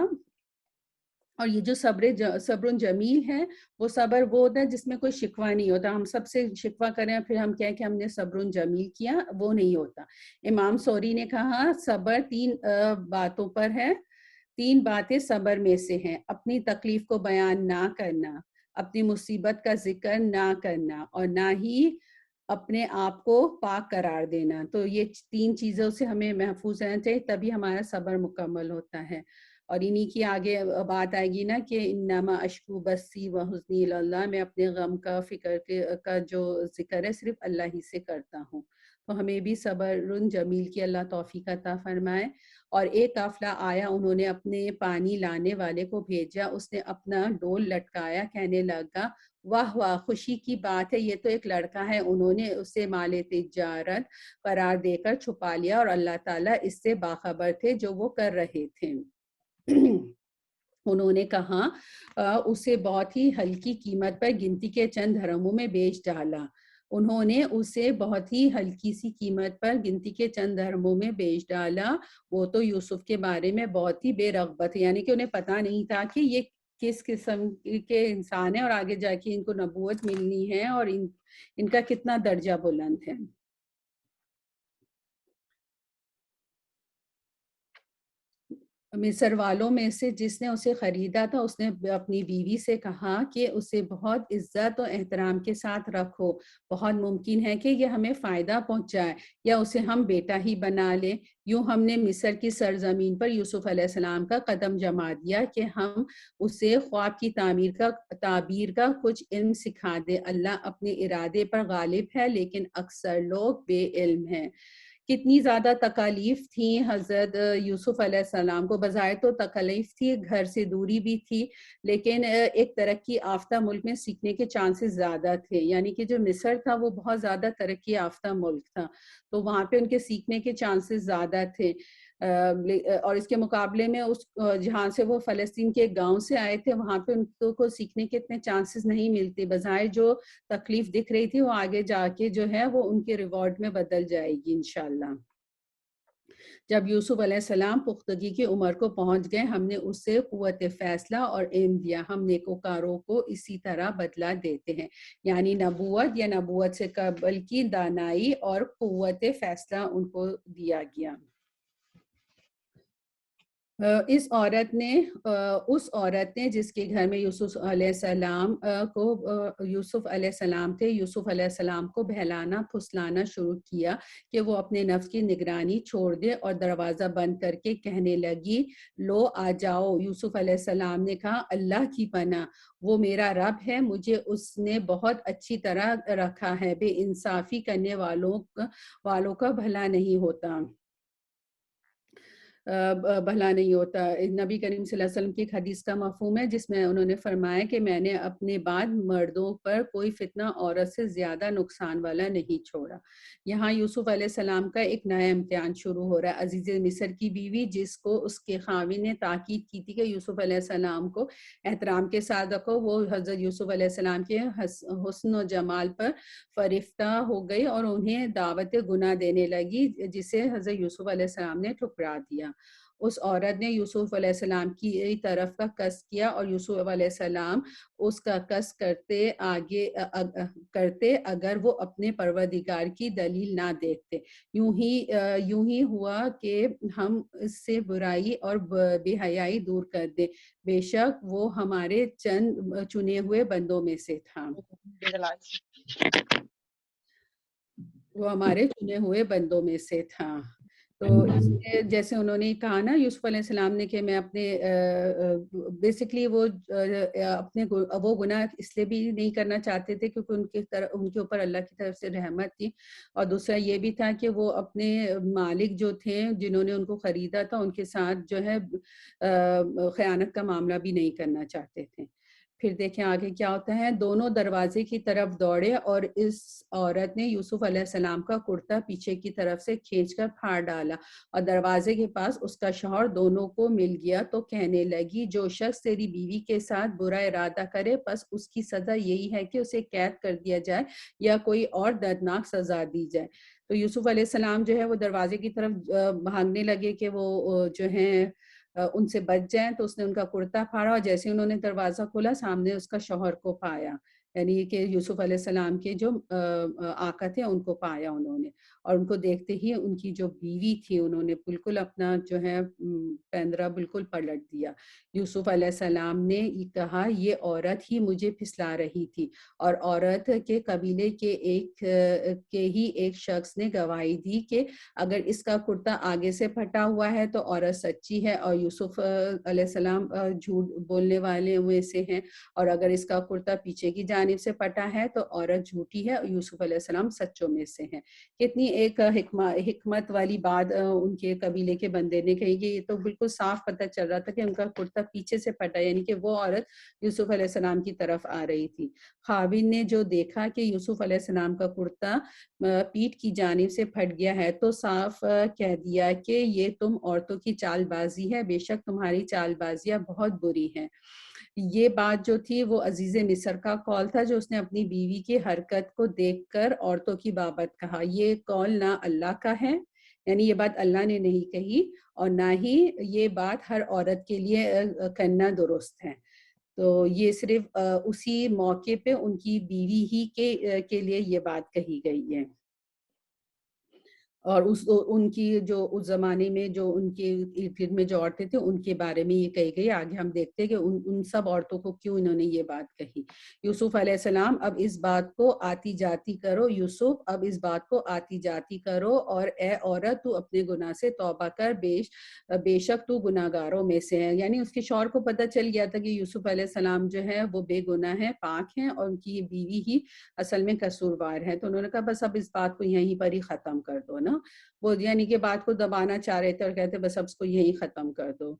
اور یہ جو صبر جمیل ہے وہ صبر وہ ہوتا ہے جس میں کوئی شکوہ نہیں ہوتا. ہم سب سے شکوہ کریں پھر ہم کہیں کہ ہم نے صبر جمیل کیا, وہ نہیں ہوتا. امام سوری نے کہا صبر 3 باتوں پر ہے. 3 باتیں صبر میں سے ہیں: اپنی تکلیف کو بیان نہ کرنا, اپنی مصیبت کا ذکر نہ کرنا, اور نہ ہی اپنے آپ کو پاک قرار دینا. تو یہ 3 چیزوں سے ہمیں محفوظ رہنا چاہیے, تبھی ہمارا صبر مکمل ہوتا ہے. اور انہی کی آگے بات آئے گی نا کہ انما اشکو بسی و حزنی اللہ, میں اپنے غم کا فکر کا جو ذکر ہے صرف اللہ ہی سے کرتا ہوں. تو ہمیں بھی صبر جمیل کی اللہ توفیق عطا فرمائے. اور ایک قافلہ آیا, انہوں نے اپنے پانی لانے والے کو بھیجا, اس نے اپنا ڈول لٹکایا, کہنے لگا واہ واہ خوشی کی بات ہے, یہ تو ایک لڑکا ہے. انہوں نے اسے مال تجارت قرار دے کر چھپا لیا, اور اللہ تعالیٰ اس سے باخبر تھے جو وہ کر رہے تھے. انہوں نے کہا اسے بہت ہی ہلکی قیمت پر گنتی کے چند درہموں میں بیچ ڈالا. انہوں نے اسے بہت ہی ہلکی سی قیمت پر گنتی کے چند درہموں میں بیچ ڈالا. وہ تو یوسف کے بارے میں بہت ہی بے رغبت ہے, یعنی کہ انہیں پتہ نہیں تھا کہ یہ کس قسم کے انسان ہیں اور آگے جا کے ان کو نبوت ملنی ہے اور ان کا کتنا درجہ بلند ہے. مصر والوں میں سے جس نے اسے خریدا تھا, اس نے اپنی بیوی سے کہا کہ اسے بہت عزت و احترام کے ساتھ رکھو, بہت ممکن ہے کہ یہ ہمیں فائدہ پہنچائے یا اسے ہم بیٹا ہی بنا لیں. یوں ہم نے مصر کی سرزمین پر یوسف علیہ السلام کا قدم جما دیا کہ ہم اسے خواب کی تعبیر کا کچھ علم سکھا دے. اللہ اپنے ارادے پر غالب ہے لیکن اکثر لوگ بے علم ہیں. کتنی زیادہ تکالیف تھیں حضرت یوسف علیہ السلام کو. بظاہر تو تکالیف تھی, گھر سے دوری بھی تھی, لیکن ایک ترقی یافتہ ملک میں سیکھنے کے چانسز زیادہ تھے. یعنی کہ جو مصر تھا وہ بہت زیادہ ترقی یافتہ ملک تھا, تو وہاں پہ ان کے سیکھنے کے چانسز زیادہ تھے. اور اس کے مقابلے میں اس جہاں سے وہ فلسطین کے گاؤں سے آئے تھے وہاں پہ ان کو سیکھنے کے اتنے چانسز نہیں ملتے. بظاہر جو تکلیف دکھ رہی تھی وہ آگے جا کے جو ہے وہ ان کے ریوارڈ میں بدل جائے گی انشاءاللہ. جب یوسف علیہ السلام پختگی کی عمر کو پہنچ گئے, ہم نے اس سے قوت فیصلہ اور علم دیا. ہم نیکوکاروں کو اسی طرح بدلہ دیتے ہیں, یعنی نبوت یا نبوت سے قبل کی دانائی اور قوت فیصلہ ان کو دیا گیا. اس عورت نے جس کے گھر میں یوسف علیہ السلام تھے, یوسف علیہ السلام کو بہلانا پھسلانا شروع کیا کہ وہ اپنے نفس کی نگرانی چھوڑ دے, اور دروازہ بند کر کے کہنے لگی لو آ جاؤ. یوسف علیہ السلام نے کہا اللہ کی پناہ, وہ میرا رب ہے, مجھے اس نے بہت اچھی طرح رکھا ہے. بے انصافی کرنے والوں کا بھلا نہیں ہوتا. نبی کریم صلی اللہ علیہ وسلم کی ایک حدیث کا مفہوم ہے جس میں انہوں نے فرمایا کہ میں نے اپنے بعد مردوں پر کوئی فتنہ عورت سے زیادہ نقصان والا نہیں چھوڑا. یہاں یوسف علیہ السلام کا ایک نیا امتحان شروع ہو رہا ہے. عزیز مصر کی بیوی جس کو اس کے خاوند نے تاکید کی تھی کہ یوسف علیہ السلام کو احترام کے ساتھ رکھو, وہ حضرت یوسف علیہ السلام کے حسن و جمال پر فرفتہ ہو گئی اور انہیں دعوت گناہ دینے لگی, جسے حضرت یوسف علیہ السلام نے ٹھکرا دیا. اس عورت نے یوسف علیہ السلام کی طرف کا قصد کیا اور یوسف علیہ السلام اس کا قصد کرتے اگر وہ اپنے پروردگار کی دلیل نہ دیکھتے. یوں ہی ہوا کہ ہم اس سے برائی اور بے حیائی دور کر دیں, بے شک وہ ہمارے چنے ہوئے بندوں میں سے تھا. تو اس میں جیسے انہوں نے کہا نا یوسف علیہ السلام نے کہ میں اپنے بیسکلی وہ اپنے وہ گناہ اس لیے بھی نہیں کرنا چاہتے تھے کیونکہ ان کے اوپر اللہ کی طرف سے رحمت تھی, اور دوسرا یہ بھی تھا کہ وہ اپنے مالک جو تھے جنہوں نے ان کو خریدا تھا ان کے ساتھ جو ہے خیانت کا معاملہ بھی نہیں کرنا چاہتے تھے. پھر دیکھیں آگے کیا ہوتا ہے. دونوں دروازے کی طرف دوڑے اور اس عورت نے یوسف علیہ السلام کا کرتا پیچھے کی طرف سے کھینچ کر پھاڑ ڈالا اور دروازے کے پاس اس کا شوہر دونوں کو مل گیا تو کہنے لگی جو شخص تیری بیوی کے ساتھ برا ارادہ کرے بس اس کی سزا یہی ہے کہ اسے قید کر دیا جائے یا کوئی اور دردناک سزا دی جائے. تو یوسف علیہ السلام جو ہے وہ دروازے کی طرف بھاگنے لگے کہ وہ جو ہیں ان سے بچ جائیں، تو اس نے ان کا کرتا پھاڑا اور جیسے انہوں نے دروازہ کھولا سامنے اس کا شوہر کو پایا، یعنی کہ یوسف علیہ السلام کے جو آقا تھے ان کو پایا انہوں نے، اور ان کو دیکھتے ہی ان کی جو بیوی تھی انہوں نے بالکل اپنا جو ہے پیندرا بالکل پلٹ دیا۔ یوسف علیہ السلام نے کہا یہ عورت ہی مجھے پھسلا رہی تھی، اور عورت کے قبیلے کے ایک شخص نے گواہی دی کہ اگر اس کا کرتا آگے سے پھٹا ہوا ہے تو عورت سچی ہے اور یوسف علیہ السلام جھوٹ بولنے والے میں سے ہیں، اور اگر اس کا کرتا پیچھے کی جانب سے پھٹا ہے تو عورت جھوٹی ہے اور یوسف علیہ السلام سچوں میں سے ہیں۔ کتنی ایک حکمت والی بات ان کے قبیلے کے بندے نے کہی کہ یہ تو بالکل صاف پتہ چل رہا تھا کہ ان کا کرتا پیچھے سے پھٹا، یعنی کہ وہ عورت یوسف علیہ السلام کی طرف آ رہی تھی۔ خاوند نے جو دیکھا کہ یوسف علیہ السلام کا کرتا پیٹ کی جانب سے پھٹ گیا ہے تو صاف کہہ دیا کہ یہ تم عورتوں کی چال بازی ہے، بے شک تمہاری چال بازیاں بہت بری ہیں۔ یہ بات جو تھی وہ عزیز مصر کا قول تھا جو اس نے اپنی بیوی کی حرکت کو دیکھ کر عورتوں کی بابت کہا۔ یہ قول نہ اللہ کا ہے، یعنی یہ بات اللہ نے نہیں کہی، اور نہ ہی یہ بات ہر عورت کے لیے کرنا درست ہے۔ تو یہ صرف اسی موقع پہ ان کی بیوی ہی کے لیے یہ بات کہی گئی ہے، اور ان کی جو اس زمانے میں جو ان کے ارد گرد میں جو عورتیں تھیں ان کے بارے میں یہ کہی گئی۔ آگے ہم دیکھتے ہیں کہ ان سب عورتوں کو کیوں انہوں نے یہ بات کہی۔ یوسف علیہ السلام اب اس بات کو آتی جاتی کرو، یوسف اب اس بات کو آتی جاتی کرو، اور اے عورت تو اپنے گناہ سے توبہ کر، بے شک تو گناہگاروں میں سے ہے۔ یعنی اس کے شوہر کو پتہ چل گیا تھا کہ یوسف علیہ السلام جو ہے وہ بے گناہ ہے، پاک ہیں، اور ان کی یہ بیوی ہی اصل میں قصوروار ہے۔ تو انہوں نے کہا بس اب اس بات کو یہیں پر ہی ختم کر دو نا، وہ یعنی کہ بات کو دبانا چاہ رہے تھے اور کہتے بس اب اس کو یہیں ختم کر دو۔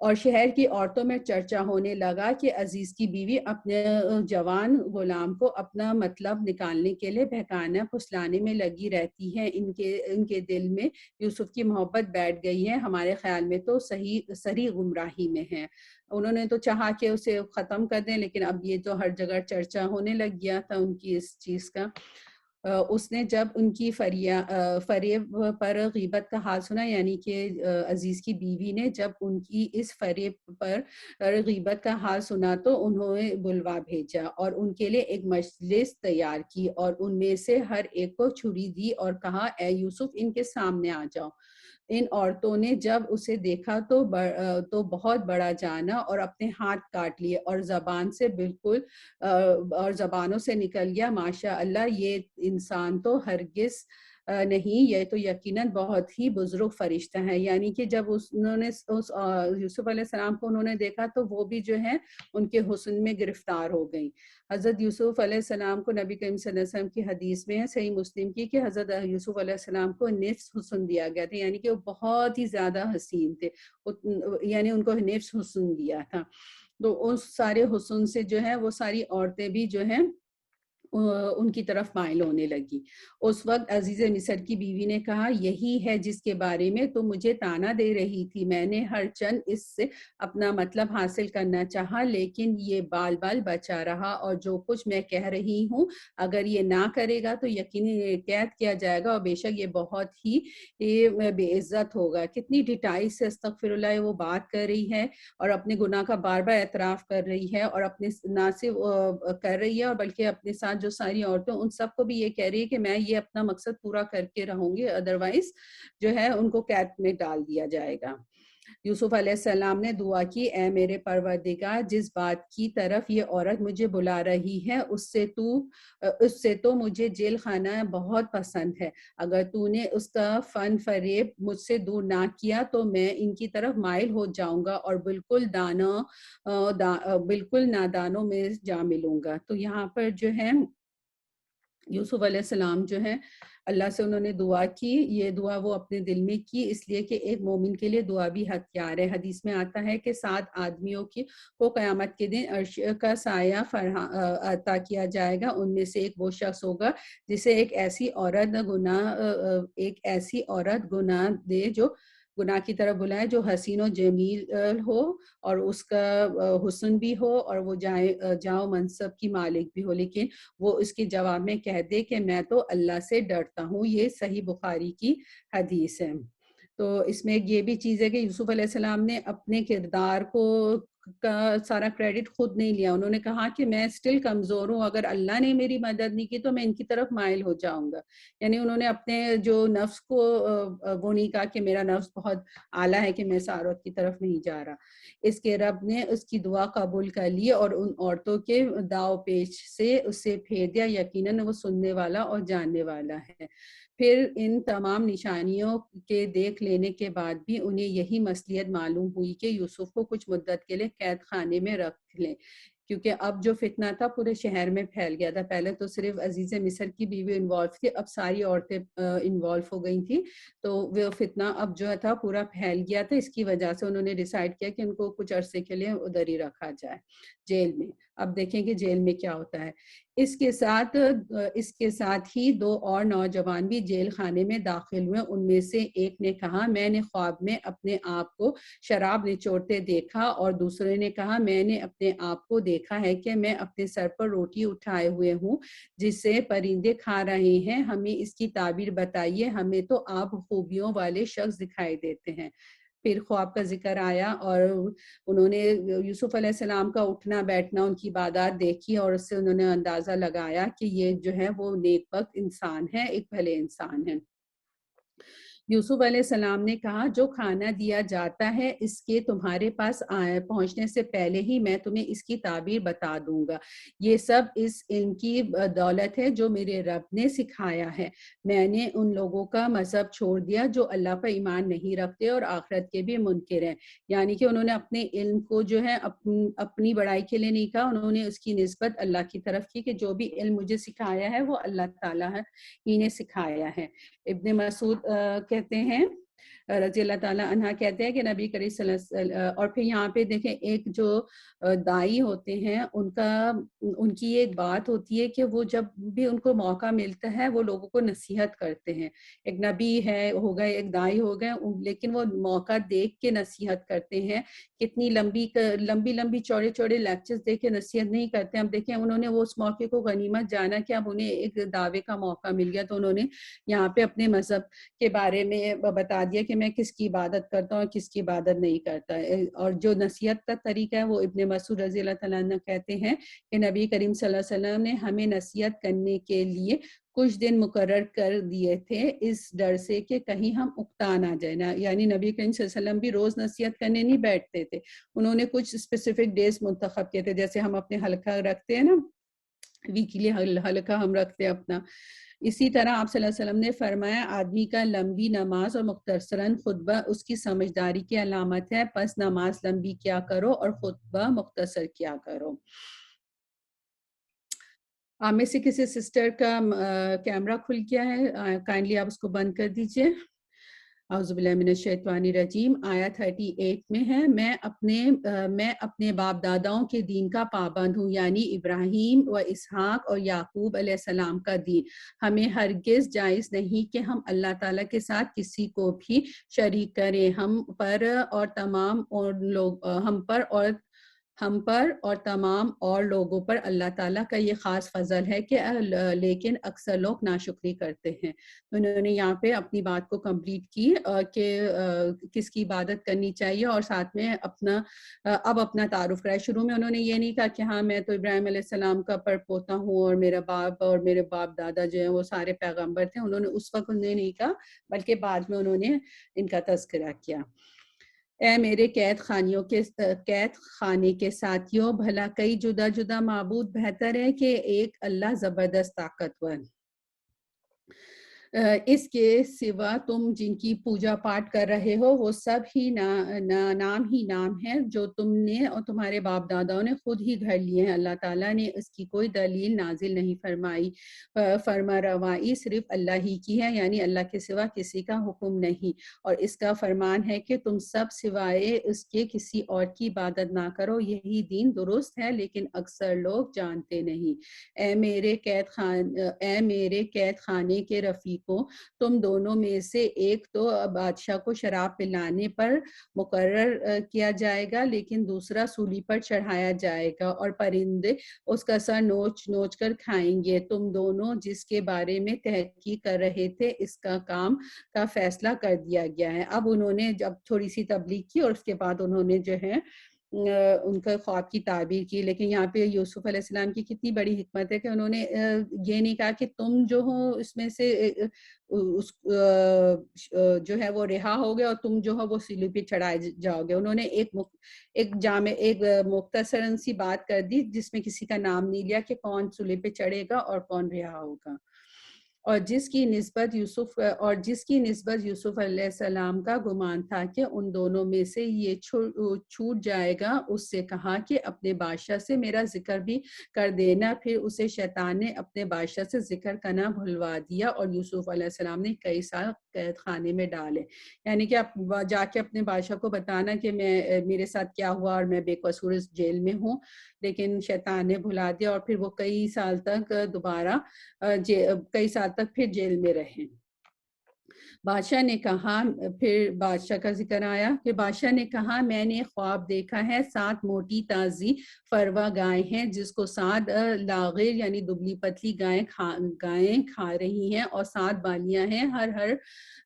اور شہر کی عورتوں میں چرچا ہونے لگا کہ عزیز کی بیوی اپنے جوان غلام کو اپنا مطلب نکالنے کے لیے بہکانا پھسلانے میں لگی رہتی ہے، ان کے دل میں یوسف کی محبت بیٹھ گئی ہے، ہمارے خیال میں تو صحیح گمراہی میں ہے۔ انہوں نے تو چاہا کہ اسے ختم کر دیں، لیکن اب یہ تو ہر جگہ چرچا ہونے لگ گیا تھا ان کی اس چیز کا۔ اس نے جب ان کی فریب پر غیبت کا حال سنا، یعنی کہ عزیز کی بیوی نے جب ان کی اس فریب پر غیبت کا حال سنا تو انہوں نے بلوا بھیجا اور ان کے لیے ایک مجلس تیار کی، اور ان میں سے ہر ایک کو چھری دی اور کہا اے یوسف ان کے سامنے آ جاؤ۔ ان عورتوں نے جب اسے دیکھا تو بہت بڑا جانا اور اپنے ہاتھ کاٹ لیے، اور زبانوں سے نکل گیا ماشاء اللہ یہ انسان تو ہرگز نہیں، یہ تو یقیناً بہت ہی بزرگ فرشتہ ہے۔ یعنی کہ جب انہوں نے یوسف علیہ السلام کو انہوں نے دیکھا تو وہ بھی جو ہے ان کے حسن میں گرفتار ہو گئیں۔ حضرت یوسف علیہ السلام کو نبی کریم صلی اللہ علیہ وسلم کی حدیث میں ہے صحیح مسلم کی کہ حضرت یوسف علیہ السلام کو نصف حسن دیا گیا تھا، یعنی کہ وہ بہت ہی زیادہ حسین تھے، یعنی ان کو نصف حسن دیا تھا۔ تو اس سارے حسن سے جو ہے وہ ساری عورتیں بھی جو ہیں ان کی طرف مائل ہونے لگی۔ اس وقت عزیز مصر کی بیوی نے کہا یہی ہے جس کے بارے میں تو مجھے تانا دے رہی تھی، میں نے ہر چند اس سے اپنا مطلب حاصل کرنا چاہا لیکن یہ بال بچا رہا، اور جو کچھ میں کہہ رہی ہوں اگر یہ نہ کرے گا تو یقینی قید کیا جائے گا، اور بے شک یہ بہت ہی بے عزت ہوگا۔ کتنی ڈٹائی سے استغفر اللہ وہ بات کر رہی ہے اور اپنے گناہ کا بار بار اعتراف کر رہی ہے، اور اپنے نہ صرف کر رہی ہے اور بلکہ اپنے ساتھ جو ساری عورتیں ان سب کو بھی یہ کہہ رہی ہے کہ میں یہ اپنا مقصد پورا کر کے رہوں گی، ادروائز جو ہے ان کو قید میں ڈال دیا جائے گا۔ یوسف علیہ السلام نے دعا کی اے میرے پروردگار جس بات کی طرف یہ عورت مجھے بلا رہی ہے اس سے تو مجھے جیل خانہ بہت پسند ہے، اگر تو نے اس کا فن فریب مجھ سے دور نہ کیا تو میں ان کی طرف مائل ہو جاؤں گا اور بالکل نادانوں میں جا ملوں گا۔ تو یہاں پر جو ہے یوسف علیہ السلام جو ہے اللہ سے انہوں نے دعا کی، یہ دعا وہ اپنے دل میں کی اس لیے کہ ایک مومن کے لیے دعا بھی ہتھیار ہے۔ حدیث میں آتا ہے کہ 7 آدمیوں کو قیامت کے دن عرش کا سایہ عطا کیا جائے گا، ان میں سے ایک وہ شخص ہوگا جسے ایک ایسی عورت گناہ دے جو گناہ کی طرف بلائے جو حسین و جمیل ہو اور اس کا حسن بھی ہو اور وہ جاؤ منصب کی مالک بھی ہو، لیکن وہ اس کے جواب میں کہہ دے کہ میں تو اللہ سے ڈرتا ہوں۔ یہ صحیح بخاری کی حدیث ہے۔ تو اس میں یہ بھی چیز ہے کہ یوسف علیہ السلام نے اپنے کردار کو کا سارا کریڈٹ خود نہیں لیا. انہوں نے کہا کہ میں اسٹل کمزور ہوں, اگر اللہ نے میری مدد نہیں کی تو میں ان کی طرف مائل ہو جاؤں گا. یعنی انہوں نے اپنے جو نفس کو وہ نہیں کہا کہ میرا نفس بہت اعلیٰ ہے کہ میں سارت کی طرف نہیں جا رہا. اس کے رب نے اس کی دعا قبول کر لی اور ان عورتوں کے داؤ پیچ سے اسے پھیر دیا. یقیناً وہ سننے والا اور جاننے والا ہے. پھر ان تمام نشانیوں کے دیکھ لینے کے بعد بھی انہیں یہی مصلحت معلوم ہوئی کہ یوسف کو کچھ مدت کے لیے قید خانے میں رکھ لیں, کیونکہ اب جو فتنہ تھا پورے شہر میں پھیل گیا تھا. پہلے تو صرف عزیز مصر کی بیوی انوالو تھی, اب ساری عورتیں انوالو ہو گئی تھیں, تو وہ فتنہ اب جو تھا پورا پھیل گیا تھا. اس کی وجہ سے انہوں نے ڈیسائیڈ کیا کہ ان کو کچھ عرصے کے لیے ادھر ہی رکھا جائے, جیل میں. اب دیکھیں کہ جیل میں کیا ہوتا ہے. اس کے ساتھ ہی دو اور نوجوان بھی جیل خانے میں داخل ہوئے. ان میں سے ایک نے کہا میں نے خواب میں اپنے آپ کو شراب نچوڑتے دیکھا, اور دوسرے نے کہا میں نے اپنے آپ کو دیکھا ہے کہ میں اپنے سر پر روٹی اٹھائے ہوئے ہوں جسے پرندے کھا رہے ہیں. ہمیں اس کی تعبیر بتائیے, ہمیں تو آپ خوبیوں والے شخص دکھائی دیتے ہیں. پھر خواب کا ذکر آیا اور انہوں نے یوسف علیہ السلام کا اٹھنا بیٹھنا, ان کی عبادات دیکھی, اور اس سے انہوں نے اندازہ لگایا کہ یہ جو ہے وہ نیک بخت انسان ہے, ایک بھلے انسان ہے. یوسف علیہ السلام نے کہا جو کھانا دیا جاتا ہے اس کے تمہارے پاس پہنچنے سے پہلے ہی میں تمہیں اس کی تعبیر بتا دوں گا. یہ سب اس علم کی دولت ہے جو میرے رب نے سکھایا ہے. میں نے ان لوگوں کا مذہب چھوڑ دیا جو اللہ پر ایمان نہیں رکھتے اور آخرت کے بھی منکر ہیں. یعنی کہ انہوں نے اپنے علم کو جو ہے اپنی بڑائی کے لیے نہیں کہا, انہوں نے اس کی نسبت اللہ کی طرف کی کہ جو بھی علم مجھے سکھایا ہے وہ اللہ تعالیٰ ہی نے سکھایا ہے. ابن مسعود کہتے ہیں رضی اللہ تعالیٰ عنہ کہتے ہیں کہ نبی کریم صلی اللہ علیہ وسلم, اور پھر یہاں پہ دیکھیں ایک جو دائی ہوتے ہیں ان کی ایک بات ہوتی ہے کہ وہ جب بھی ان کو موقع ملتا ہے وہ لوگوں کو نصیحت کرتے ہیں. ایک نبی ہے ہو گئے, ایک دائی ہو گئے, لیکن وہ موقع دیکھ کے نصیحت کرتے ہیں. کتنی لمبی چوڑے لیکچرز دیکھ کے نصیحت نہیں کرتے. اب دیکھیں انہوں نے وہ اس موقع کو غنیمت جانا کہ اب انہیں ایک دعوے کا موقع مل گیا, تو انہوں نے یہاں پہ اپنے مذہب کے بارے میں بتا دیا کہ میں کس کی عبادت کرتا ہوں اور کس کی عبادت نہیں کرتا. اور جو نصیحت کا طریقہ ہے وہ ابن مسعود رضی اللہ تعالیٰ عنہ کہتے ہیں کہ نبی کریم صلی اللہ علیہ وسلم نے ہمیں نصیحت کرنے کے لیے کچھ دن مقرر کر دیے تھے اس ڈر سے کہ کہیں ہم اکتا نہ جائیں. یعنی نبی کریم صلی اللہ علیہ وسلم بھی روز نصیحت کرنے نہیں بیٹھتے تھے, انہوں نے کچھ اسپیسیفک ڈیز منتخب کیے تھے. جیسے ہم اپنے حلقہ رکھتے ہیں نا, ویکلی حلقہ ہم رکھتے ہیں اپنا, اسی طرح آپ صلی اللہ علیہ وسلم نے فرمایا آدمی کا لمبی نماز اور مختصراً خطبہ اس کی سمجھداری کی علامت ہے, پس نماز لمبی کیا کرو اور خطبہ مختصر کیا کرو. آپ میں سے کسی سسٹر کا کیمرہ کھل گیا ہے, کائنڈلی آپ اس کو بند کر دیجئے. اعوذ باللہ من الشیطان الرجیم. آیا 38 میں ہے, میں اپنے باپ داداؤں کے دین کا پابند ہوں, یعنی ابراہیم و اسحاق اور یعقوب علیہ السلام کا دین. ہمیں ہرگز جائز نہیں کہ ہم اللہ تعالیٰ کے ساتھ کسی کو بھی شریک کریں. ہم پر اور تمام اور لوگوں پر اللہ تعالیٰ کا یہ خاص فضل ہے کہ لیکن اکثر لوگ ناشکری کرتے ہیں. انہوں نے یہاں پہ اپنی بات کو کمپلیٹ کی کہ کس کی عبادت کرنی چاہیے, اور ساتھ میں اپنا تعارف کرایا. شروع میں انہوں نے یہ نہیں کہا کہ ہاں میں تو ابراہیم علیہ السلام کا پڑپوتا ہوں اور میرا باپ اور میرے باپ دادا جو ہیں وہ سارے پیغمبر تھے. انہوں نے اس وقت انہوں نے نہیں کہا, بلکہ بعد میں انہوں نے ان کا تذکرہ کیا. اے میرے قید خانے کے ساتھیوں, بھلا کئی جدا جدا معبود بہتر ہے کہ ایک اللہ زبردست طاقتور. اس کے سوا تم جن کی پوجا پاٹ کر رہے ہو وہ سب ہی نام ہے جو تم نے اور تمہارے باپ داداؤں نے خود ہی گھڑ لیے ہیں. اللہ تعالیٰ نے اس کی کوئی دلیل نازل نہیں فرمائی. فرما روائی صرف اللہ ہی کی ہے, یعنی اللہ کے سوا کسی کا حکم نہیں, اور اس کا فرمان ہے کہ تم سب سوائے اس کے کسی اور کی عبادت نہ کرو. یہی دین درست ہے لیکن اکثر لوگ جانتے نہیں. اے میرے قید خانے کے رفیق کو تم دونوں میں سے ایک تو بادشاہ کو شراب پلانے پر مقرر کیا جائے گا لیکن دوسرا سولی پر چڑھایا جائے گا اور پرندے اس کا سر نوچ نوچ کر کھائیں گے. تم دونوں جس کے بارے میں تحقیق کر رہے تھے اس کا کام کا فیصلہ کر دیا گیا ہے. اب انہوں نے جب تھوڑی سی تبلیغ کی اور اس کے بعد انہوں نے جو ہے ان کا خواب کی تعبیر کی. لیکن یہاں پہ یوسف علیہ السلام کی کتنی بڑی حکمت ہے کہ انہوں نے یہ نہیں کہا کہ تم جو ہو اس میں سے اس جو ہے وہ رہا ہو گیا اور تم جو ہو وہ سیلی پہ چڑھائے جاؤ گے. انہوں نے ایک مختصراً سی بات کر دی جس میں کسی کا نام نہیں لیا کہ کون سولی پہ چڑھے گا اور کون رہا ہوگا. اور جس کی نسبت یوسف علیہ السلام کا گمان تھا کہ ان دونوں میں سے یہ چھوٹ جائے گا اس سے کہا کہ اپنے بادشاہ سے میرا ذکر بھی کر دینا. پھر اسے شیطان نے اپنے بادشاہ سے ذکر کرنا بھلوا دیا اور یوسف علیہ السلام نے کئی سال قید خانے میں ڈالے. یعنی کہ جا کے اپنے بادشاہ کو بتانا کہ میرے ساتھ کیا ہوا اور میں بے قصور اس جیل میں ہوں, لیکن شیطان نے بھلا دیا اور پھر وہ کئی سال تک پھر جیل میں رہے. بادشاہ نے کہا, پھر بادشاہ کا ذکر آیا کہ بادشاہ نے کہا میں نے خواب دیکھا ہے 7 موٹی تازی فروا گائیں ہیں جس کو 7 لاغر یعنی دبلی پتلی گائیں کھا رہی ہیں اور 7 بالیاں ہیں ہر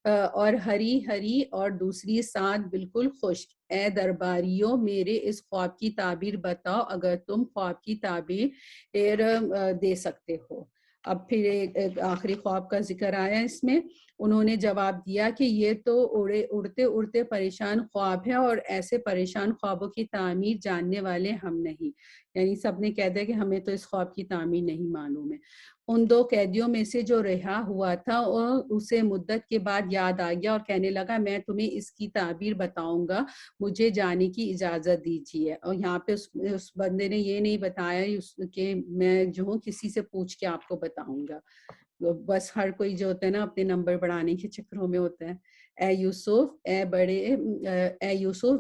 اور ہری ہری اور دوسری 7 بالکل خشک. اے درباریوں میرے اس خواب کی تعبیر بتاؤ اگر تم خواب کی تعبیر دے سکتے ہو. اب پھر ایک آخری خواب کا ذکر آیا اس میں. انہوں نے جواب دیا کہ یہ تو اڑتے اڑتے پریشان خواب ہے اور ایسے پریشان خوابوں کی تعمیر جاننے والے ہم نہیں. یعنی سب نے کہہ دیا کہ ہمیں تو اس خواب کی تعمیر نہیں معلوم ہے. ان 2 قیدیوں میں سے جو رہا ہوا تھا اسے مدت کے بعد یاد آ گیا اور کہنے لگا میں تمہیں اس کی تعبیر بتاؤں گا, مجھے جانے کی اجازت دیجیے. اور یہاں پہ اس بندے نے یہ نہیں بتایا کہ میں جو ہوں کسی سے پوچھ کے آپ کو بتاؤں گا. بس ہر کوئی جو ہوتا ہے نا اپنے نمبر بڑھانے کے چکروں میں ہوتا ہے. اے یوسف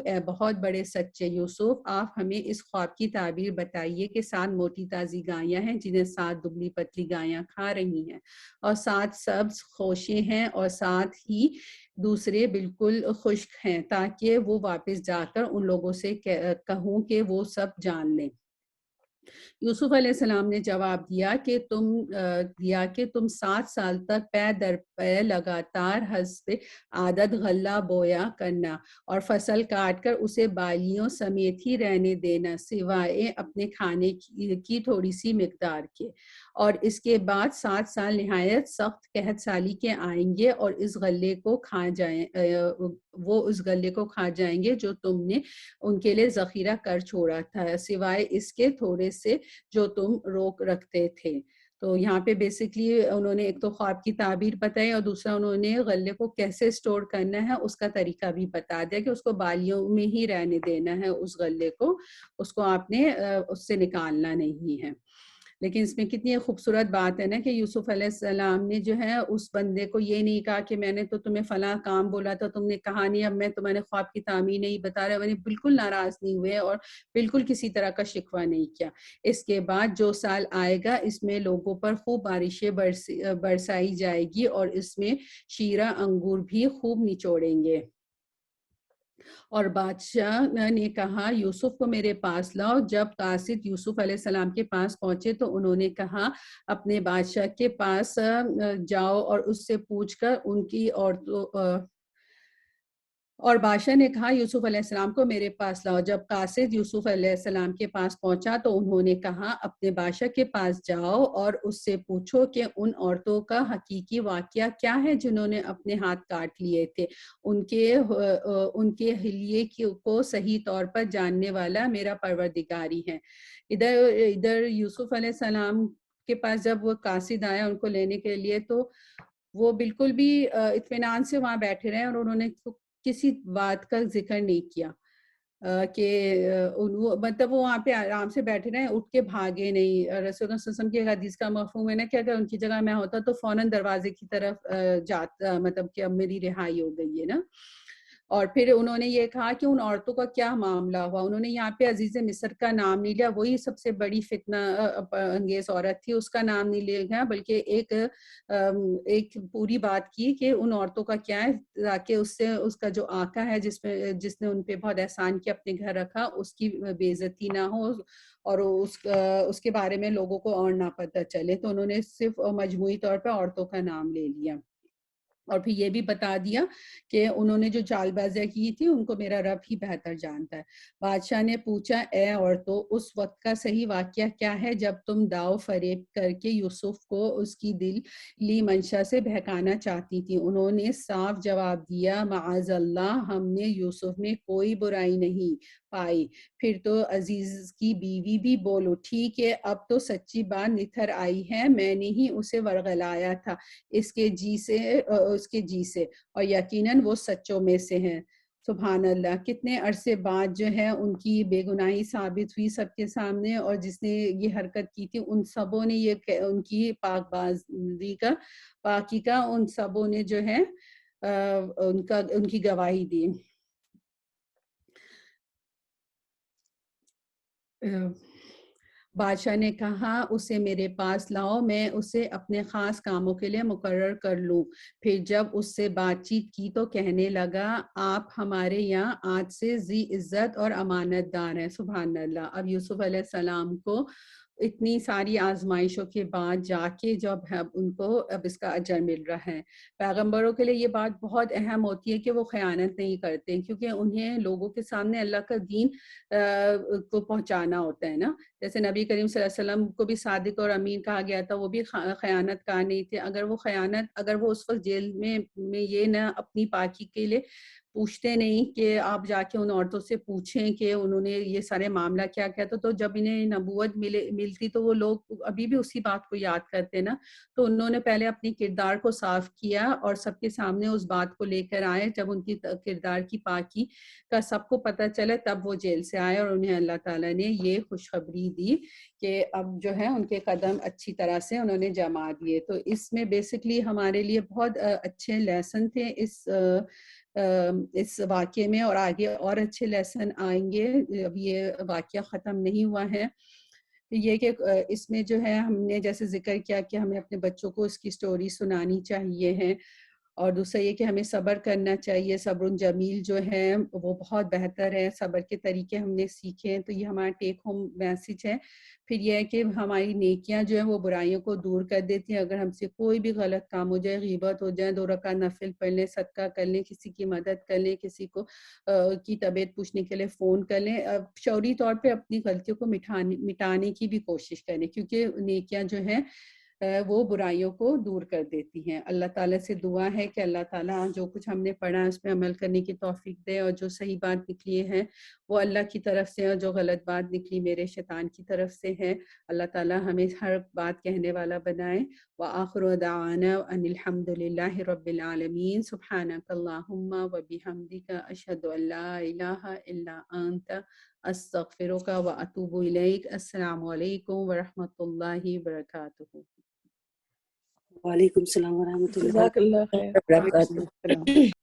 اے بہت بڑے سچے یوسف, آپ ہمیں اس خواب کی تعبیر بتائیے کہ 7 موٹی تازی گایاں ہیں جنہیں 7 دبلی پتلی گایاں کھا رہی ہیں اور 7 سبز خوشے ہیں اور 7 ہی دوسرے بالکل خشک ہیں, تاکہ وہ واپس جا کر ان لوگوں سے کہوں کہ وہ سب جان لیں. یوسف علیہ السلام نے جواب دیا کہ تم 7 سال تک پے در پے لگاتار حسب عادت غلہ بویا کرنا اور فصل کاٹ کر اسے بالیوں سمیت ہی رہنے دینا سوائے اپنے کھانے کی تھوڑی سی مقدار کے. اور اس کے بعد 7 سال نہایت سخت قحط سالی کے آئیں گے اور اس غلے کو کھا جائیں گے جو تم نے ان کے لیے ذخیرہ کر چھوڑا تھا سوائے اس کے تھوڑے سے جو تم روک رکھتے تھے. تو یہاں پہ بیسکلی انہوں نے ایک تو خواب کی تعبیر بتائی اور دوسرا انہوں نے غلے کو کیسے سٹور کرنا ہے اس کا طریقہ بھی بتا دیا کہ اس کو بالیوں میں ہی رہنے دینا ہے اس غلے کو, اس کو آپ نے اس سے نکالنا نہیں ہے. لیکن اس میں کتنی خوبصورت بات ہے نا کہ یوسف علیہ السلام نے جو ہے اس بندے کو یہ نہیں کہا کہ میں نے تو تمہیں فلاں کام بولا تھا تم نے کہا نہیں, اب میں تمہارے خواب کی تعمیر نہیں بتا رہا. بالکل ناراض نہیں ہوئے اور بالکل کسی طرح کا شکوہ نہیں کیا. اس کے بعد جو سال آئے گا اس میں لوگوں پر خوب بارشیں برسائی جائے گی اور اس میں شیرہ انگور بھی خوب نچوڑیں گے. اور بادشاہ نے کہا یوسف کو میرے پاس لاؤ. جب قاصد یوسف علیہ السلام کے پاس پہنچے تو انہوں نے کہا اپنے بادشاہ کے پاس جاؤ اور اس سے پوچھ کر ان کی اور بادشاہ نے کہا یوسف علیہ السلام کو میرے پاس لاؤ. جب قاصد یوسف علیہ السلام کے پاس پہنچا تو انہوں نے کہا اپنے بادشاہ کے پاس جاؤ اور اس سے پوچھو کہ ان عورتوں کا حقیقی واقعہ کیا ہے جنہوں نے اپنے ہاتھ کاٹ لیے تھے. ان کے حلیے کو صحیح طور پر جاننے والا میرا پروردگاری ہے. ادھر یوسف علیہ السلام کے پاس جب وہ قاصد آیا ان کو لینے کے لیے تو وہ بالکل بھی اطمینان سے وہاں بیٹھے رہے اور انہوں نے کسی بات کا ذکر نہیں کیا کہ مطلب وہ وہاں پہ آرام سے بیٹھے رہے, اٹھ کے بھاگے نہیں. رسول اللہ صلی اللہ علیہ وسلم کی حدیث کا مفہوم ہے نا کہ اگر ان کی جگہ میں ہوتا تو فوراً دروازے کی طرف جاتا, مطلب کہ اب میری رہائی ہو گئی ہے نا. اور پھر انہوں نے یہ کہا کہ ان عورتوں کا کیا معاملہ ہوا. انہوں نے یہاں پہ عزیز مصر کا نام نہیں لیا, وہی سب سے بڑی فتنہ انگیز عورت تھی, اس کا نام نہیں لیا گیا, بلکہ ایک پوری بات کی کہ ان عورتوں کا کیا ہے, تاکہ اس سے اس کا جو آقا ہے جس نے ان پہ بہت احسان کیا, اپنے گھر رکھا, اس کی بے عزتی نہ ہو اور اس کے بارے میں لوگوں کو اور نہ پتہ چلے. تو انہوں نے صرف مجموعی طور پہ عورتوں کا نام لے لیا, اور پھر یہ بھی بتا دیا کہ انہوں نے جو چال بازیاں کی تھی ان کو میرا رب ہی بہتر جانتا ہے. بادشاہ نے پوچھا, اے عورتوں, اس وقت کا صحیح واقعہ کیا ہے جب تم داؤ فریب کر کے یوسف کو اس کی دلی منشا سے بہکانا چاہتی تھی؟ انہوں نے صاف جواب دیا, معاذ اللہ, ہم نے یوسف میں کوئی برائی نہیں پائی. پھر تو عزیز کی بیوی بھی بول اٹھی کہ اب تو سچی بات نکھر آئی ہے, میں نے ہی اسے ورغلایا تھا اس کے جی سے, اور یقیناً وہ سچوں میں سے ہیں. سبحان اللہ, کتنے عرصے بعد جو ہے ان کی بے گناہی ثابت ہوئی سب کے سامنے, اور جس نے یہ حرکت کی تھی ان سبوں نے یہ ان کی پاکی کا ان سبوں نے جو ہے ان کی گواہی دی. بادشاہ نے کہا, اسے میرے پاس لاؤ, میں اسے اپنے خاص کاموں کے لیے مقرر کر لوں. پھر جب اس سے بات چیت کی تو کہنے لگا, آپ ہمارے یہاں آج سے ذی عزت اور امانت دار ہیں. سبحان اللہ. اب یوسف علیہ السلام کو اتنی ساری آزمائشوں کے بعد جا کے جب ان کو اب اس کا اجر مل رہا ہے. پیغمبروں کے لیے یہ بات بہت اہم ہوتی ہے کہ وہ خیانت نہیں کرتے, کیونکہ انہیں لوگوں کے سامنے اللہ کا دین کو پہنچانا ہوتا ہے نا. جیسے نبی کریم صلی اللہ علیہ وسلم کو بھی صادق اور امین کہا گیا تھا, وہ بھی خیانت کار نہیں تھے. اگر وہ اس وقت جیل میں یہ نہ اپنی پاکی کے لیے پوچھتے نہیں کہ آپ جا کے ان عورتوں سے پوچھیں کہ انہوں نے یہ سارے معاملہ کیا کیا تھا, تو جب انہیں نبوت ملتی تو وہ لوگ ابھی بھی اسی بات کو یاد کرتے نا. تو انہوں نے پہلے اپنی کردار کو صاف کیا اور سب کے سامنے اس بات کو لے کر آئے. جب ان کی کردار کی پاکی کا سب کو پتہ چلے تب وہ جیل سے آئے, اور انہیں اللہ تعالیٰ نے یہ خوشخبری دی کہ اب جو ہے ان کے قدم اچھی طرح سے انہوں نے جما دیے. تو اس میں بیسکلی ہمارے لیے بہت اچھے لیسن تھے اس واقعے میں, اور آگے اور اچھے لیسن آئیں گے. اب یہ واقعہ ختم نہیں ہوا ہے. یہ کہ اس میں جو ہے ہم نے جیسے ذکر کیا کہ ہمیں اپنے بچوں کو اس کی سٹوری سنانی چاہیے ہے, اور دوسرا یہ کہ ہمیں صبر کرنا چاہیے. صبر جمیل جو ہے وہ بہت بہتر ہے. صبر کے طریقے ہم نے سیکھے ہیں, تو یہ ہمارا ٹیک ہوم میسج ہے. پھر یہ ہے کہ ہماری نیکیاں جو ہیں وہ برائیوں کو دور کر دیتی ہیں. اگر ہم سے کوئی بھی غلط کام ہو جائے, غیبت ہو جائے, 2 رکعت نفل پڑھ لیں, صدقہ کر لیں, کسی کی مدد کر لیں, کسی کو کی طبیعت پوچھنے کے لیے فون کر لیں, شعوری طور پہ اپنی غلطیوں کو مٹانے کی بھی کوشش کریں, کیونکہ نیکیاں جو ہیں وہ برائیوں کو دور کر دیتی ہیں. اللہ تعالیٰ سے دعا ہے کہ اللہ تعالیٰ جو کچھ ہم نے پڑھا اس پہ عمل کرنے کی توفیق دے, اور جو صحیح بات نکلی ہے وہ اللہ کی طرف سے, اور جو غلط بات نکلی میرے شیطان کی طرف سے ہے, اللہ تعالیٰ ہمیں ہر بات کہنے والا بنائے. وآخر دعوانا ان الحمد للہ رب العالمین. سبحانک اللہم وبحمدک, اشہد ان لا الہ الا انت, استغفرک واتوب الیک. السلام علیکم ورحمۃ اللہ وبرکاتہ. وعلیکم السلام ورحمۃ اللہ جزاک اللہ خیر. وبرکاتہ.